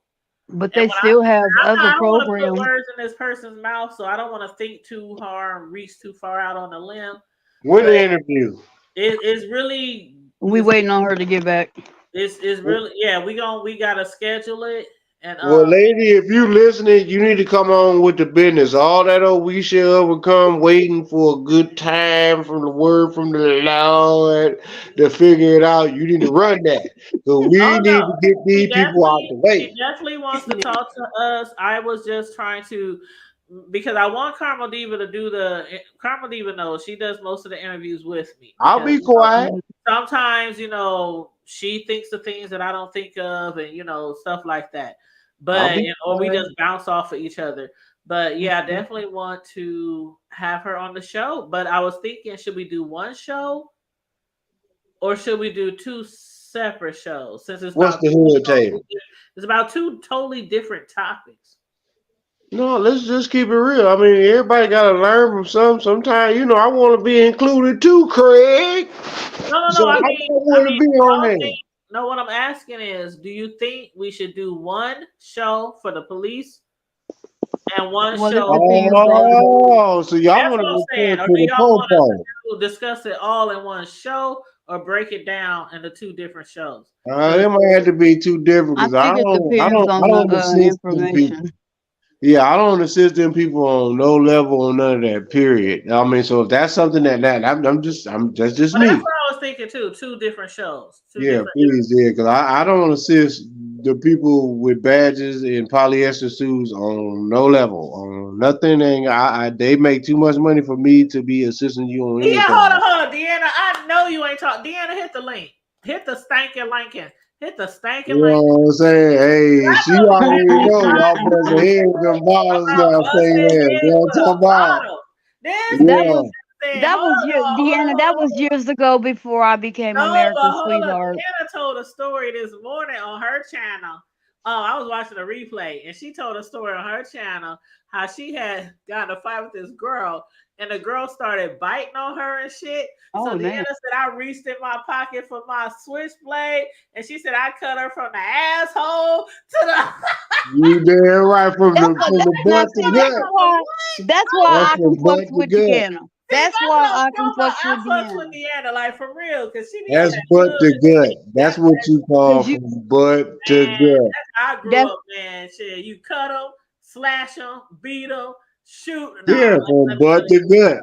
But they still have other I don't want to programs. put words in this person's mouth, so I don't want to think too hard, reach too far out on the limb. When the interview? It's really we waiting on her to get back. It's really we gotta schedule it. And well, lady, if you listening, you need to come on with the business. All that old we shall overcome, waiting for a good time from the word from the Lord to figure it out. You need to run that. So we need to get these people out the way. She definitely wants to talk to us. I was just trying to, because I want Carmel Diva to do Carmel Diva knows she does most of the interviews with me. I'll be quiet. Sometimes, she thinks of things that I don't think of, and stuff like that. But or we just bounce off of each other. But yeah, I definitely want to have her on the show. But I was thinking, should we do one show or should we do two separate shows? Since it's what's the hood table? It's about two totally different topics. No, let's just keep it real. I mean, everybody got to learn from some. Sometimes, I want to be included too, Craig. No. So I want to be on there. No, what I'm asking is, do you think we should do one show for the police and one show? Oh, so y'all want to say, or do y'all want to discuss it all in one show, or break it down into two different shows? It might have to be two different because I don't assist people. Yeah, I don't assist them people on no level on none of that. Period. I mean, so if that's something that's just me. That's what I was thinking too. Two different shows. Please, because I don't assist the people with badges in polyester suits on no level, on nothing. And they make too much money for me to be assisting you on Yeah, hold on, anything. hold on, Deanna. I know you ain't talking. Deanna, hit the link. Hit the stankin' Lincoln. Hit the You stankin' know Lincoln. what I'm saying? Hey, I she know already every know time y'all bust I ahead with do them bottles about now, say busted that. You head know what with I'm a talking about? bottle. This That nigga Yeah. was said, that was hold years, on, hold on, Deanna. That hold was on. years ago before I became No, but America's hold up. sweetheart. Deanna told a story this morning on her channel. Oh, I was watching a replay, and she told a story on her channel how she had gotten a fight with this girl, and the girl started biting on her and shit. So Oh Deanna man, said, I reached in my pocket for my switchblade, and she said, I cut her from the asshole to the. You damn right from that's the what. from That, the now butt to see, Like, that's gut. from the why. what? That's That's why I can from fucks butt to with gut. Deanna. See, That's that's why what I'm I can talking about. fucks I with fucks with Deanna. Deanna, like for real, because she be on That's that butt to good gut. shit. That's what you call Cause you, from butt to Man, gut. that's how I grew that's up, man. Shit, you cut them, slash them, beat them, shoot. Nah, Yeah, from let me tell butt to you, gut.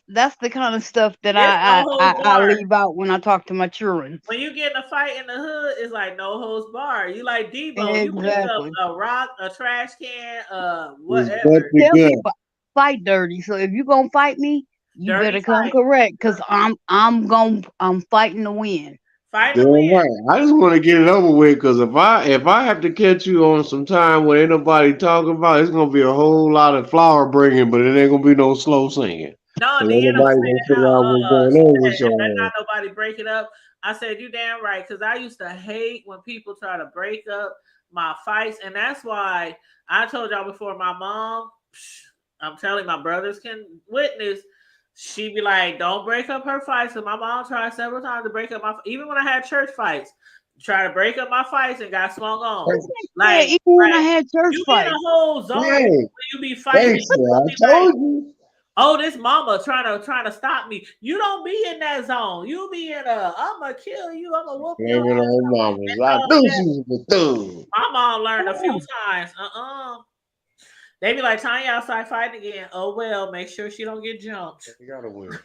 that's the kind of stuff that it's no holds I barred. leave out when I talk to my children. When you get in a fight in the hood, it's like no holds barred. You like Debo, you pick up Exactly. a rock, a trash can, It's butt whatever. to Tell gut. people fight dirty. So if you gonna fight me, you Dirty better come fight. correct, cause I'm fighting to win. Fighting to Damn win. right. I just want to get it over with because if I have to catch you on some time when ain't nobody talking about, it's gonna be a whole lot of flower bringing, but it ain't gonna be no slow singing. No, Cause ain't Deanna was nobody saying gonna figure out what's how going she on said with if let your not nobody break it up. I said you damn right because I used to hate when people try to break up my fights, and that's why I told y'all before. My mom, I'm telling my brothers can witness. She be like, "Don't break up her fights." And my mom tried several times to break up my, even when I had church fights, try to break up my fights and got swung on. ass. Yeah, Like, even when I like had church you in a fights. whole zone where Hey, you be hey, fighting, and sir, you I be like, told you. oh, this mama trying to stop me. You don't be in that zone. You be in a I'ma kill you, I'ma whoop your Blaming ass. on mamas. I So knew that she was a thug. my mom learned a few Oh, times. They be like, Tanya outside fighting again. Oh well, make sure she don't get jumped. You gotta win.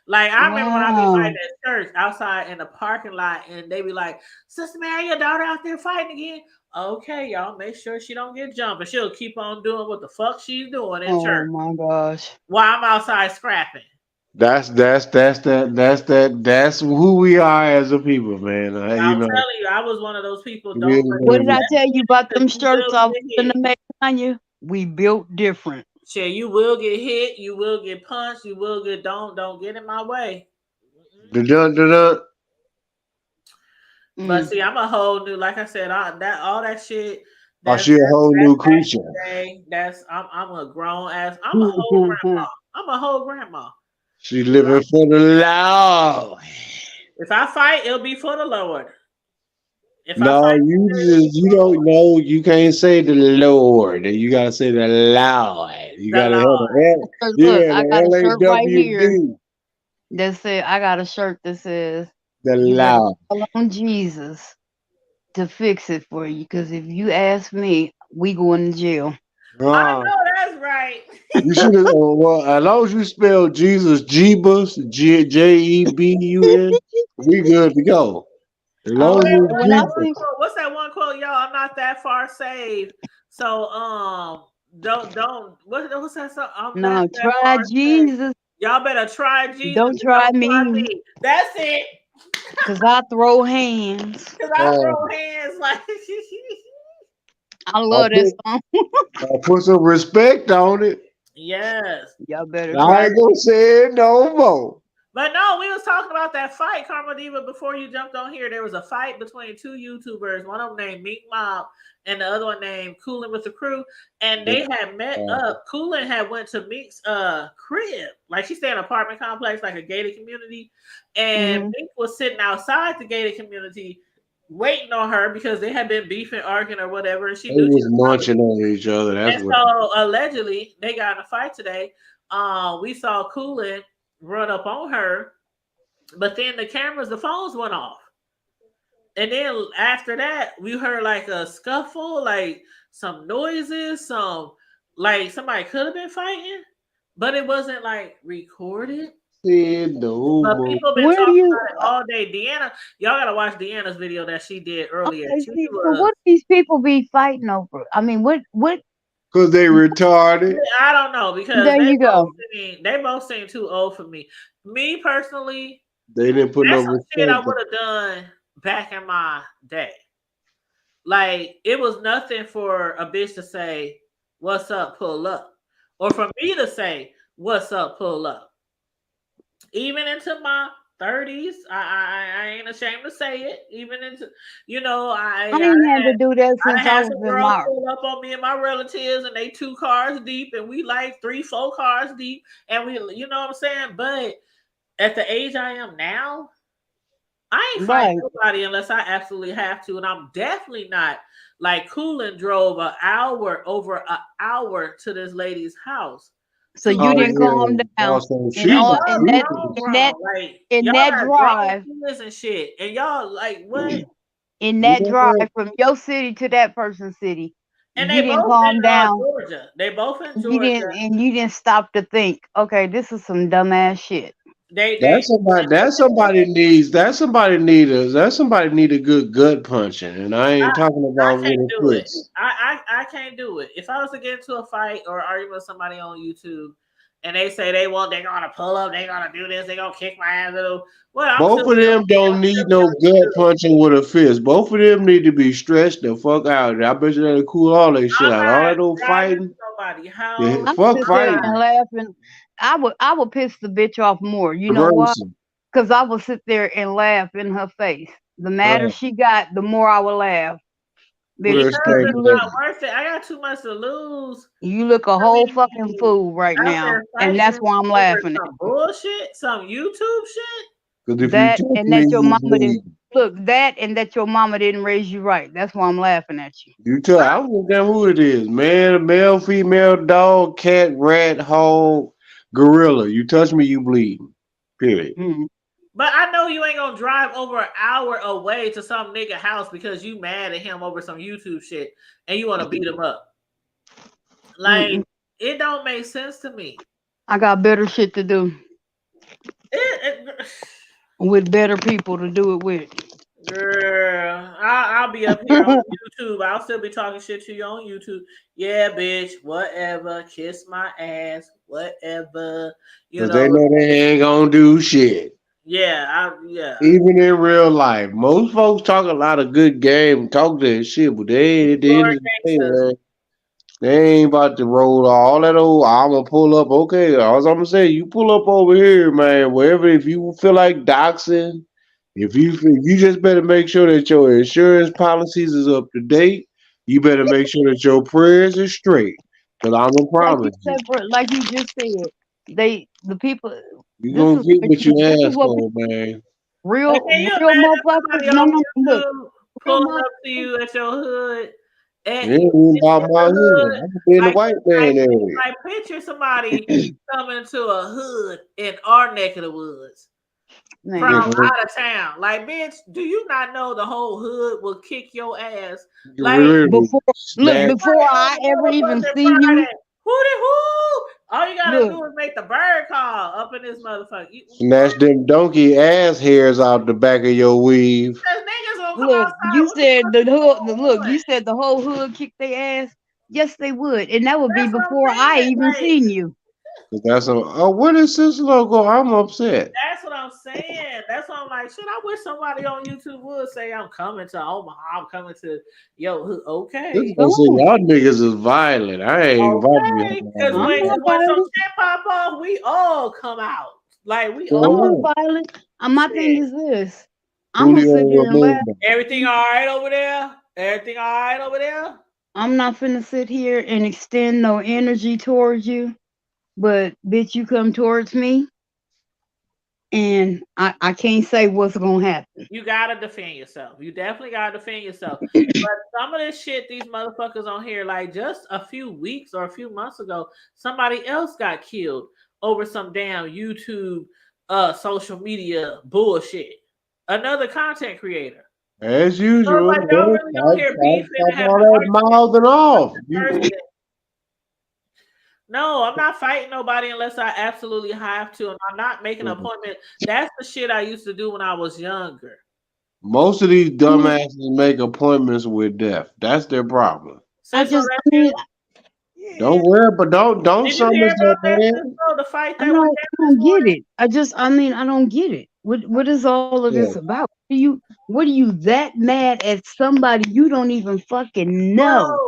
Like I remember when I be wow. fighting at church outside in the parking lot, and they be like, Sister Mary, your daughter out there fighting again. Okay, y'all, make sure she don't get jumped, and she'll keep on doing what the fuck she's doing in Oh church my gosh. while I'm outside scrapping. That's who we are as a people, man. You I'm know, telling you, I was one of those people. it Don't is break What what up did it I is. tell you about because them you shirts will I was get gonna hit. make on you? We built different. Shit, you will get hit. You will get punched. You will get don't get in my way. Mm-mm. Dun, dun, dun. But Mm. see, I'm a whole new. Like I said, that all that shit. Oh, That's she a whole that's new back in creature. the day. I'm a grown ass. I'm a whole grandma. I'm a whole grandma. She living for the law. If I fight, it'll be for the Lord. If I No, fight, you don't know. You can't say the Lord. You gotta say the Lord. You the gotta have Lord. the L. Look, Yeah, I got a the shirt right here LAWD. that said I got a shirt that says The you better law. call on Jesus to fix it for you. Cause if you ask me, we going to jail. I Ah, know that's right. you should have. Well, as long as you spell Jesus Jebus, Jebus, we good to go. As Oh, long as Oh, it's when I what's that one see Jebus. quote? What's that one quote, y'all? I'm not that far saved. So don't what's that song? I'm not no, that far try saved. Jesus. Y'all better try Jesus Don't and try don't try me, me. That's it. cause I throw hands. Cause I Uh, throw hands like I I love that put song. I put some respect on it. yes. Y'all better I try. ain't gonna say it no more. But no, we was talking about that fight, Karma Diva. Before you jumped on here, there was a fight between two YouTubers. One of them named Meek Mob, and the other one named Coolin with the Crew. And they had met up. Coolin had went to Meek's crib, like she stayed in an apartment complex, like a gated community. And Mhm. Meek was sitting outside the gated community, waiting on her because they had been beefing, arguing, or whatever. And she They knew she was was coming. munching on each other. That's And what. so allegedly, they got in a fight today. We saw Coolin run up on her, but then the phones went off. And then after that, we heard like a scuffle, like some noises, like somebody could have been fighting, but it wasn't like recorded. said no But more. people been Where talking you? about it all day. Deanna, y'all gotta watch Deanna's video that she did earlier. Okay, She see, so was, what do these people be fighting over? I mean, what? Cause they retarded. I don't know because There you go. they both seem too old for me. Me personally, They didn't put no that's some shit I respect. would have done back in my day. Like it was nothing for a bitch to say, "What's up, pull up," or for me to say, "What's up, pull up." Even into my 30s, I ain't ashamed to say it. Even into, I ain't had to do that I since I had was some in girls my. pull up on me and my relatives, and they 2 cars deep, and we like 3, 4 cars deep, and we, you know what I'm saying. But at the age I am now, I ain't fighting Right. nobody unless I absolutely have to, and I'm definitely not like Coolin drove over an hour to this lady's house. So you Oh didn't calm yeah. down, Also, and she And all was y'all and that grown, creepy. in that like in y'all that got grown drive kids and shit, and y'all like what? in You that know drive what? from your city to that person's city, And you they didn't both calm in down. Georgia. They both in You Georgia. didn't, and you didn't stop to think. Okay, this is some dumbass shit. They That's somebody. That's somebody need a good gut punching, and I ain't talking I about can't with a do it. fist. I can't do it. If I was to get into a fight or argue with somebody on YouTube and they say they're gonna pull up, they're gonna do this, they're gonna kick my ass, well, I'm Both still of them don't need no gut punching with a fist. Both of them need to be stretched the fuck out. I bet you that'll cool all that shit I'm out. All not that old driving fighting, somebody's yeah, house. I fuck sit there fighting, and laugh, and I would piss the bitch off more. You know why? reversing. Because I would sit there and laugh in her face. The madder Uh, she got, the more I would laugh. Bitch, where's Because that? it's not worth it. I got too much to lose. you look a I whole mean, fucking fool right out now, there and fighting that's why I'm over laughing at some bullshit, some YouTube shit. Because if you that. touch And me, that your you mama didn't bleed. look that, and that your mama didn't raise you right. That's why I'm laughing at you. You tell. I don't give a damn who it is. Man, male, female, dog, cat, rat, hog, gorilla. You touch me, you bleed. Period. Hmm. But I know you ain't gonna drive over an hour away to some nigga house because you mad at him over some YouTube shit and you want to beat him up. Like Mm-mm. it don't make sense to me. I got better shit to do It, with better people to do it with. girl, I'll be up here on YouTube. I'll still be talking shit to you on YouTube. Yeah, bitch, whatever. Kiss my ass, whatever. You Because they know. know they ain't going to do shit. Yeah, yeah. Even in real life. Most folks talk a lot of good game, talk that shit, but they ain't at the end Lord of the day, gangsters. man. They ain't about to roll all that old, I'm going to pull up. Okay, all I'm going to say, you pull up over here, man, wherever, if you feel like doxing, if you just better make sure that your insurance policies is up to date. You better make sure that your prayers are straight. Because I'm going to Like you promise you, said, like you just said, the people. you This going is to get what what you this is ask what for, man. But real can you real imagine motherfuckers. somebody No, on no, look, YouTube real pulling motherfuckers. up to you at your hood It and ain't you even in about the my hood. hood? I could be in the Like, white like, man area. like picture somebody coming to a hood in our neck of the woods from Man, out of town. Like, bitch, do you not know the whole hood will kick your ass? Like, Literally before look, snatch. before like on I the ever even motherfucking see you, Friday. Hootie hoo! All you gotta look, do is make the bird call up in this motherfucker. Snatch them donkey ass hairs out the back of your weave. Cause niggas gonna come look. outside. You What the said fuck the you hood. Look, doing? you said the whole hood kicked their ass. Yes, they would, and that would be That's what I'm before I saying. even Like, seen you. That's a, oh, what is this logo? I'm upset. that's what I'm saying. That's why I'm like, shit. I wish somebody on YouTube would say, "I'm coming to Omaha. I'm coming to This okay, gonna say Don't. y'all niggas is violent. I ain't about to be okay." all Because that I'm when not shit. when some violent. shit pop off, we all come out. Like we So I'm all not what? violent. My thing shit. is this. I'm gonna Julio sit here and laugh. Ramon. Everything all right over there? Everything all right over there? I'm not finna sit here and extend no energy towards you, but bitch, you come towards me, and I can't say what's gonna happen. You gotta defend yourself. You definitely gotta defend yourself. But some of this shit, these motherfuckers on here, like just a few weeks or a few months ago, somebody else got killed over some damn YouTube, social media bullshit. Another content creator. As So it's usual, like y'all really on here beefing type and having all that arguments mouthing with off. the person. No, I'm not fighting nobody unless I absolutely have to. And I'm not making an appointment. That's the shit I used to do when I was younger. Most of these dumbasses make appointments with death. That's their problem. I Cisco, just, that's I mean, you? Don't worry, but don't Did you summon hear that about that, man. Cisco? The fight I that went don't, down I this don't get morning? it. I mean, I don't get it. What is all of Yeah. this about? What are you that mad at somebody you don't even fucking know?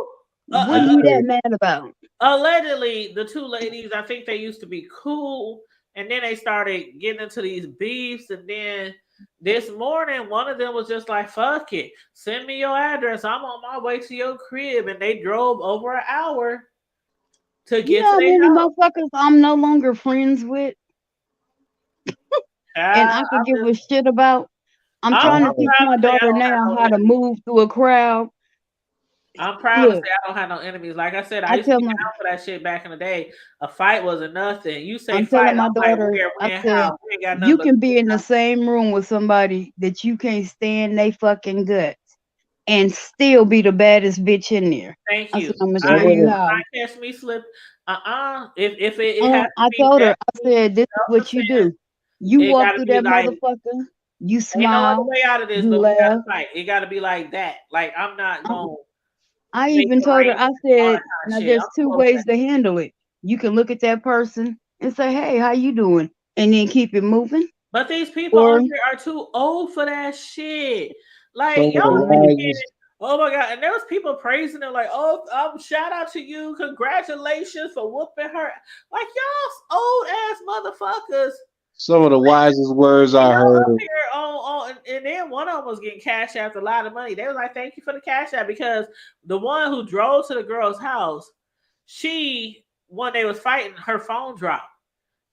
Well, What are you that mad about? allegedly, the two ladies, I think they used to be cool, and then they started getting into these beefs, and then this morning, one of them was just like, "Fuck it, send me your address. I'm on my way to your crib," and they drove over an hour to You get know to how their many house. motherfuckers I'm no longer friends with and I could give a shit about? I'm trying to I'm teach proud my to say I daughter don't have now no how to enemies. move through a crowd. I'm proud to say Look, I don't have no enemies. Like I said, I I used to tell be my down for that shit back in the day. A fight wasn't nothing. You say I'm fight, telling my I'm like, daughter, where, I when, said, how? We ain't got nothing you but can be in the same room with somebody that you can't stand they fucking guts and still be the baddest bitch in there. thank I you. said, I'm gonna So show I what you if how. catch me slip. If it has to I be told her, I definitely said, this is self what you defense, do. You it walk gotta through be that like motherfucker, you ain't no other smile, way out of this, you but we gotta laugh. fight. It gotta be like that. Like I'm not gonna I make even it told her, rain, I all that said, kind of now shit. there's I'm two close. ways to handle it. You can look at that person and say, hey, how you doing? And then keep it moving. But these people Or on here are too old for that shit. some Like of the y'all mm, thinking, wisest oh my god! And there was people praising it, like, oh, shout out to you, congratulations for whooping her. Like y'all old ass motherfuckers. some of the wisest words You I know, up heard. here and then one of them was getting cash out a lot of money. They was like, thank you for the cash out because the one who drove to the girl's house, she when they was fighting, her phone dropped.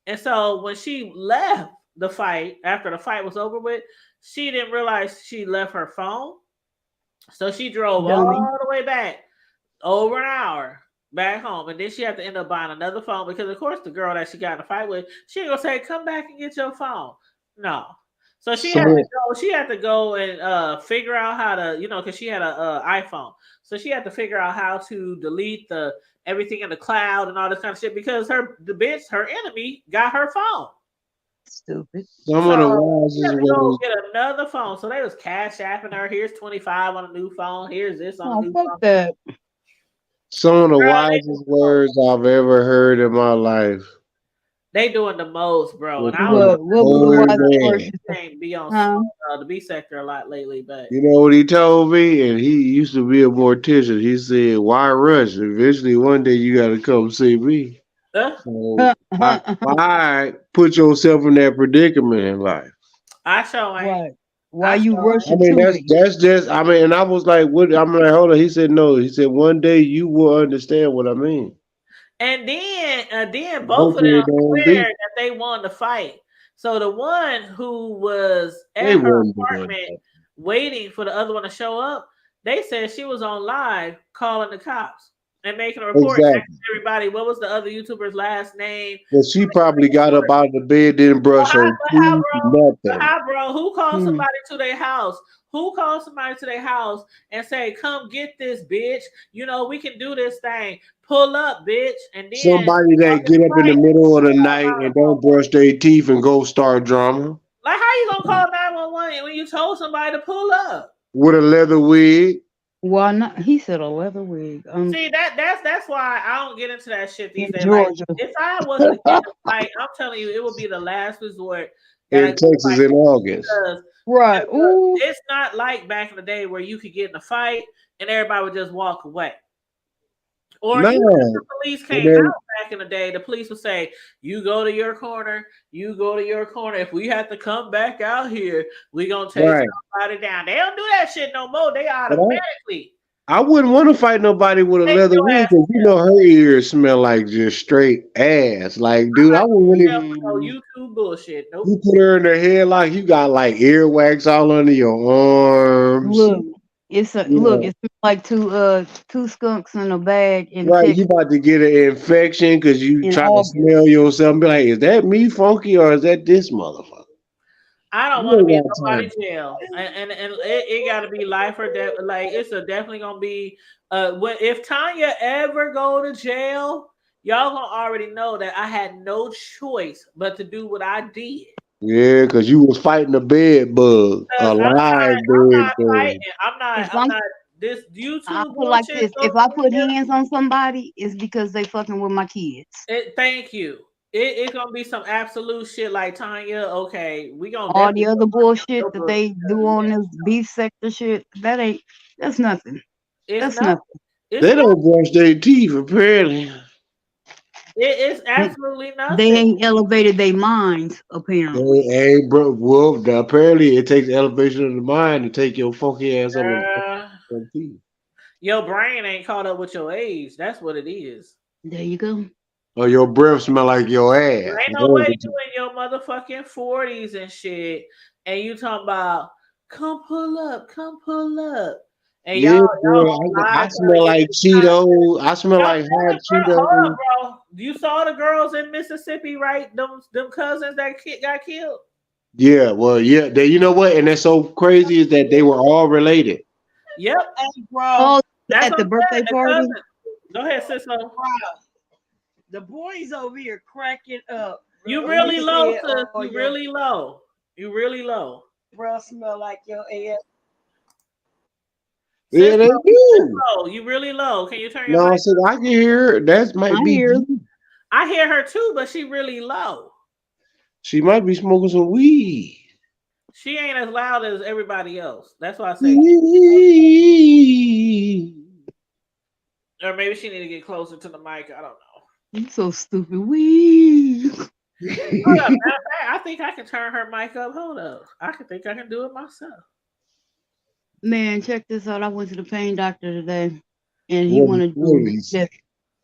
And so when she left the fight, after the fight was over with, she didn't realize she left her phone. So she drove dummy. all the way back over an hour back home. And then she had to end up buying another phone because, of course, the girl that she got in a fight with, she ain't gonna say, come back and get your phone. No. So So she had to go and figure out how to, because she had a iPhone. So she had to figure out how to delete the everything in the cloud and all this kind of shit because her enemy got her phone. Stupid. some of the So she had wisest to go words get another phone. So they was cash apping her. Here's 25 on a new phone. Here's this on a Oh, new fuck phone. that. some of the Girl, wisest words I've ever heard in my life they doing the most, bro. was And I don't from know an What was the older wisest word man. you said? if be on Huh? the B sector a lot lately, but You know what he told me? And he used to be a mortician. He said, why rush? Eventually, one day you got to come see me. So, why put yourself in that predicament in life? I sure ain't. Right. Why I you sure ain't. I rushing mean, to me? that's just, I mean, and I was like, what? I'm like, hold on. He said, no. He said, one day you will understand what I mean. And then both of Hopefully, them it don't swear be. that they won the fight. So the one who was They at her wouldn't do apartment that. waiting for the other one to show up, they said she was on live calling the cops and making a report, Exactly. asking everybody what was the other YouTuber's last name. But she probably got up out of the bed, didn't brush her teeth, But nothing. how, bro? Who calls Hmm. somebody to their house? Who calls somebody to their house and say, "Come get this bitch"? We can do this thing. Pull up, bitch, and then Somebody that get up in the middle of the night and don't brush their teeth and go start drama like, how you gonna call 911 when you told somebody to pull up? with a leather wig. Why not? He said a leather wig. See that's why I don't get into that shit these In days. Like, Georgia. if I was to get in a fight, I'm telling you, it would be the last resort that I In get in a Texas fight in August. because Right. Ooh. it's not like back in the day where you could get in a fight and everybody would just walk away. Or even if No. the police And came then, out back in the day, the police would say, "You go to your corner. You go to your corner. If we have to come back out here, we gonna take right. somebody down." They don't do that shit no more. They But automatically I wouldn't want to fight nobody with a take leather your wig ass because you know her ears smell like just straight ass. Like, dude, I would really. to no Mm, YouTube bullshit. Nope. You put her in her head like you got like earwax all under your arms. look, Yeah. it's like two skunks in a bag in Right, you Texas about to get an infection because you in trying to August. smell yourself and be like, is that me funky or is that this motherfucker? I don't want to You be in ain't got time. nobody's jail, and it got to be life or death. Like, it's definitely gonna be. If Tanya ever go to jail, y'all gonna already know that I had no choice but to do what I did. Yeah, because you was fighting a bed bug, a Because live I'm bed not bug. fighting. I'm If not. I'm I'm, not. This I YouTube put like bullshit. this. If I put hands on somebody, it's because they fucking with my kids. Thank you. It's gonna be some absolute shit like Tanya. Okay, we gonna All the definitely other go bullshit your that book. they do on this beef sector shit, that's nothing. It's That's not. nothing. It's They not. don't brush their teeth, apparently. It's They, absolutely they nothing. ain't elevated their minds, They apparently. ain't, bro. Well, now, apparently, it takes elevation of the mind to take your funky ass up on Uh, the teeth. your brain ain't caught up with your age. That's what it is. There you go. Or your breath smell like your There ass. ain't no way you in your motherfucking 40s and shit, and you talking about come pull up, and Yeah, y'all bro. on live I trying to smell get like this time. Cheetos. I smell Yo, like hot hold Cheetos. up, bro. You saw the girls in Mississippi, right? Them cousins that got killed. Yeah, well, yeah. They, you know what? And that's so crazy is that they were all related. Yep, Hey, bro, Oh, that's at what the I'm saying. birthday The party? cousins. Go ahead, Sislo. bro, the boys over here cracking up. You Bro, really you low, said, sis. oh, You your really low. You really low. breath smell like your ass. Yeah, they do. Sislo, you really low. Can you turn your No, I mic? said I can hear it. That might I be. hear. I hear her too, but she really low. She might be smoking some weed. She ain't as loud as everybody else. That's why I say, or maybe she need to get closer to the mic. I don't know. You so stupid. Wee. Hold up, matter of fact, I think I can turn her mic up. Hold up, I can do it myself. Man, check this out. I went to the pain doctor today, and he What want to do movies? that.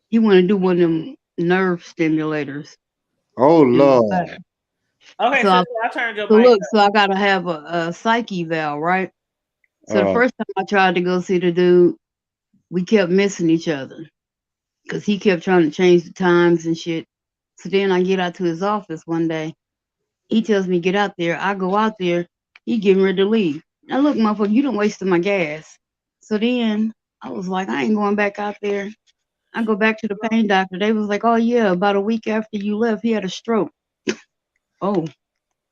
He want to do one of them nerve stimulators Oh in my Lord. back. Okay, So, sister, I turned your so mic look, up. so I gotta have a psych eval, right? So the Uh, first time I tried to go see the dude, we kept missing each other because he kept trying to change the times and shit. So then I get out to his office one day. He tells me get out there. I go out there. He getting ready to leave. Now look, motherfucker, you done wasted my gas. So then I was like, I ain't going back out there. I go back to the pain doctor. They was like, oh yeah, about a week after you left, he had a stroke. Oh,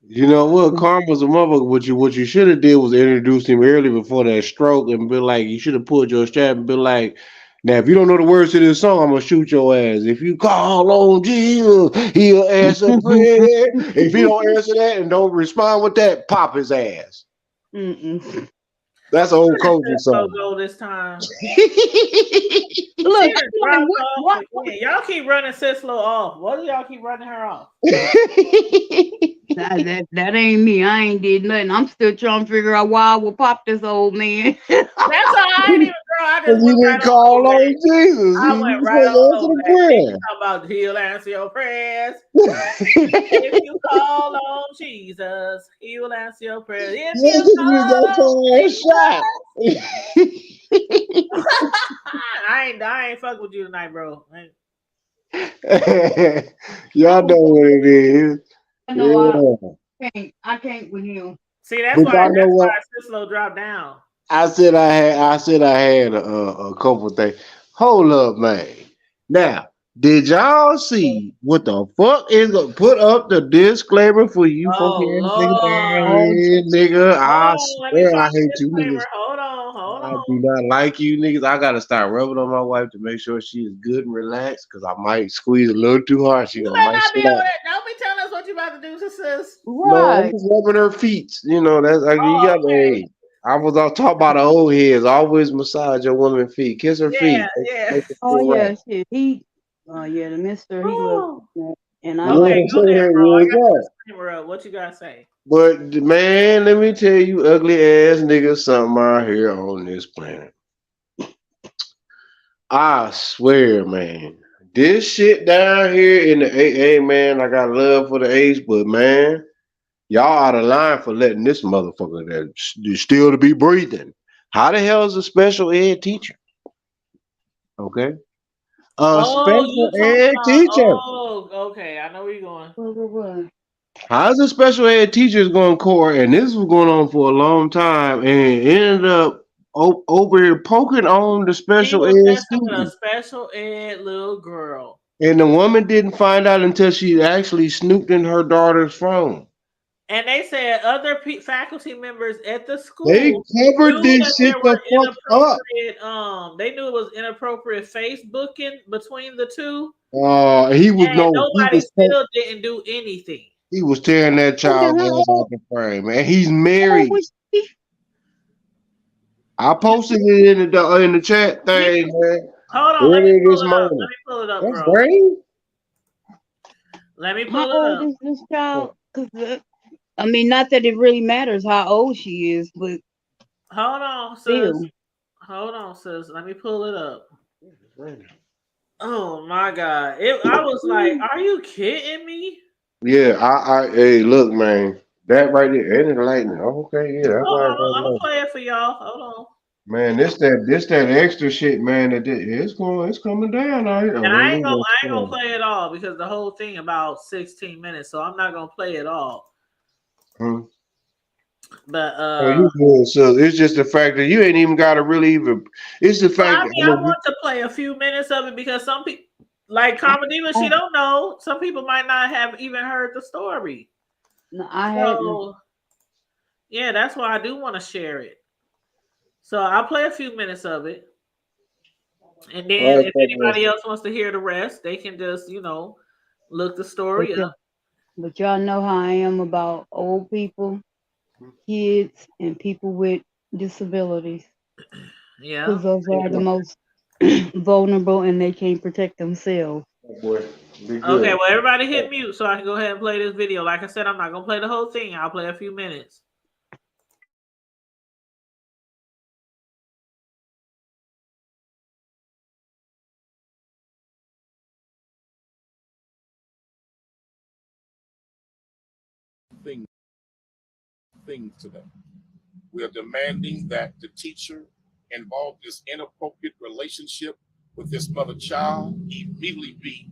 you know what? Karma's a motherfucker. What you should have did was introduce him early before that stroke and be like, you should have pulled your strap and be like, now if you don't know the words to this song, I'm gonna shoot your ass. If you call on Jesus, he'll answer prayer. If he don't answer that and don't respond with that, pop his ass. mm-mm. That's an old Kojic So song. go this time. Look, She done I'm like, dropped off what? again. Y'all keep running Sislo off. What do y'all keep running her off? That ain't me. I ain't did nothing. I'm still trying to figure out why I would pop this old man. That's all. I ain't even, girl. I just Because you went right didn't on call over on that. Jesus. I You went was right on supposed to over answer that. Then you the talking about he'll answer your prayers. prayer. If you call on Jesus, he will answer your prayers. If you Listen, you call got on your ass Jesus. I ain't fuck with you tonight, bro. shot. Y'all know what it is. No, Yeah. I can't with him. See, that's But why y'all know what? Sislo dropped down. I said I had a couple things. Hold up, man. Now, did y'all see what the fuck is gonna put up the disclaimer for you funky Oh ass niggas down Lord. here, nigga? I Hold on, let me swear I find the hate you niggas. disclaimer. Hold I on. do not like you niggas. I gotta start rubbing on my wife to make sure she is good and relaxed, cause I might squeeze a little too hard. She You gonna better might not be slap. over there. Don't be telling us what you about to do to sis. No, I'm Right. just rubbing her feet. You know, that's like you Oh, got okay. me. I was all talk about the old heads. Always massage your woman's feet. Kiss her feet. Yeah. Make her Oh feel right. yeah, shit. Oh yeah, the mister he loves Whew. that. And I What Okay, love I'm go him. ahead, saying bro. I is got the that. disclaimer up. What you gotta say? But man, let me tell you, ugly ass niggas, something out here on this planet. I swear, man. This shit down here in the AA, man, I got love for the A's, but man, y'all out of line for letting this motherfucker that still to be breathing. How the hell is a special ed teacher? Okay. A Oh, special you talking ed about? teacher. Oh, okay. I know where you're going. What? How's a special ed teacher going to court? And this was going on for a long time and it ended up over here poking on the He special was ed messing with a student. special ed little girl. And the woman didn't find out until she actually snooped in her daughter's phone. And they said other faculty members at the They school covered knew this that shit there the were fuck up. inappropriate. They knew it was inappropriate Facebooking between the two, He was and no, nobody still didn't do anything. he was tearing that child How ass out old, the frame, man. He's how old married. was she? I posted it in the chat thing, man. Hold on, let me Earlier pull this it up. Let morning. me pull it up, That's bro. great. Let me How pull it old up. is this child? Because I mean, not that it really matters how old she is, but Hold on, sis. still. Hold on, sis. Let me pull it up. Oh my god! I was like, "Are you kidding me?" Yeah, hey, look, man. That right there, ain't it lightning? Oh, okay, yeah, that's Hold why I on, don't I'm gonna know. play it for y'all. Hold on. Man, this that extra shit, man. It's coming down out here. Oh, And there I we ain't go. gonna play it all because the whole thing about 16 minutes, so I'm not gonna play it all. Hmm. But Oh, you good, so it's just the fact that you ain't even got to really even. It's the well, fact I that mean, I want to play a few minutes of it because some people, like Carmedina, she don't know. Some people might not have even heard the story. No, I hadn't. So yeah, that's why I do want to share it. So I'll play a few minutes of it. And then if anybody else wants to hear the rest, they can just, look the story up. But y'all know how I am about old people, kids, and people with disabilities. Yeah. Because those are the most vulnerable and they can't protect themselves. Boy, be good. Okay, well, everybody hit mute so I can go ahead and play this video. Like I said, I'm not going to play the whole thing. I'll play a few minutes. Thing to them. We are demanding that the teacher involved in this inappropriate relationship with this mother child immediately be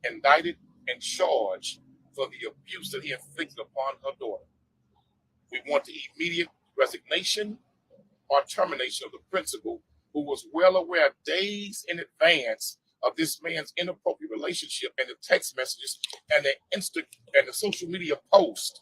indicted and charged for the abuse that he inflicted upon her daughter. We want the immediate resignation or termination of the principal, who was well aware days in advance of this man's inappropriate relationship and the text messages and the social media post.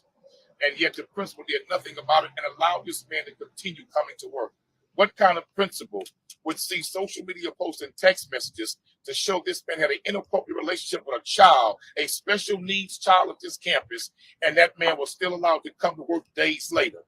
And yet the principal did nothing about it and allowed this man to continue coming to work. What kind of principal would see social media posts and text messages to show this man had an inappropriate relationship with a child, a special needs child at this campus, and that man was still allowed to come to work days later?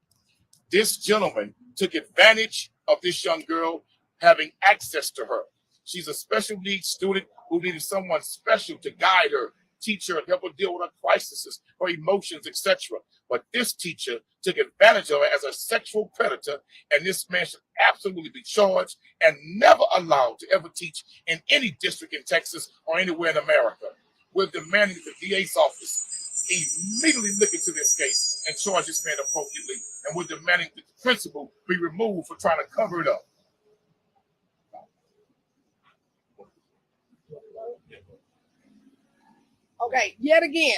This gentleman took advantage of this young girl having access to her. She's a special needs student who needed someone special to guide her, teach her, and help her deal with her crises, her emotions, etc. But this teacher took advantage of her as a sexual predator, and this man should absolutely be charged and never allowed to ever teach in any district in Texas or anywhere in America. We're demanding that the DA's office immediately look into this case and charge this man appropriately, and we're demanding that the principal be removed for trying to cover it up. Okay, yet again,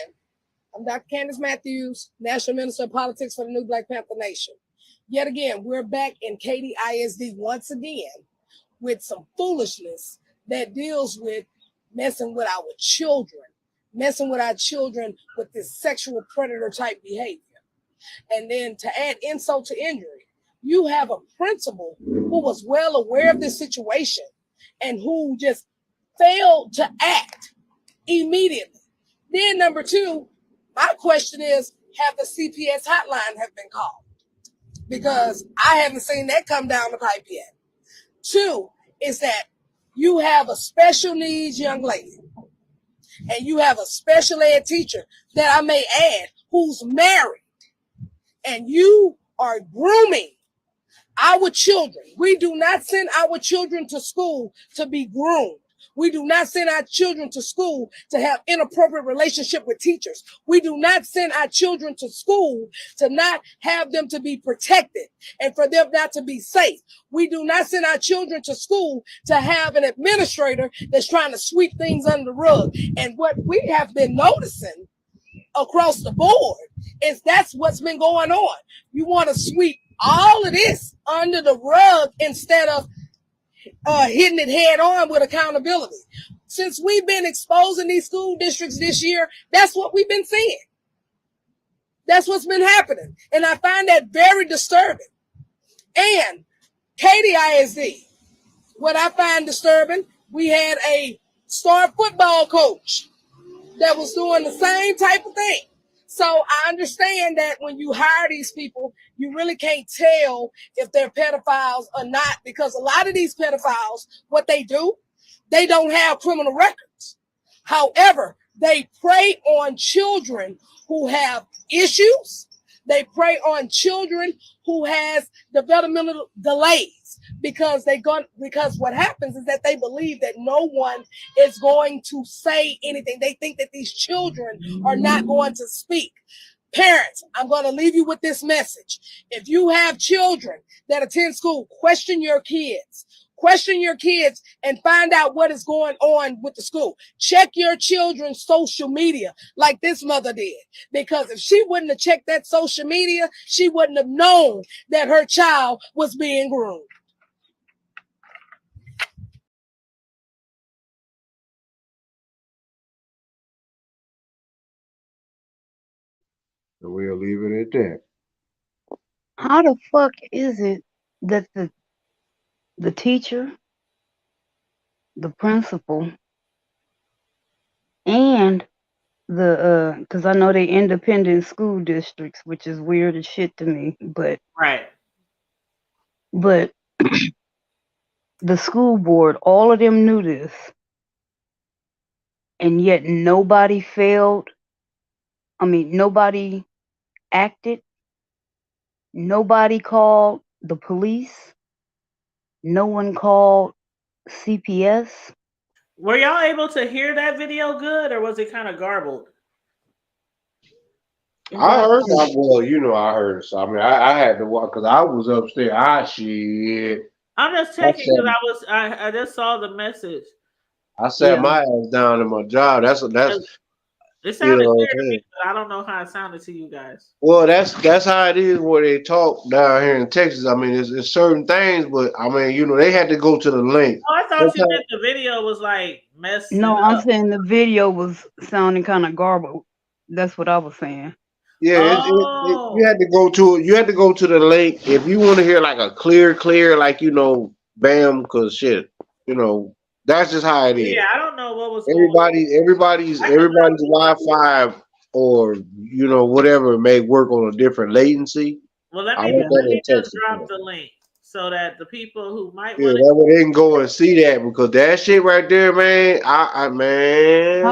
I'm Dr. Candace Matthews, National Minister of Politics for the New Black Panther Nation. Yet again, we're back in Katy ISD once again with some foolishness that deals with messing with our children with this sexual predator type behavior. And then to add insult to injury, you have a principal who was well aware of this situation and who just failed to act immediately. Then number two, my question is, have the CPS hotline have been called? Because I haven't seen that come down the pipe yet. Two is that you have a special needs young lady and you have a special ed teacher that I may add who's married, and you are grooming our children. We do not send our children to school to be groomed. We do not send our children to school to have inappropriate relationship with teachers. We do not send our children to school to not have them to be protected and for them not to be safe. We do not send our children to school to have an administrator that's trying to sweep things under the rug. And what we have been noticing across the board is that's what's been going on. You want to sweep all of this under the rug instead of hitting it head on with accountability. since we've been exposing these school districts this year, that's what we've been seeing. That's what's been happening. And I find that very disturbing. And Katy ISD, what I find disturbing, we had a star football coach that was doing the same type of thing. So I understand that when you hire these people, you really can't tell if they're pedophiles or not, because a lot of these pedophiles, what they do, they don't have criminal records. However, they prey on children who have issues. They prey on children who has developmental delays because what happens is that they believe that no one is going to say anything. They think that these children are not going to speak. Parents, I'm going to leave you with this message. If you have children that attend school, question your kids. Question your kids and find out what is going on with the school. Check your children's social media like this mother did. Because if she wouldn't have checked that social media, she wouldn't have known that her child was being groomed. So we'll leave it at that. How the fuck is it that the teacher, the principal, and the because I know they independent school districts, which is weird as shit to me, but Right. the school board, all of them knew this, and yet nobody failed. I mean, nobody acted. Nobody called the police. No one called CPS. Were y'all able to hear that video good, or was it kind of garbled? I heard that. Well, you know, I heard it. So I mean, I had to walk because I was upstairs. Shit. I'm just checking because I just saw the message. I sat Yeah. my ass down in my job. That's It sounded know what clear I'm to me, saying? but I don't know how it sounded to you guys. Well, that's how it is where they talk down here in Texas. I mean, it's certain things, but I mean, you know, they had to go to the link. Oh, I thought you Sometimes- meant the video was like messed No, up. I'm saying the video was sounding kind of garbled. That's what I was saying. Yeah, Oh. you had to go to it. You had to go to the link if you want to hear like a clear, like you know, bam, because shit, you know, that's just how it is. Yeah, I don't know what was going on. Everybody's Wi-Fi or you know whatever may work on a different latency. Well, let I me want that in just Texas, drop man. the link so that the people who might Yeah, want that way they can go and see that because that shit right there, man. I man.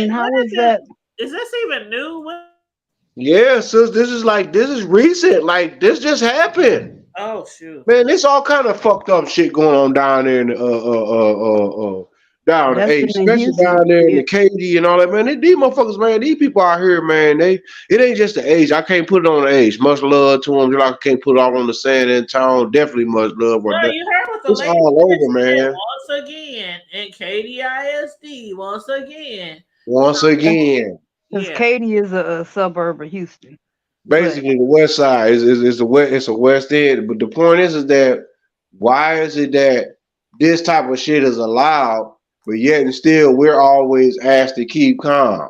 How is that? Is this even new? Yeah, sis, this is recent. Like this just happened. Oh shoot! Man, this all kind of fucked up shit going on down there in down That's the A, in the especially Houston down there in area. the KD and all that, man. These motherfuckers, man, these people out here, man, it ain't just the age. I can't put it on the age. Much love to them. Like I can't put it all on the San Antonio. Definitely much love. Well, you heard what the It's lady all over, said man. once again, and KDISD once again. Once again. Because Yeah. Katy is a suburb of Houston. Basically, the west side is the west. It's a west end. But the point is that why is it that this type of shit is allowed, but yet and still we're always asked to keep calm?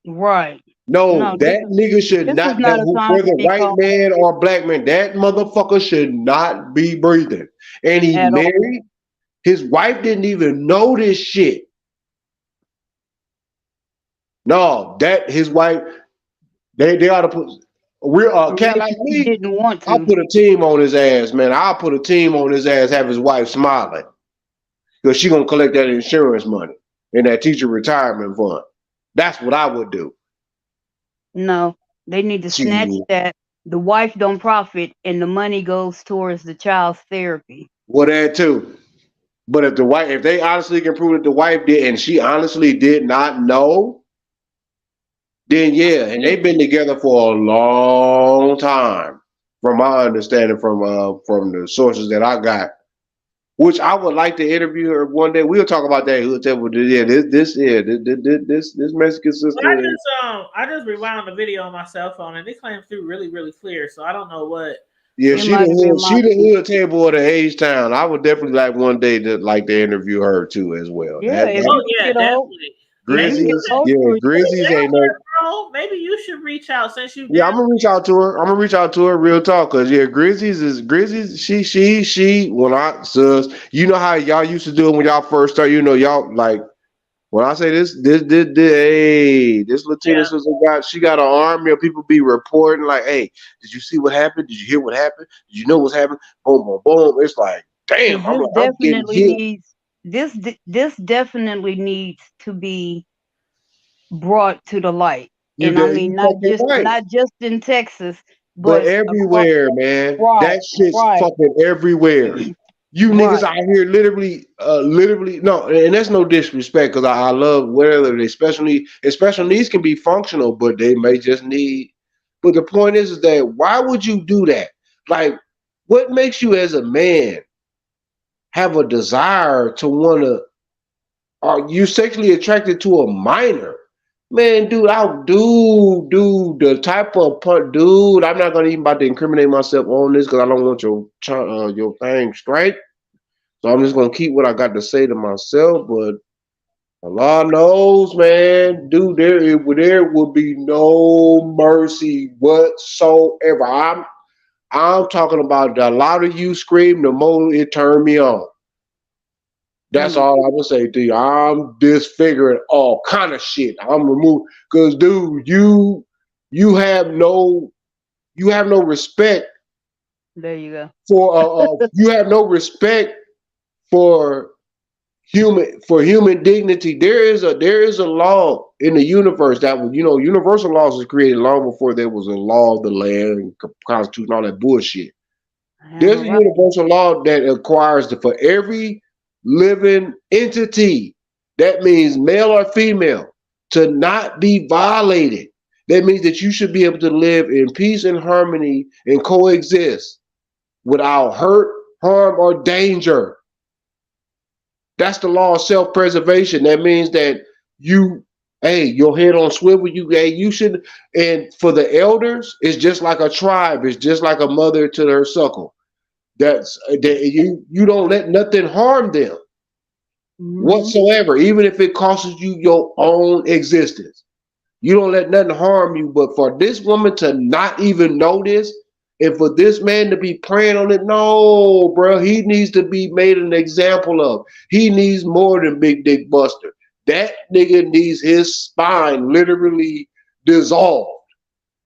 Right. No, No, that nigga should this not. is not a time Whether to be white calm. man or black man, that motherfucker should not be breathing. And he At all. married. His wife didn't even know this shit. No, that his wife. They ought to put. We're a cat like He me. didn't want I'll to. put a team on his ass, man. I'll put a team on his ass, have his wife smiling. Because she gonna collect that insurance money and that teacher retirement fund. That's what I would do. No, they need to snatch Shit. that. The wife don't profit, and the money goes towards the child's therapy. Well, that too. But if they honestly can prove that the wife did and she honestly did not know, then yeah, and they've been together for a long time, from my understanding, from the sources that I got. Which I would like to interview her one day. We'll talk about that. We'll tell yeah, this Mexican sister. Well, I just rewound the video on my cell phone and it came through really, really clear. So I don't know what Yeah, It might have been my she the hood table of the H Town. I would definitely like one day to like to interview her too as well. yeah. If That Oh you can yeah, get a hold, definitely. if you Maybe can get you Grizzlies, a hold yeah, of her, Grizzlies ain't no. bro. Maybe you should reach out since you Yeah, down. I'm gonna reach out to her. I'm gonna reach out to her real talk, cause yeah, Grizzlies. She. When I sus, you know how y'all used to do it when y'all first start. You know, y'all like when I say hey, this Latina Yeah. sister got an army of people be reporting like, hey, did you see what happened? Did you hear what happened? Did you know what's happened? Boom, boom, boom. It's like, damn. because I'm this like, I'm getting definitely hit. needs this definitely needs to be brought to the light. You And I there? mean You fucking right. not just in Texas, But but across. everywhere, man. Right, That shit's right. fucking everywhere. You niggas Right. out here literally no, and that's no disrespect because I love whether they special needs can be functional, but they may just need. But the point is that why would you do that? Like, what makes you as a man have a desire to want to? Are you sexually attracted to a minor? Man, dude, the type of dude. I'm not gonna even about to incriminate myself on this because I don't want your thing straight. So I'm just gonna keep what I got to say to myself. But Allah knows, man, dude, there would be no mercy whatsoever. I'm talking about the louder you scream, the more it turned me on. That's Mm. all I would say to you. I'm disfiguring all kind of shit. I'm removing because, dude, you have no respect There you go. for you have no respect for human dignity. There is a law in the universe that was universal laws was created long before there was a law of the land, constitution, all that bullshit. There's Damn a right. universal law that requires that for every living entity, that means male or female, to not be violated. That means that you should be able to live in peace and harmony and coexist without hurt, harm, or danger. That's the law of self-preservation. That means that your head on swivel. You should. And for the elders, it's just like a tribe. It's just like a mother to her suckle. You don't let nothing harm them Hmm. whatsoever, even if it costs you your own existence. You don't let nothing harm you. But for this woman to not even know this, and for this man to be praying on it, no, bro, he needs to be made an example of. He needs more than Big Dick Buster. That nigga needs his spine literally dissolved.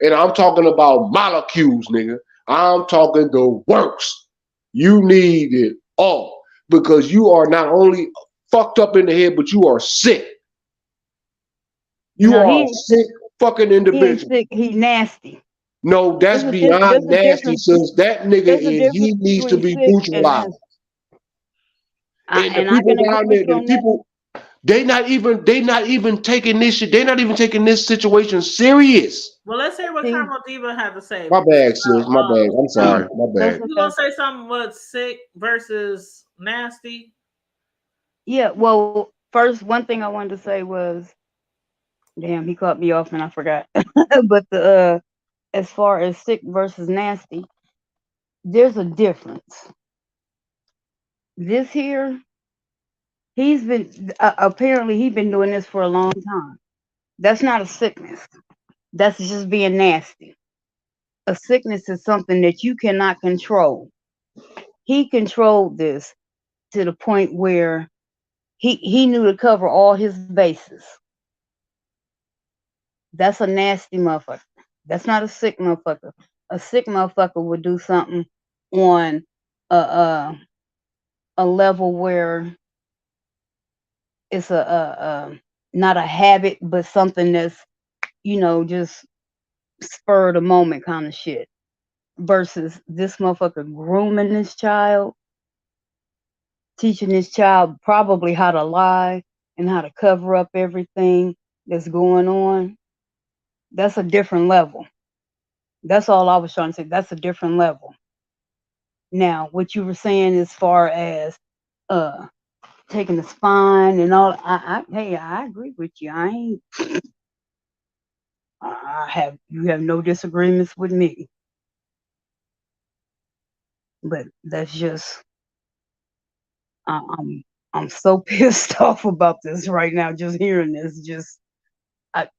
And I'm talking about molecules, nigga. I'm talking the works. You need it all because you are not only fucked up in the head, but you are sick. You No, are a sick fucking he ain't individual. sick. He nasty. No, that's There's beyond a nasty, difference. since that nigga There's a he difference needs to between be sick and neutralized. nasty. And the And I people can agree down with there, you the on that. people, they not even taking this shit, they not even taking this situation serious. Well, let's hear what See, Carmel Diva had to say. My bad, sis. My bad. I'm Uh, sorry. My that's bad. you okay. gonna say something about sick versus nasty? Yeah. Well, first, one thing I wanted to say was, damn, he cut me off and I forgot. But as far as sick versus nasty, there's a difference. This here, apparently he's been doing this for a long time. That's not a sickness. That's just being nasty. A sickness is something that you cannot control. He controlled this to the point where he knew to cover all his bases. That's a nasty motherfucker. That's not a sick motherfucker. A sick motherfucker would do something on a a level where it's a not a habit, but something that's just spur of the moment kind of shit. Versus this motherfucker grooming this child, teaching this child probably how to lie and how to cover up everything that's going on. That's a different level. That's all I was trying to say. That's a different level. Now, what you were saying as far as uh taking the spine and all, hey, I agree with you. I ain't. You have no disagreements with me. But that's just I, I'm so pissed off about this right now. Just hearing this, just I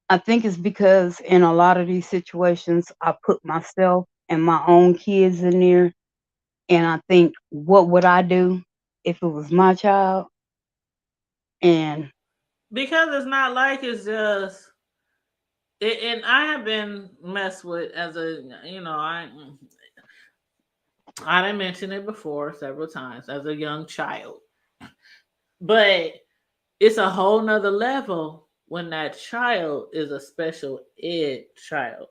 I think it's because in a lot of these situations, I put myself and my own kids in there, and I think, what would I do if it was my child? And Because it's not like it's just and I have been messed with as a I didn't mention it before several times as a young child. But it's a whole nother level when that child is a special ed child.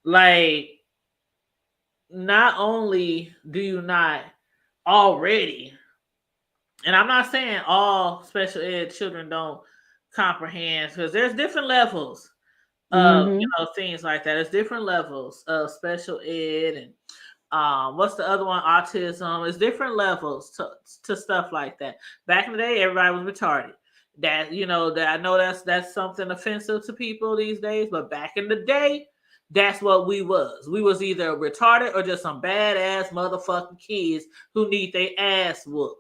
Like, not only do you not already, and I'm not saying all special ed children don't comprehend, because there's different levels of hmm things like that. There's different levels of special ed and what's the other one? Autism. It's different levels to stuff like that. Back in the day, everybody was retarded. That I know that's something offensive to people these days, but back in the day, that's what we was. We was either retarded or just some badass motherfucking kids who need their ass whooped.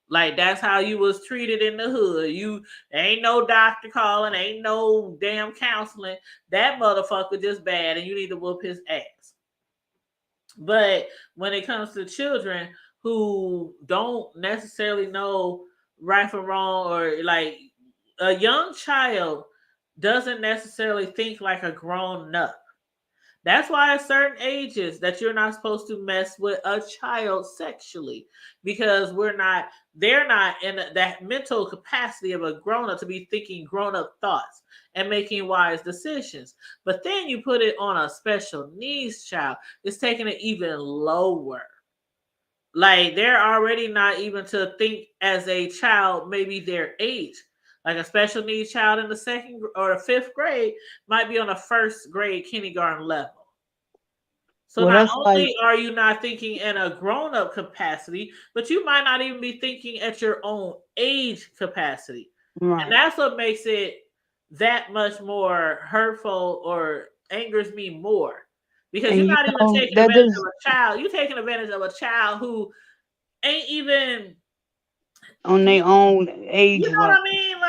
Like, that's how you was treated in the hood. You ain't no doctor calling, ain't no damn counseling. That motherfucker just bad, and you need to whoop his ass. But when it comes to children who don't necessarily know right from wrong, or like a young child doesn't necessarily think like a grown up. That's why at certain ages that you're not supposed to mess with a child sexually, because they're not in that mental capacity of a grown up to be thinking grown up thoughts and making wise decisions. But then you put it on a special needs child, it's taking it even lower. Like, they're already not even to think as a child, maybe their age. Like, a special needs child in the second or the fifth grade might be on a first grade kindergarten level. So well, not that's like only are you not thinking in a grown-up capacity, but you might not even be thinking at your own age capacity. And right. that's what makes it that much more hurtful or angers me more. Because And you're you not even know taking that advantage is of a child. You're taking advantage of a child who ain't even, on their own you age know what I level. mean?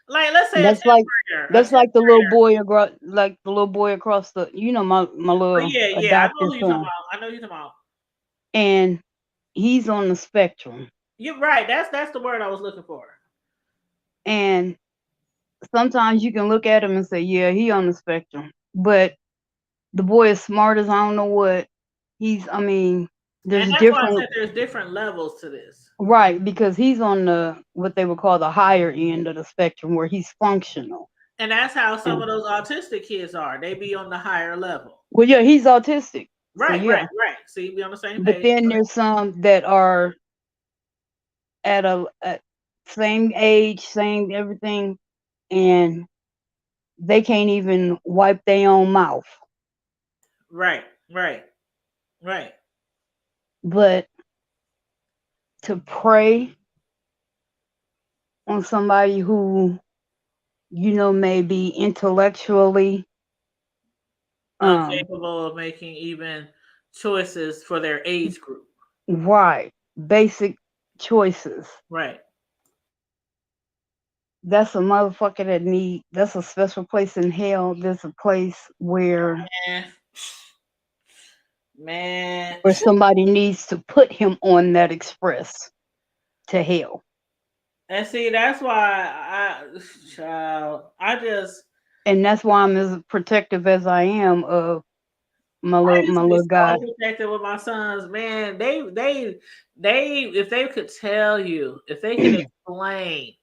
Like let's say a 10th That's like grader. A 10th that's like the little grader. boy like the little boy across the my Oh, little yeah. I know adopted who you're talking son, about. I know who you're talking about. and he's on the spectrum. You're right. That's the word I was looking for. And sometimes you can look at him and say, yeah, he on the spectrum. But the boy is smart as I don't know what. I mean, And there's that's why I different, said there's different levels to this. right, because he's on the what they would call the higher end of the spectrum where he's functional. And that's how some And, of those autistic kids are. They be on the higher level. well, yeah, he's autistic. So Right. yeah. See, we on the same But page. then there's some that are at same age, same everything, and they can't even wipe their own mouth. Right. But to prey on somebody who may be intellectually Incapable of making even choices for their age group. right, basic choices. Right. That's a motherfucker that's a special place in hell. There's a place where Man. somebody needs to put him on that express to hell. And see, that's why I just, And that's why I'm as protective as I am of my I used to be little guy. so protective with my sons. Man, they if they could tell you, if they could explain,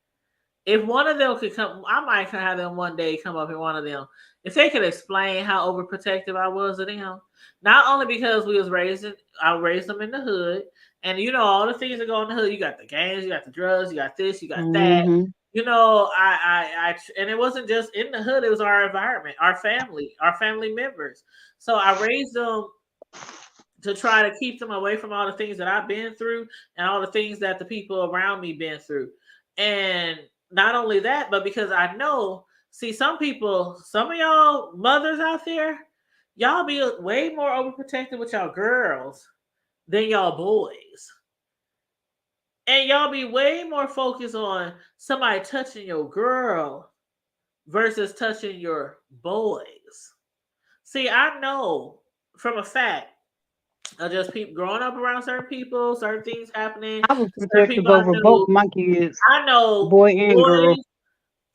if one of them could come, I might have them one day come up in one of them. If they could explain how overprotective I was of them, not only because I raised them in the hood, and all the things that go in the hood. You got the gangs, you got the drugs, you got this, you got that. Mm-hmm. I and it wasn't just in the hood; it was our environment, our family members. So I raised them to try to keep them away from all the things that I've been through and all the things that the people around me been through. And not only that, but because I know, see, some of y'all mothers out there, y'all be way more overprotected with y'all girls than y'all boys. And y'all be way more focused on somebody touching your girl versus touching your boys. See, I know from a fact, I just people growing up around certain people, certain things happening, I was certain protective people I over both knew. my kids, I know boy and girl. boys.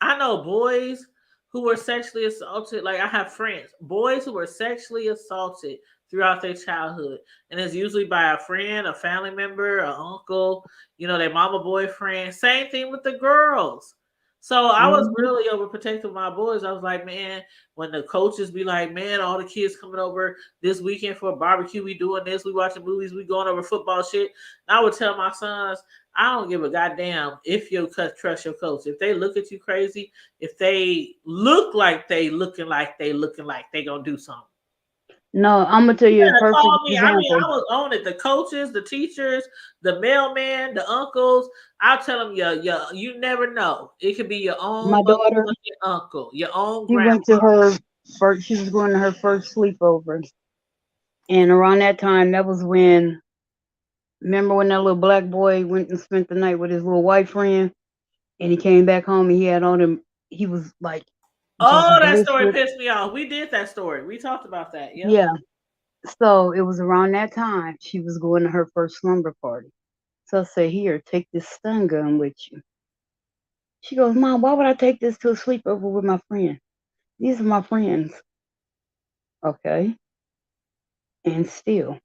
I know boys who were sexually assaulted. Like I have friends, boys who were sexually assaulted throughout their childhood, and it's usually by a friend, a family member, an uncle, their mama, boyfriend. Same thing with the girls. So I was Mhm. really overprotective of my boys. I was like, man, when the coaches be like, man, all the kids coming over this weekend for a barbecue, we doing this, we watching movies, we going over football shit. And I would tell my sons, I don't give a goddamn if you trust your coach. If they look at you crazy, if they look like they looking like they gonna do something. No, I'm gonna tell You you a gotta perfect call me. I mean, example. I was on it. The coaches, the teachers, the mailman, the uncles. I'll tell them, you never know. It could be your own My daughter, motherfucking uncle, your own she grandma. went to her first. She was going to her first sleepover, and around that time, that was when. Remember when that little black boy went and spent the night with his little white friend, and he came back home and he had all them. He was like just Oh, that story ballistic. pissed me off. We did that story. We talked about that. Yep. Yeah. So it was around that time she was going to her first slumber party. So I said, "Here, take this stun gun with you." She goes, "Mom, why would I take this to a sleepover with my friend? These are my friends." Okay. And still,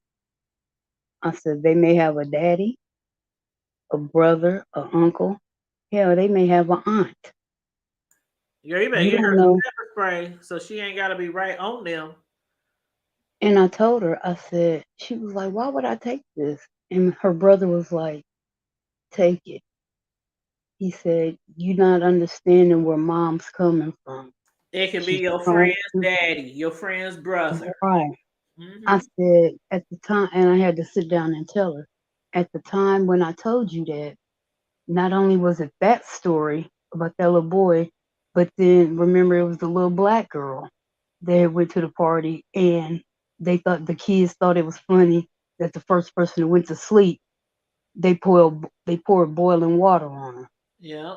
I said, they may have a daddy, a brother, a uncle. Hell, they may have an aunt. Yeah, you better You get don't her some know. pepper spray so she ain't gotta be right on them. And I told her, I said, she was like, why would I take this? And her brother was like, take it. He said, you not understanding where mom's coming from. It could be She's your trying friend's to daddy, your friend's brother. right. I Hmm. said, at the time, and I had to sit down and tell her, at the time when I told you that, not only was it that story about that little boy, but then remember it was the little black girl that went to the party and the kids thought it was funny that the first person who went to sleep, they poured boiling water on her. Yeah.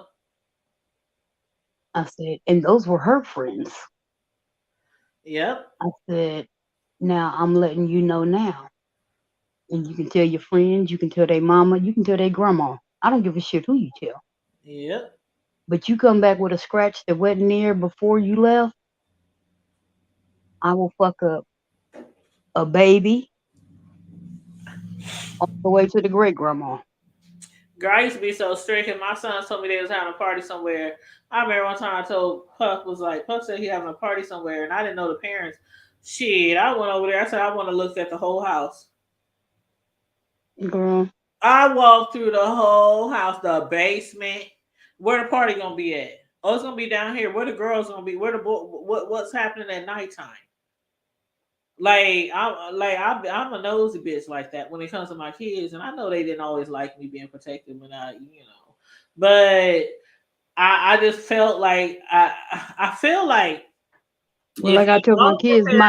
I said, and those were her friends. Yep. I said, now I'm letting you know now. And you can tell your friends, you can tell their mama, you can tell their grandma. I don't give a shit who you tell. Yep. But you come back with a scratch that wasn't there before you left, I will fuck up a baby all the way to the great grandma. Girl, I used to be so strict, and my sons told me they was having a party somewhere. I remember one time I told Puff was like, Puff said he having a party somewhere, and I didn't know the parents. Shit, I went over there. I said I want to look at the whole house. Girl, I walked through the whole house, the basement. Where the party gonna be at? Oh, it's gonna be down here. Where the girls gonna be? Where the what's happening at nighttime? I'm a nosy bitch like that when it comes to my kids, and I know they didn't always like me being protective when but I just felt like I feel like well, if like I you told my don't kids, prepare your kids,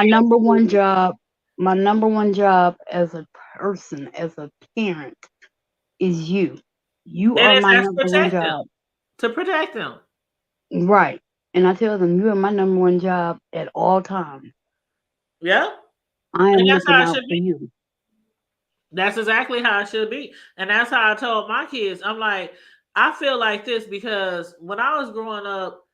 my number one job as a person, as a parent, is you. You then are it's my that's number one protect them job. to protect them. Right. And I tell them, you are my number one job at all times. Yeah, I and am that's looking how it out should for be. you. That's exactly how it should be. And that's how I told my kids. I'm like, I feel like this because when I was growing up,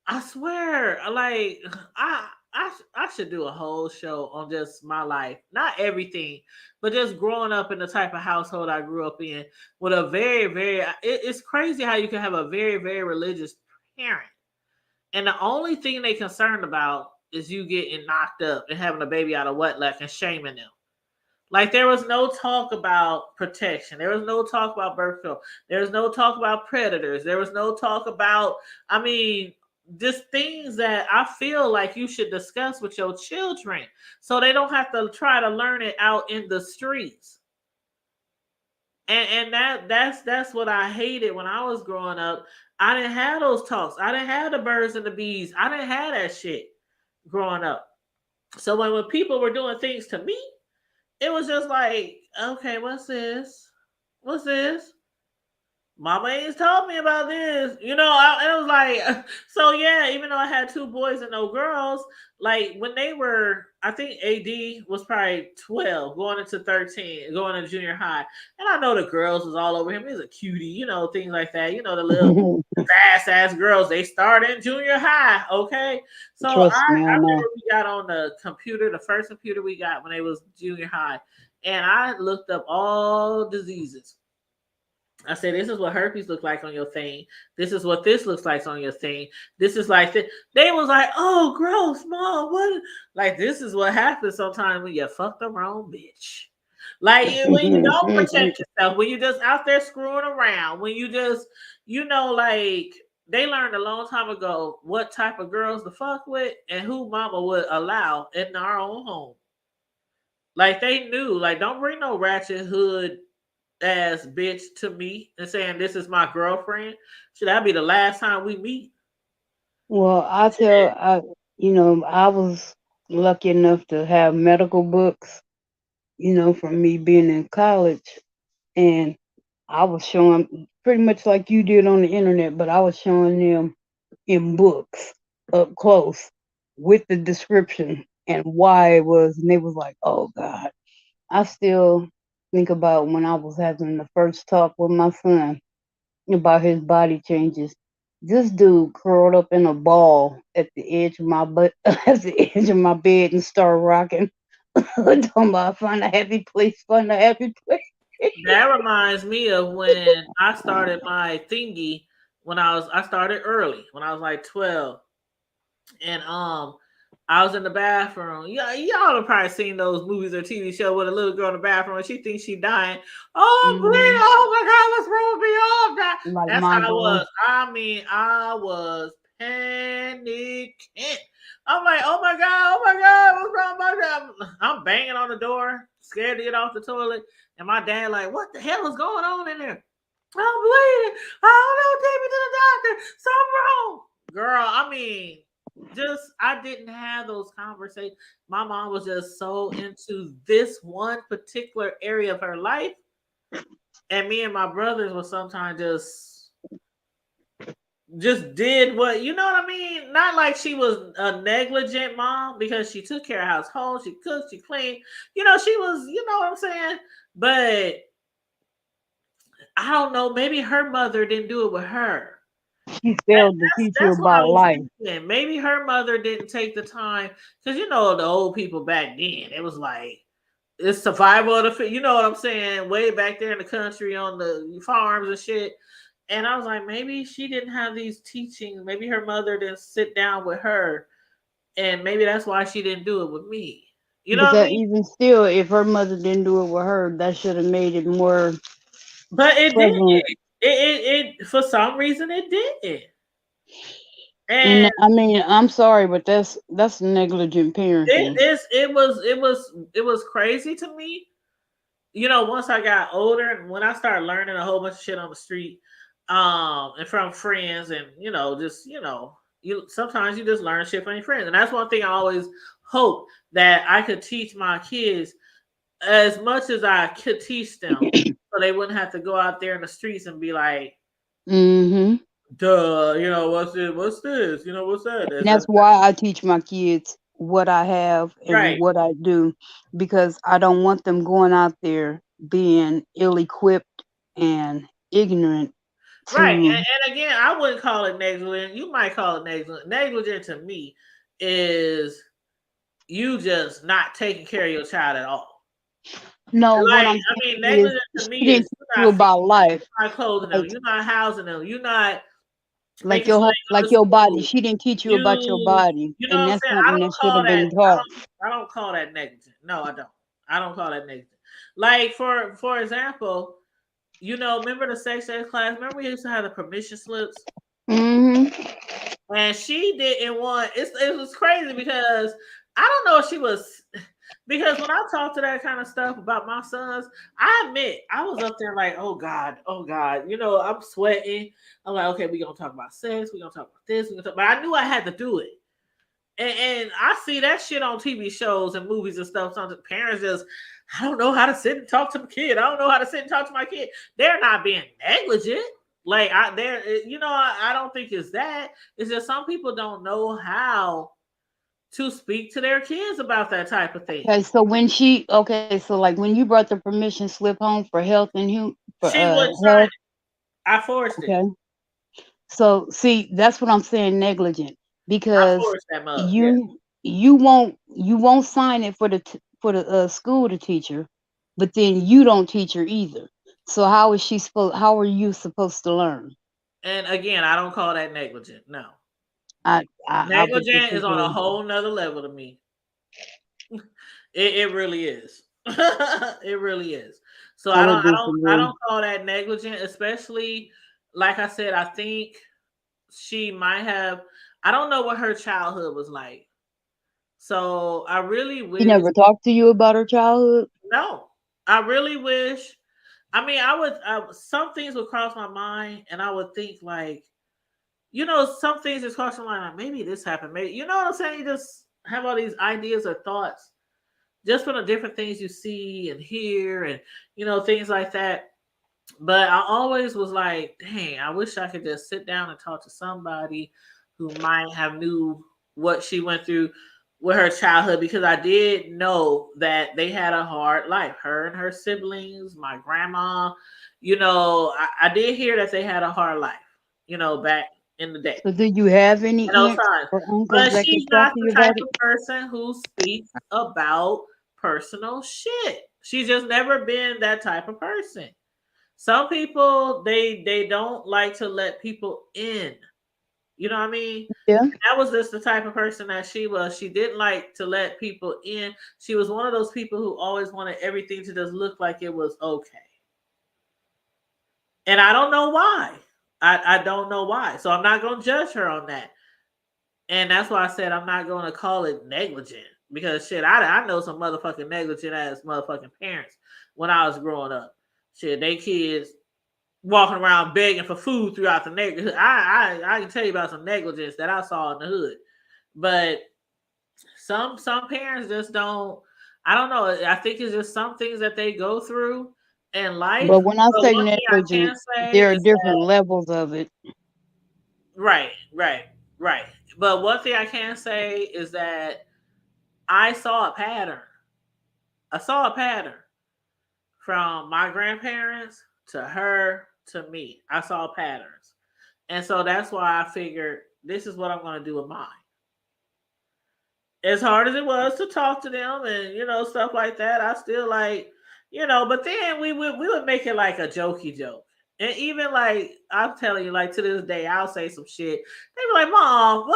I swear, like I should do a whole show on just my life. Not everything, but just growing up in the type of household I grew up in with a it's crazy how you can have a very, very religious parent. And the only thing they concerned about is you getting knocked up and having a baby out of wedlock and shaming them. Like there was no talk about protection. There was no talk about birth control. There was no talk about predators. There was no talk about, I mean, just things that I feel like you should discuss with your children so they don't have to try to learn it out in the streets. And that's what I hated when I was growing up. I didn't have those talks. I didn't have the birds and the bees. I didn't have that shit growing up. So when people were doing things to me, it was just like, okay, what's this? What's this? Mama ain't told me about this. You know, it was like, so yeah, even though I had 2 boys and no girls, like when they were, I think AD was probably 12, going into 13, going into junior high. And I know the girls was all over him. He was a cutie, you know, things like that. You know, the little fast ass girls, they start in junior high. Okay. So Trust me, I I know. remember we got on the computer, the first computer we got when it was junior high. And I looked up all diseases. I said, this is what herpes look like on your thing. This is what this looks like on your thing. This is like this. They was like, oh, gross, mom. What? Like, this is what happens sometimes when you fuck the wrong bitch. Like, when you don't protect yourself, when you just out there screwing around, when you just, you know, like, they learned a long time ago what type of girls to fuck with and who mama would allow in our own home. Like, they knew, like, don't bring no ratchet hood ass bitch to me and saying this is my girlfriend. Should that be the last time we meet? Well, I was lucky enough to have medical books, from me being in college, and I was showing pretty much like you did on the internet, but I was showing them in books up close with the description and why it was, and they was like, "Oh God." I still think about when I was having the first talk with my son about his body changes. This dude curled up in a ball at the edge of my butt, at the edge of my bed, and started rocking. Talking about find a happy place, find a happy place. That reminds me of when I started my thingy when I started early when I was like 12, and I was in the bathroom. Yeah, y'all have probably seen those movies or TV show with a little girl in the bathroom and she thinks she dying. Oh, I'm bleeding. Mhm. Oh my God, what's wrong with me? Oh God. Like That's my how I boy. was. I mean, I was panicking. I'm like, oh my God, what's wrong with my God? I'm banging on the door, scared to get off the toilet. And my dad, like, what the hell is going on in there? I'm bleeding. Oh no, take me to the doctor. Something wrong. Girl, I mean, just I didn't have those conversations. My mom was just so into this one particular area of her life, and me and my brothers were sometimes just did what, you know what I mean. Not like she was a negligent mom because she took care of household, she cooked, she cleaned. You know, she was. You know what I'm saying? But I don't know. Maybe her mother didn't do it with her. She failed to teach you That's what I about was life. thinking. Maybe her mother didn't take the time because you know the old people back then. It was like it's survival of the fit. You know what I'm saying? Way back there in the country on the farms and shit. And I was like, maybe she didn't have these teachings. Maybe her mother didn't sit down with her, and maybe that's why she didn't do it with me. You know But what I that mean? even still, if her mother didn't do it with her, that should have made it more But it did. prevalent. It for some reason it did. And And I mean, I'm sorry, but that's negligent parenting. it was crazy to me. You know, once I got older and when I started learning a whole bunch of shit on the street, and from friends, and just you sometimes you just learn shit from your friends, and that's one thing I always hope that I could teach my kids as much as I could teach them, so they wouldn't have to go out there in the streets and be like, Mm-hmm. duh, what's this? What's this? What's that? And that's why I teach my kids what I have and Right. what I do, because I don't want them going out there being ill-equipped and ignorant Right. to. And again, I wouldn't call it negligent. You might call it negligent. Negligent to me is you just not taking care of your child at all. No, what Like, I'm I mean, saying is, negligent to she me didn't is teach you about life, you're not clothing them, like you're not housing them, you're not like making sure your they go to body. school. She didn't teach you about your You body, you know and what I'm that's saying? something that should have been taught. I don't call that negligent. No, I don't. I don't call that negligent. Like for example, remember the sex ed class? Remember we used to have the permission slips? Mm-hmm. And she didn't want it was crazy because I don't know if she was because when I talk to that kind of stuff about my sons, I admit I was up there like, oh God, I'm sweating. I'm like, okay, we're gonna talk about sex, we're gonna talk about this, but I knew I had to do it. And I see that shit on TV shows and movies and stuff. Sometimes parents just, I don't know how to sit and talk to my kid. I don't know how to sit and talk to my kid. They're not being negligent. Like I don't think it's that. It's just some people don't know how to speak to their kids about that type of thing. Okay, so like when you brought the permission slip home for health and She wouldn't sign health, it. I forced it. okay. So see, that's what I'm saying, negligent, I because forced that mug. Yeah. you won't sign it for the school to teach her, but then you don't teach her either. So how are you supposed to learn? And again, I don't call that negligent. No. I would Negligent is on a disagree. whole nother level to me. It really is. It really is. So I I would don't I don't I disagree. don't call that negligent, especially like I said, I think she might have, I don't know what her childhood was like. So I really She wish, never talked to you about her childhood? no. I really wish, I mean, some things would cross my mind and I would think like, some things just cross my mind, like maybe this happened. Maybe, you know what I'm saying? You just have all these ideas or thoughts just from the different things you see and hear and, things like that. But I always was like, dang, I wish I could just sit down and talk to somebody who might have knew what she went through with her childhood, because I did know that they had a hard life. Her and her siblings, my grandma, I did hear that they had a hard life, back in the day. So do you have any And those aunts times. or uncles But that she's can talk not to the you type about it? of person who speaks about personal shit. She's just never been that type of person. Some people they don't like to let people in. You know what I mean? Yeah. That was just the type of person that she was. She didn't like to let people in. She was one of those people who always wanted everything to just look like it was okay. And I don't know why. I don't know why. So I'm not going to judge her on that. And that's why I said I'm not going to call it negligent, because shit, I know some motherfucking negligent ass motherfucking parents when I was growing up. Shit, they kids walking around begging for food throughout the neighborhood. I can tell you about some negligence that I saw in the hood. But some parents just don't. I don't know. I think it's just some things that they go through in life. But when I But say one thing I can negligent, say there are is that, different levels of it. right, right, right. But one thing I can say is that I saw a pattern. I saw a pattern from my grandparents to her to me. I saw patterns. And so that's why I figured this is what I'm going to do with mine. As hard as it was to talk to them and, stuff like that, I still like, but then we would make it like a jokey joke. And even like, I'm telling you, like to this day, I'll say some shit. They be like, Mom,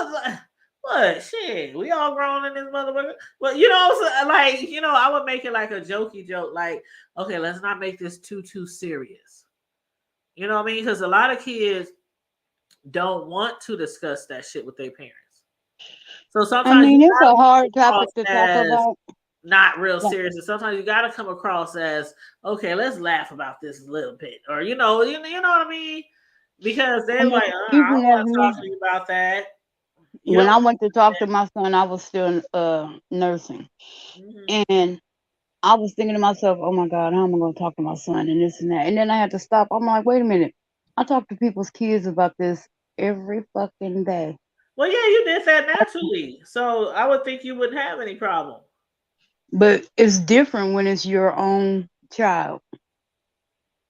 what shit? We all grown in this motherfucker. Well, I would make it like a jokey joke, like, okay, let's not make this too serious. You know what I mean? Because a lot of kids don't want to discuss that shit with their parents. So I sometimes mean, you it's gotta a hard come across topic to talk as about. not real Like, serious, and sometimes you gotta come across as, okay, let's laugh about this a little bit, or you know what I mean? Because I they're mean, like, I even don't as want to me, talk to you about that. You when don't. I went to talk to my son, I was still nursing, Mhm. and I was thinking to myself, "Oh my God, how am I going to talk to my son and this and that?" And then I had to stop. I'm like, "Wait a minute! I talk to people's kids about this every fucking day." Well, yeah, you did that naturally, so I would think you wouldn't have any problem. But it's different when it's your own child.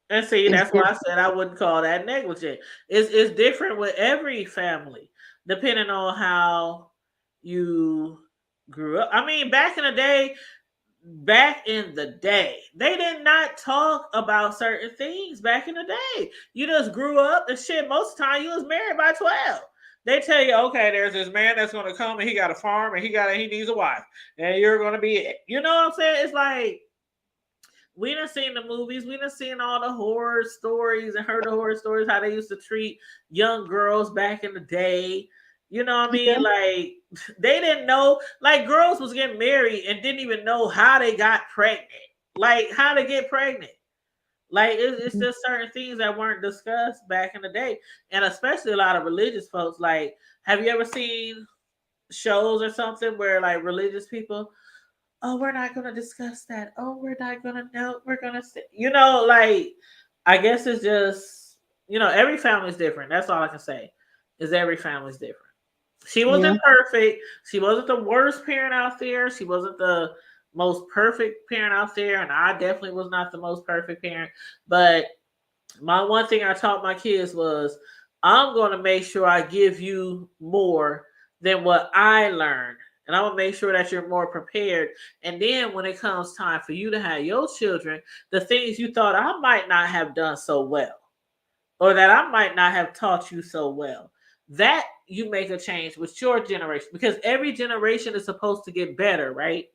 And see, It's that's why I different. said I wouldn't call that negligent. It's different with every family, depending on how you grew up. I mean, back in the day, they did not talk about certain things back in the day. You just grew up and shit. Most of the time, you was married by 12. They tell you, okay, there's this man that's going to come and he got a farm and he needs a wife and you're going to be it. You know what I'm saying? It's like, we done seen the movies, we done seen all the horror stories and heard the horror stories, how they used to treat young girls back in the day. You know what I mean? Yeah. Like, they didn't know, like, girls was getting married and didn't even know how they got pregnant, like how to get pregnant. Like, it's just certain things that weren't discussed back in the day, and especially a lot of religious folks. Like, have you ever seen shows or something where like religious people, oh, we're not gonna discuss that. Oh, we're not gonna know. We're gonna say, like I guess it's just every family's different. That's all I can say. Is every family's different. She Yeah. wasn't perfect. She wasn't the worst parent out there. She wasn't the most perfect parent out there, and I definitely was not the most perfect parent. But my one thing I taught my kids was I'm going to make sure I give you more than what I learned. And I'm going to make sure that you're more prepared. And then when it comes time for you to have your children, the things you thought I might not have done so well, or that I might not have taught you so well, that you make a change with your generation, because every generation is supposed to get better, right?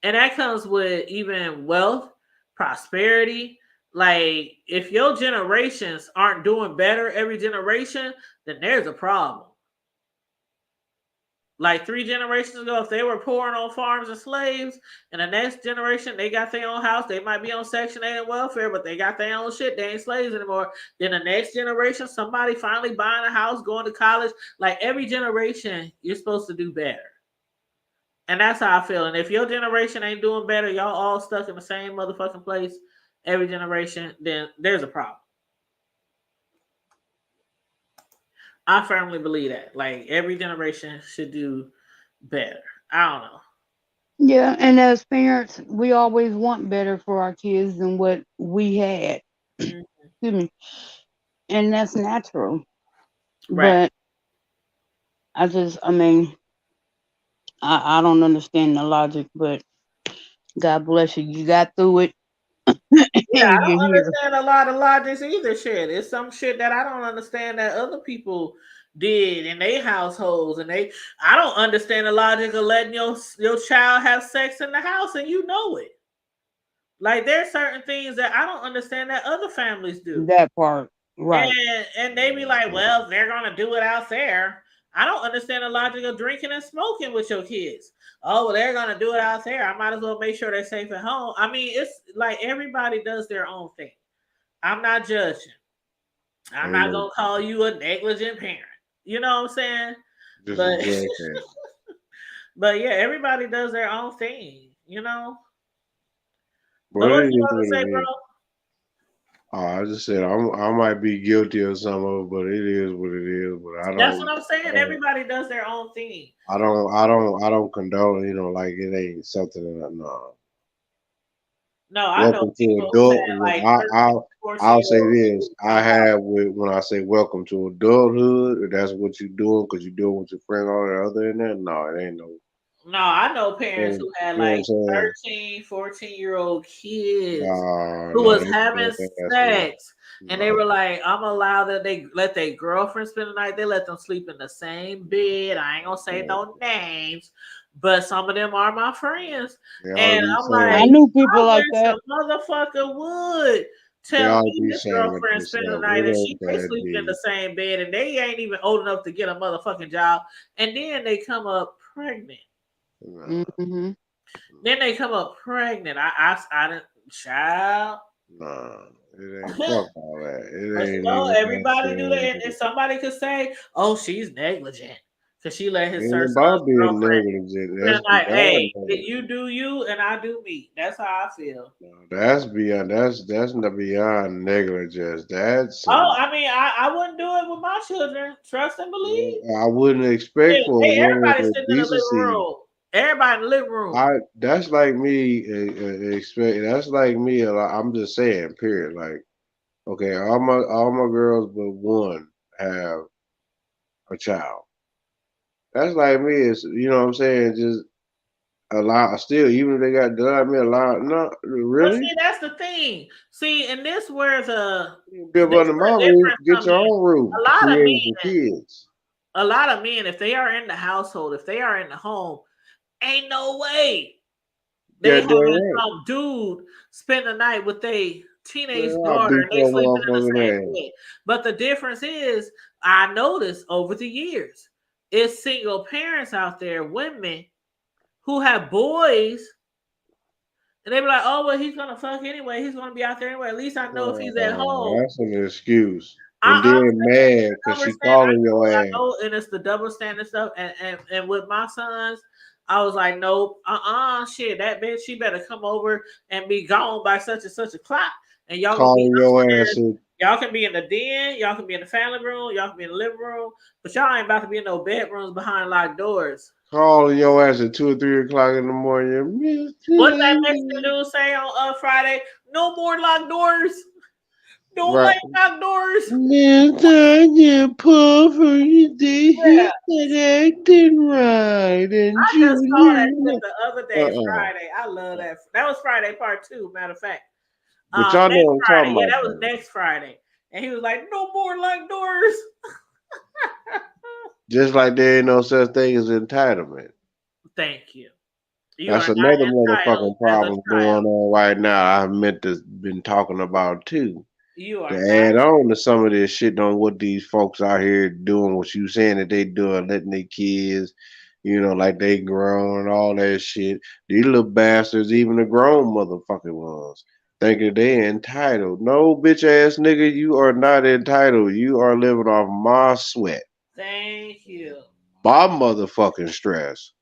And that comes with even wealth, prosperity. Like, if your generations aren't doing better every generation, then there's a problem. Like 3 generations ago, if they were pouring on farms and slaves, and the next generation they got their own house, they might be on Section 8 and welfare, but they got their own shit. They ain't slaves anymore. Then the next generation, somebody finally buying a house, going to college. Like every generation, you're supposed to do better. And that's how I feel. And if your generation ain't doing better, y'all all stuck in the same motherfucking place every generation, then there's a problem. I firmly believe that. Like every generation should do better. I don't know. Yeah, and as parents, we always want better for our kids than what we had. Mhm. Excuse me. And that's natural. Right. But I mean, I don't understand the logic, but God bless you. You got through it. Yeah, I And don't you're here. understand a lot of logics either. Shit, it's some shit that I don't understand that other people did in their households, and I don't understand the logic of letting your child have sex in the house, and you know it. Like there's certain things that I don't understand that other families do. That part. Right. And they be like, well, they're gonna do it out there. I don't understand the logic of drinking and smoking with your kids. Oh, well, they're gonna do it out there. I might as well make sure they're safe at home. I mean, it's like everybody does their own thing. I'm not judging. I'm not Amen. gonna call you a negligent parent. You know what I'm saying? This is But well said. but yeah, everybody does their own thing, But But what it you is about to what say, it bro? is. I just said I might be guilty of some of it, but it is what it is. But That's what I'm saying. Everybody does their own thing. I don't condone. Like it ain't something that no. No, I know Welcome to people who adult. had like 13, I'll 14 year say olds this. I have when I say welcome to adulthood. If that's what you're doing because you're doing with your friend or other than that, no, it ain't no. No, I know parents who You had know what I'm like saying? 13, 14-year-old kids who No, was having that's no, sex, and they no. were like, I'm allowed that they let their girlfriend spend the night. They let them sleep in the same bed. I ain't gonna say Yeah. no names, but some of them are my friends. They ought to And be I'm like, I saying. knew I people like wish that. a motherfucker would They tell ought to me be his saying it girlfriend spend the themselves. night It and ain't they that sleep in the deep. same bed and they ain't even old enough to get a motherfucking job. And then they come up pregnant. Nah, Hmm. Then they come up pregnant. I didn't child. nah. It ain't But fuck all that. It ain't even that everybody knew that. And serious. somebody could say, "Oh, she's negligent because she let It his ain't son's about being girlfriend." negligent. And That's like, hey, beyond you negligent. do you, and I do me. That's how I feel. No, that's beyond. That's not beyond negligence. That's Oh, some. I mean, I wouldn't do it with my children. Trust and believe. I wouldn't expect Hey, for a hey, woman everybody with sitting in the living decency. room. Everybody in the living room. That's like me expect. That's like me. I'm just saying. Period. Like, okay, all my girls but one have a child. That's like me. It's what I'm saying. Just allow. Still, even if they got done, me allow. No, But really. see, that's the thing. See, and You build this on the where the mama. difference Get come your in. own roof. A lot of Create some men, kids. if they are in the household, if they are in the home, ain't no way they Yeah, having damn right. some dude spend the night with a teenage Man, I'll daughter beat and they your sleeping in the motherfucking same ass. bed. But the difference is, I noticed over the years, it's single parents out there, women who have boys, and they be like, "Oh well, he's gonna fuck anyway. He's gonna be out there anyway. At least I know if he's at home." That's an excuse. and I then mad because double she standard. calling your I ass. know, and it's the double standard stuff. And with my sons, I was like, nope, shit, that bitch, she better come over and be gone by such and such a clock, and y'all gonna be Calling your ass. upstairs. Y'all can be in the den, y'all can be in the family room, y'all can be in the living room, but y'all ain't about to be in no bedrooms behind locked doors. Calling your ass at 2 or 3 o'clock in the morning. What's that Mexican dude say on Friday? No more locked doors. Don't Right. like locked doors. Mister Puff, they Yeah. hit acting right, and I just saw that Junior. clip the other day, Friday. I love that. That was Friday part 2, matter of fact. But y'all know Next what I'm Friday. talking Yeah, about. that was next Friday. And he was like, no more locked doors. Just like there ain't no such thing as entitlement. Thank you. You That's are not another entitled motherfucking as a problem child. going on right now. I meant to been talking about too. You To are not. add on to some of this shit on what these folks out here doing, what you saying that they doing, letting their kids, like they grown and all that shit. These little bastards, even the grown motherfucking ones, thinking they entitled. No, bitch ass nigga, you are not entitled. You are living off my sweat, Thank you. my motherfucking stress.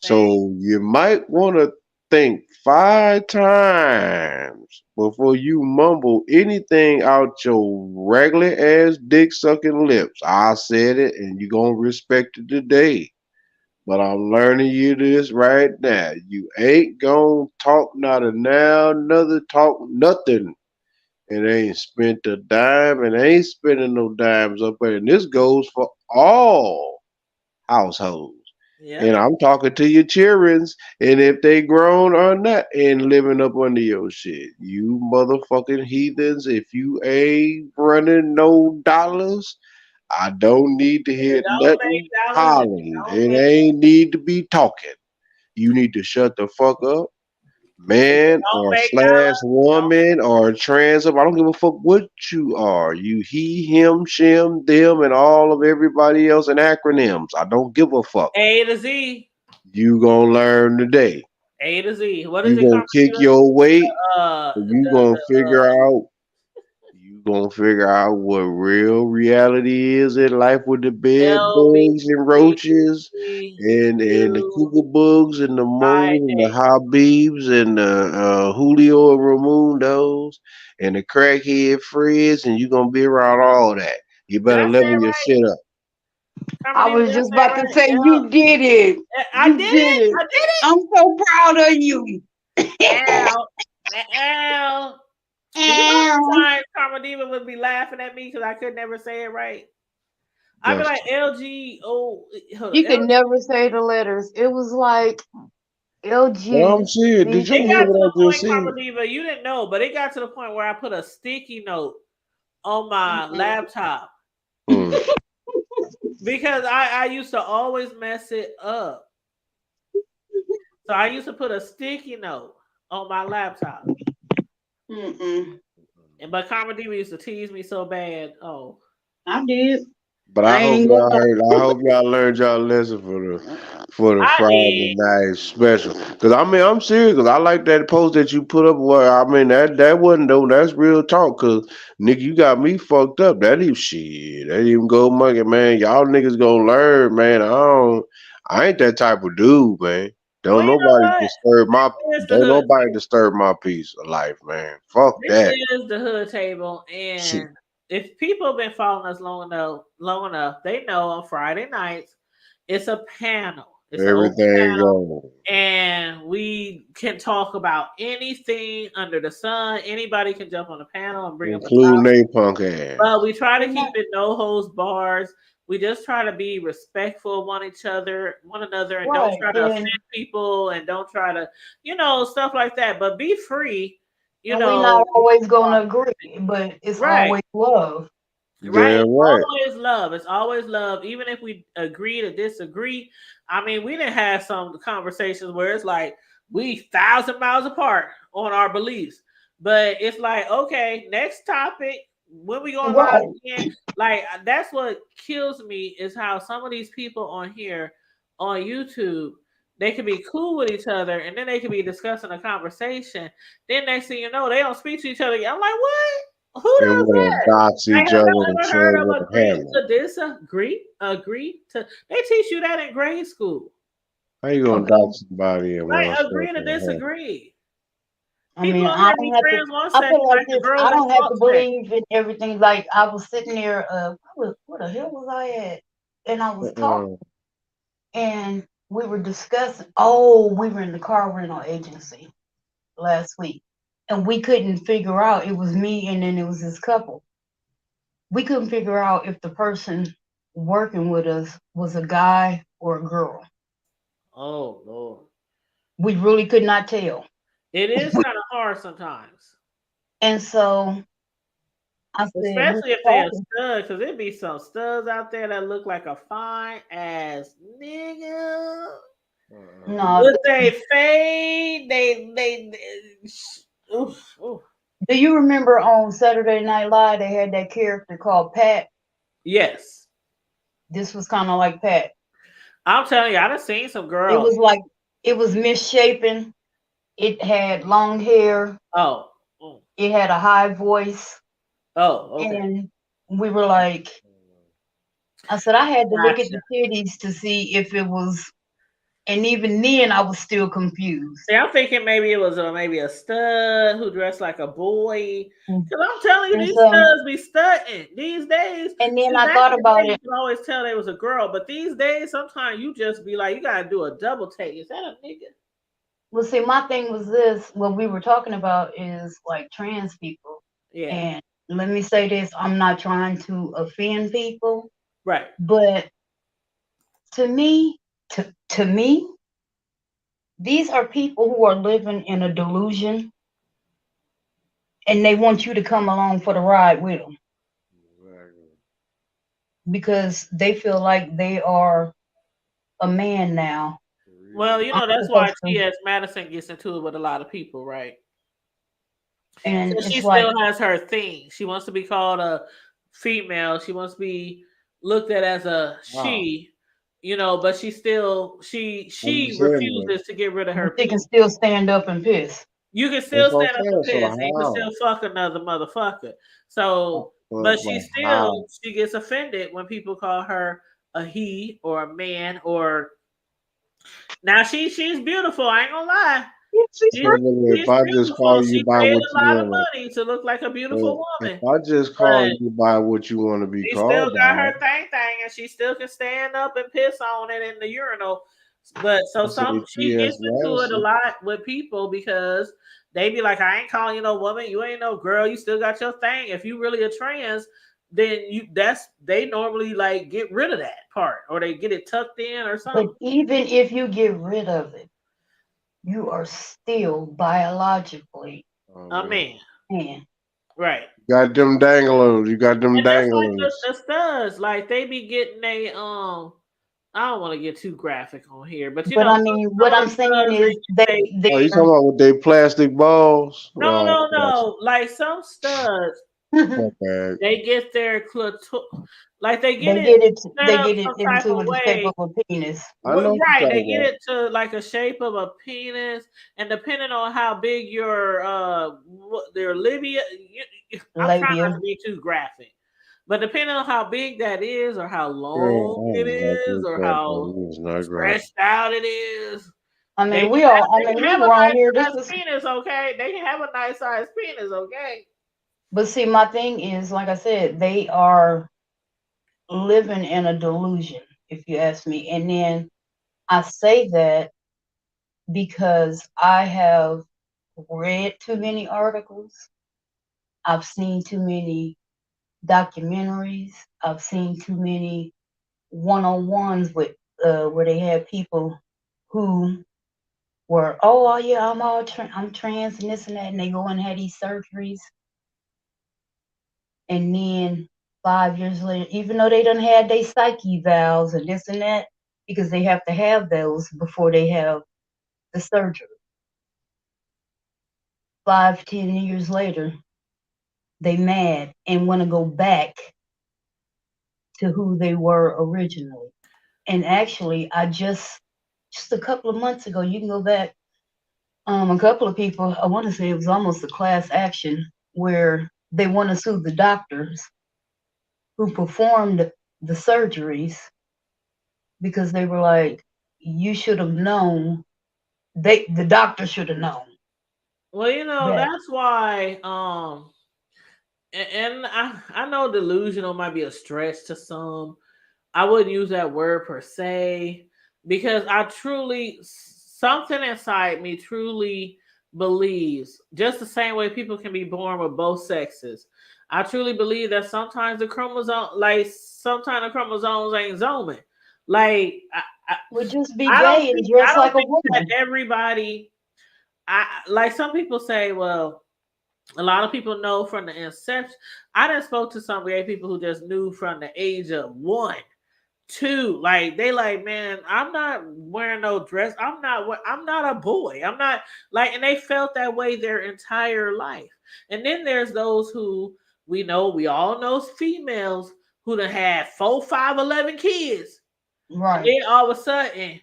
Thank So you might want to think 5 times before you mumble anything out your regular ass dick sucking lips. I said it and you gonna respect it today. But I'm learning you this right now. You ain't gonna talk not a now, another talk nothing. It ain't spent a dime and ain't spending no dimes up there. And this goes for all households. Yeah. And I'm talking to your childrens, and if they grown or not, and living up under your shit. You motherfucking heathens, if you ain't running no dollars, I don't need to hear Don't make nothing dollars. hollering. Don't It make. ain't need to be talking. You need to shut the fuck up, man Don't or make slash dollars. woman or trans up. I don't give a fuck what you are. You he, him, shim, them, and all of everybody else in acronyms. I don't give a fuck. A to Z. You gonna learn today. A to Z. What is You it gonna called? kick your weight. Uh, You gonna figure out. You gonna figure out what real reality is in life with the bed bugs and roaches and the LBGQ cougar bugs and the moles and the Friday. Habibs and the Julio and Ramundos and the crackhead Freds, and you gonna be around all that. You Did better I say level it your right? shit up. I Carmen, did was I just say it about to right? say you did it. I You did did it. it. I did it. I'm so proud of you. Ow. Ow. Do you know how many times Karma Diva would be laughing at me because I could never say it right? I'd be That's like LG. Oh, hold on. You could never say the letters. It was like well, I'm LG. serious. Did you It got hear to the what I just point, said? Karma Diva, you didn't know, but it got to the point where I put a sticky note on my laptop Mm. because I used to always mess it up. So I used to put a sticky note on my laptop. But Karma Diva used to tease me so bad. Oh. I did. But I I hope ain't y'all gonna heard. I hope y'all learned y'all lesson for the I Friday did. night special. Cause I mean I'm serious. Cause I like that post that you put up. Where I mean that wasn't though. That's real talk. Cause nigga, you got me fucked up. That even shit. That even go monkey, man. Y'all niggas gonna learn, man. I ain't that type of dude, man. Well, Don't you know nobody what? disturb my. This is the Don't hood. nobody disturb my peace of life, man. Fuck This that. is the hood table, Shit. and if people have been following us long enough, they know on Friday nights it's a panel. It's an open Everything panel, gone, and we can talk about anything under the sun. Anybody can jump on the panel and bring up a including topic. they punk ass. But we try to keep it no holds bars. We just try to be respectful of one another, and don't Right. try to offend people, and don't try to, stuff like that. But be free, And we're not always gonna agree, but it's right. always love. Right. Damn It's right. always love. It's always love. Even if we agree to disagree. I mean, we didn't have some conversations where it's like we 1,000 miles apart on our beliefs. But it's like, okay, next topic. When we going live Right. again? Like that's what kills me is how some of these people on here on YouTube, they can be cool with each other and then they can be discussing a conversation. Then next thing you know, they don't speak to each other. I'm like, what? Who and does want to that? dox I each have other and never share heard of what agree happened. to disagree to. They teach you that in grade school, How you gonna Okay. dox somebody and right? want to share Agree to what happened? disagree. I People mean, on I here don't be have to. friends one I second, feel like like the this. girls I in don't have to talks next. believe in everything. Like I was sitting there. Where the hell was I at? And I was talking, Uh-uh. and we were discussing. Oh, we were in the car rental agency last week, and we couldn't figure out. It was me, and then it was this couple. We couldn't figure out if the person working with us was a guy or a girl. Oh Lord, We really could not tell. it is kind of hard sometimes, And so I said, we especially were if they a talking. stud, because it be some studs out there that look like a fine ass nigga. No, With they fade, oof, oof. do you remember on Saturday Night Live they had that character called Pat? Yes, This was kind of like Pat. I'm telling you, I done seen some It girls. was like it was misshapen. It had long hair. Oh, mm, It had a high voice, oh, okay, and we were like, I said I had to look at gotcha. the titties to see if it was, and even then I was still confused. See, I'm thinking maybe it was maybe a stud who dressed like a boy. Because I'm telling you, And these so, studs be studying these days. and then See, I back thought in the about day, you it. could always tell they was a girl, but these days, sometimes you just be like, you gotta do a double take. Is that a nigga? Well, see, my thing was this. What we were talking about is like trans people. Yeah, And let me say this: I'm not trying to offend people, right. but to me, to me, these are people who are living in a delusion, and they want you to come along for the ride with them because they feel like they are a man now. Well, you I'm know that's why supposed to, T.S. Madison gets into it with a lot of people, right? and So she it's like, still has her thing. She wants to be called a female. She wants to be looked at as a Wow. she, but she still I'm she just saying that. refuses to get rid of but her they can penis. still stand up and piss. You can That's still what I'm stand up and saying. So piss, and you can how? still fuck another motherfucker. So, but But how? she gets offended when people call her a he or a man or now she's beautiful. I ain't gonna lie. Yeah, she's She's, Yeah, free. but if she's I just call beautiful. you She by paid what a you lot of want money to look like a beautiful to, if woman. I just call But you by what you want to be she still called got by, her thing, and she still can stand up and piss on it in the urinal. But so I say she T.S. gets into it a Madison. lot with people because they be like, I ain't calling you no woman, you ain't no girl, you still got your thing. If you really a trans, then they normally like get rid of that part or they get it tucked in or But something. even if you get rid of it, you are still biologically Oh, I man. mean, man. right. Got them dangalos. You got them And just like dangalos. the studs, like they be getting I don't want to get too graphic on here, but But I some mean, what of I'm the saying studs is they Oh, you they're talking about with they plastic balls? no, Oh, no, gotcha. no. Like some studs, My bad. they get their like they get they it get it set they up get it some type into of the shape way. of a penis. I know what you're Right, they talking get about. it to like a shape of a penis, and depending on how big your their labia, I'm trying not Labia. to be too graphic, but depending on how big that is, or how Yeah, I long it don't is, know or what how that is. Not graphic. stretched out it is, I they mean, can they can we have a grown nice here. This size is, penis, okay? They can have a nice size penis, okay? but see, my thing is, like I said, they are living in a delusion, if you ask me. And then I say that because I have read too many articles. I've seen too many documentaries. I've seen too many one-on-ones with where they had people who were, oh yeah, I'm trans and this and that, and they go and have these surgeries, and then 5 years later, even though they done had their psyche vows and this and that, because they have to have those before they have the surgery. 5, 10 years later, they mad and want to go back to who they were originally. And actually, I just a couple of months ago, you can go back. A couple of people, I want to say it was almost a class action where they want to sue the doctors who performed the surgeries because they were like, you should have known. The doctor should have known Well, you know, that. that's why and I know delusional might be a stretch to some. I wouldn't use that word per se because I truly, something inside me truly believes, just the same way people can be born with both sexes. I truly believe that sometimes sometimes the chromosomes ain't zooming. Like, Would just be I don't gay and think, I dress don't like a think that woman. everybody, like some people say, well, a lot of people know from the inception. I done spoke to some gay people who just knew from the age of 1, 2. Like they like, man, I'm not wearing no dress. I'm not a boy. I'm not like, and they felt that way their entire life. And then there's those who we all know females who done had 4, 5, 11 kids. And Right. then all of a sudden,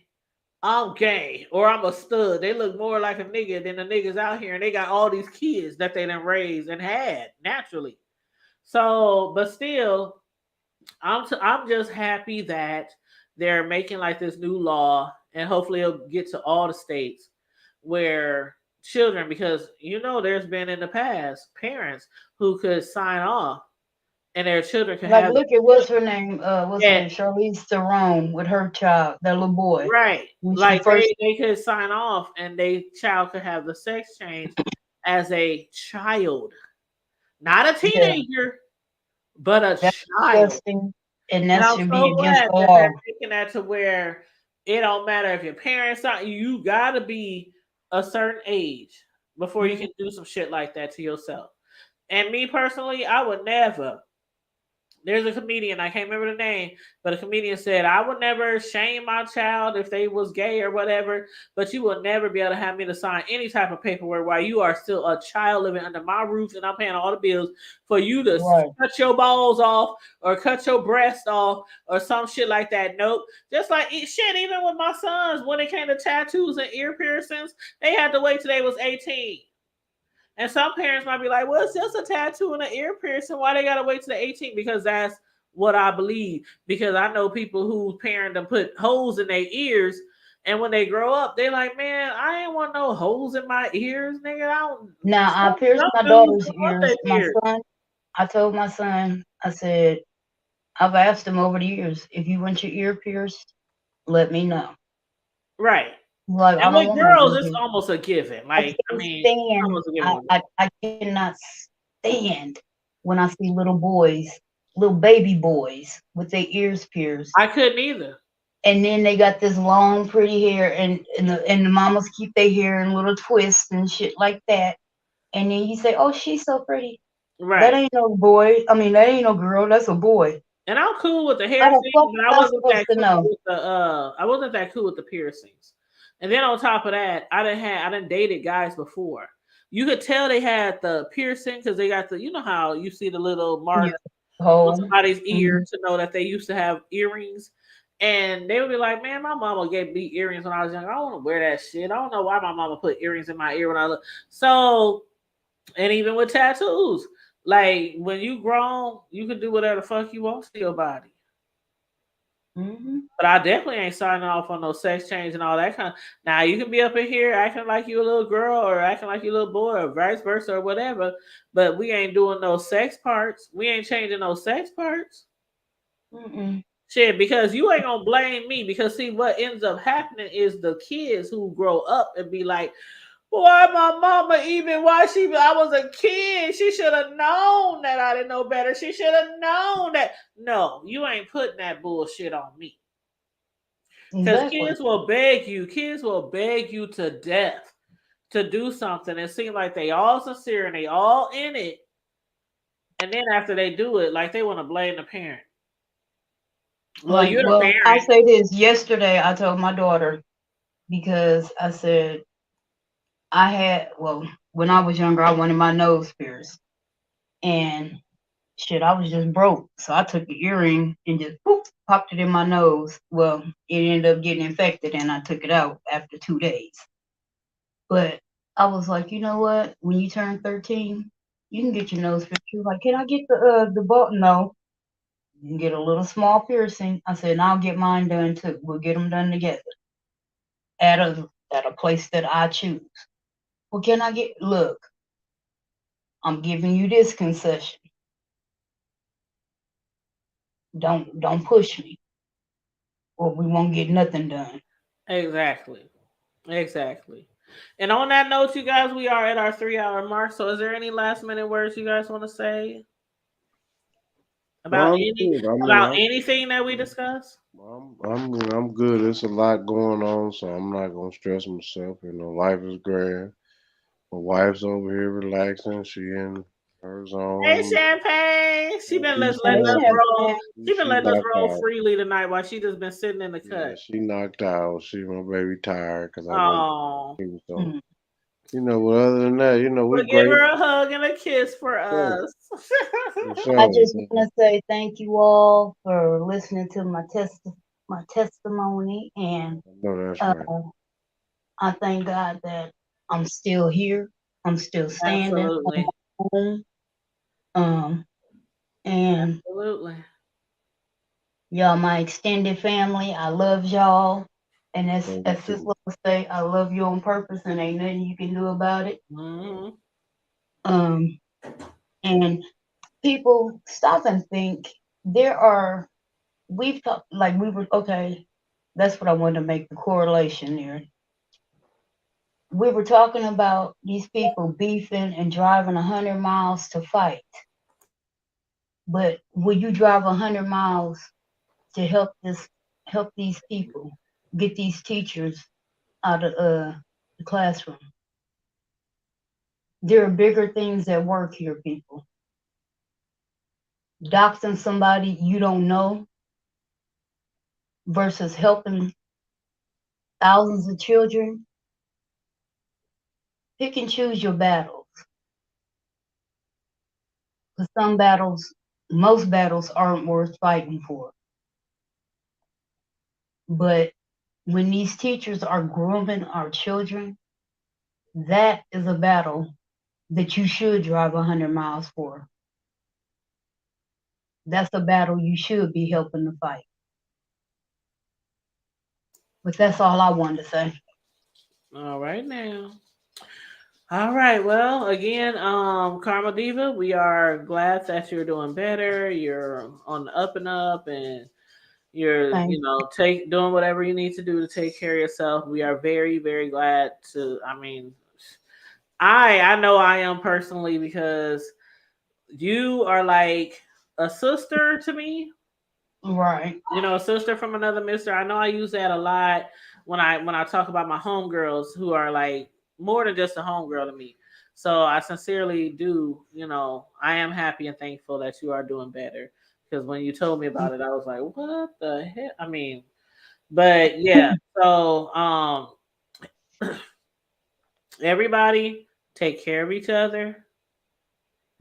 I'm gay or I'm a stud. They look more like a nigga than the niggas out here, and they got all these kids that they done raised and had naturally. So, but still, I'm just happy that they're making like this new law, and hopefully it'll get to all the states where children, because there's been in the past parents who could sign off and their children could Like, have look at what's her name? What's her that. name? Charlize Theron with her child, that little boy. Right. When she Like first, they could sign off and they child could have the sex change as a child. Not a yeah, teenager, but a that's child. disgusting, and And that I'm should be so against glad the that law. they're making that to where it don't matter if your parents are, you gotta be a certain age before you Mhm. can do some shit like that to yourself. And me personally, I would never. There's a comedian, I can't remember the name, but a comedian said, I would never shame my child if they was gay or whatever, but you will never be able to have me to sign any type of paperwork while you are still a child living under my roof and I'm paying all the bills for you to Right. cut your balls off or cut your breast off or some shit like that. Nope. Just like shit, even with my sons, when it came to tattoos and ear piercings, they had to wait till they was 18. And some parents might be like, well, it's just a tattoo and an ear piercing. Why they gotta wait till the 18? Because that's what I believe. Because I know people whose parents them put holes in their ears, and when they grow up, they like, man, I ain't want no holes in my ears, nigga. Now I pierced Some my dudes daughter's don't want ears. their My ears. son, I told my son, I said, I've asked him over the years, if you want your ear pierced, let me know. Right. Like, I And don't with want no girls, ear it's piercing. almost a given. I Like, I can't mean, it's stand. almost a given. I cannot stand when I see little boys, little baby boys with their ears pierced, I couldn't either. and then they got this long, pretty hair, and the mamas keep their hair in little twists and shit like that. And then you say, "Oh, she's so pretty." That Right. ain't no boy. I mean, that ain't no girl. That's a boy. And I'm cool with the hair How the thing, fuck but am I supposed to know? I wasn't that cool with the piercings. And then on top of that, I didn't dated guys before. You could tell they had the piercing because they got you know how you see the little mark Yeah. on Oh, somebody's ear to know that they used to have earrings. And they would be like, man, my mama gave me earrings when I was young. I don't want to wear that shit. I don't know why my mama put earrings in my ear when I look. So, and even with tattoos, like when you grown, you can do whatever the fuck you want to your body. hmm But I definitely ain't signing off on no sex change and all that kind of. Now you can be up in here acting like you a little girl or acting like you a little boy or vice versa or whatever, but we ain't doing no sex parts. We ain't changing no sex parts. Mm-mm. Shit, because you ain't gonna blame me. Because see, what ends up happening is the kids who grow up and be like, why my mama even I was a kid. She should have known that I didn't know better. She should have known that. No, you ain't putting that bullshit on me. Because Exactly. kids will beg you to death to do something and seem like they all sincere and they all in it. And then after they do it, like they want to blame the parent. Well, you're the Well, I'll parent. say this. Yesterday, I told my daughter because I said when I was younger, I wanted my nose pierced, and shit, I was just broke, so I took the earring and just popped it in my nose. Well, it ended up getting infected, and I took it out after 2 days. But I was like, you know what? When you turn 13, You can get your nose pierced. She was like, "Can I get the ball?" No. You can get a little small piercing. I said, and I'll get mine done too. We'll get them done together at a place that I choose. Well, can I get? Look, I'm giving you this concession. Don't push me, or we won't get nothing done. Exactly. Exactly. And on that note, you guys, we are at our 3 hour mark. So is there any last minute words you guys want to say about I'm good. I mean, anything that we discussed? I'm good. There's a lot going on, so I'm not gonna stress myself. You know, life is grand. My wife's over here relaxing. She in her Hey, zone. Champagne. She been letting Hey, us roll. Champagne. She been She letting us knocked roll out. freely tonight while she just been sitting in the Yeah, cut. she knocked out. She my baby tired because I went. Oh, So Mm. you know, but other than that, you know, we well, give great. her a hug and a kiss for Sure, us. for I sure. just want to say thank you all for listening to my testimony, and I know that's uh, right. I thank God that I'm still here. I'm still standing on Absolutely. my own. And Absolutely. y'all, my extended family, I love y'all. And as Thank you Sis too. will say, I love you on purpose, and ain't nothing you can do about it. Hmm. And people stop and think there are. We've talked like we were okay. That's what I wanted to make the correlation there. We were talking about these people beefing and driving 100 miles to fight. But will you drive 100 miles to help these people get these teachers out of the classroom? There are bigger things at work here, people. Doxing somebody you don't know versus helping thousands of children. Pick and choose your battles. Because most battles aren't worth fighting for. But when these teachers are grooming our children, that is a battle that you should drive 100 miles for. That's a battle you should be helping to fight. But that's all I wanted to say. All right now. All right. Well, again, Karma Diva, we are glad that you're doing better. You're on the up and up, and you're, Thank doing whatever you need to do to take care of yourself. We are very, very glad to. I mean, I know I am personally, because you are like a sister to me. Right. A sister from another mister. I know I use that a lot when I talk about my homegirls, who are like more than just a homegirl to me. So I sincerely do, I am happy and thankful that you are doing better. Because when you told me about it, I was like, what the heck? I mean, but yeah. So everybody take care of each other,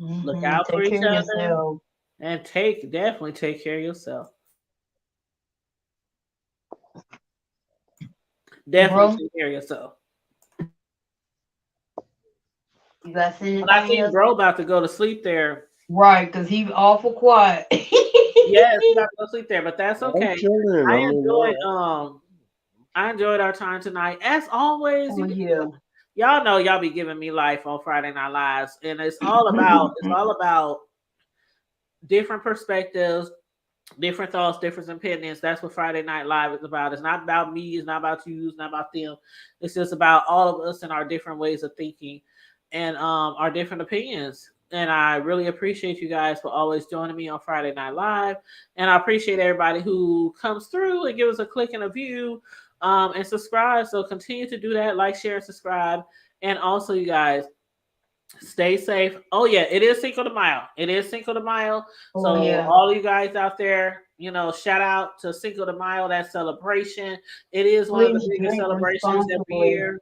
look out for Take each care of other, yourself. and definitely take care of yourself. Definitely Bro, take care of yourself. you got But I anything think else? bro about to go to sleep there. Right, because he awful quiet. Yes, he got to go sleep there, but that's I'm okay. chilling. I I mean, enjoyed our time tonight. As always, Oh, yeah. y'all know y'all be giving me life on Friday Night Lives, and it's all about different perspectives, different thoughts, different opinions. That's what Friday Night Live is about. It's not about me, it's not about you, it's not about them. It's just about all of us and our different ways of thinking, and our different opinions. And I really appreciate you guys for always joining me on Friday Night Live. And I appreciate everybody who comes through and gives us a click and a view, and subscribe. So continue to do that, like, share, and subscribe. And also, you guys, stay safe. Oh yeah, it is Cinco de Mayo. It is Cinco de Mayo. Oh, So yeah. all you guys out there, shout out to Cinco de Mayo, that celebration. It is one of the Please biggest drink celebrations every responsibly. year.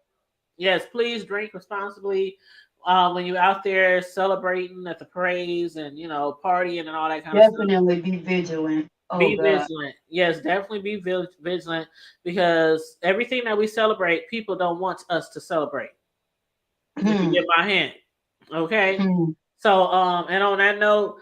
Yes, please drink responsibly. When you're out there celebrating at the parades and partying and all that kind of stuff, Definitely be vigilant. Oh, be God. vigilant. Yes, definitely be vigilant, because everything that we celebrate, people don't want us to celebrate. If you Hmm. get my hint, okay. Hmm. So, and on that note,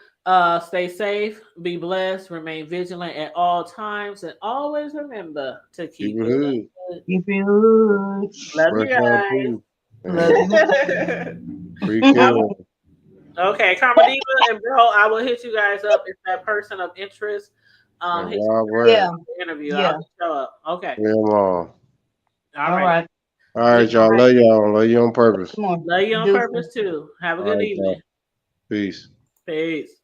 stay safe, be blessed, remain vigilant at all times, and always remember to keep Keep it it hood. good. Keep it hood. Love you Fresh out guys. too. Love you. Free Karen. Okay, Karma Diva and bro, I will hit you guys up if that person of interest And hits Rob you Ray. Yeah. the interview. Yeah. I'll show up. Okay. Them all. All All right. right. All right, y'all. Love y'all. Love you on purpose. Come on. Love you on Deuces. purpose too. Have a All good right, evening. y'all. Peace. Peace.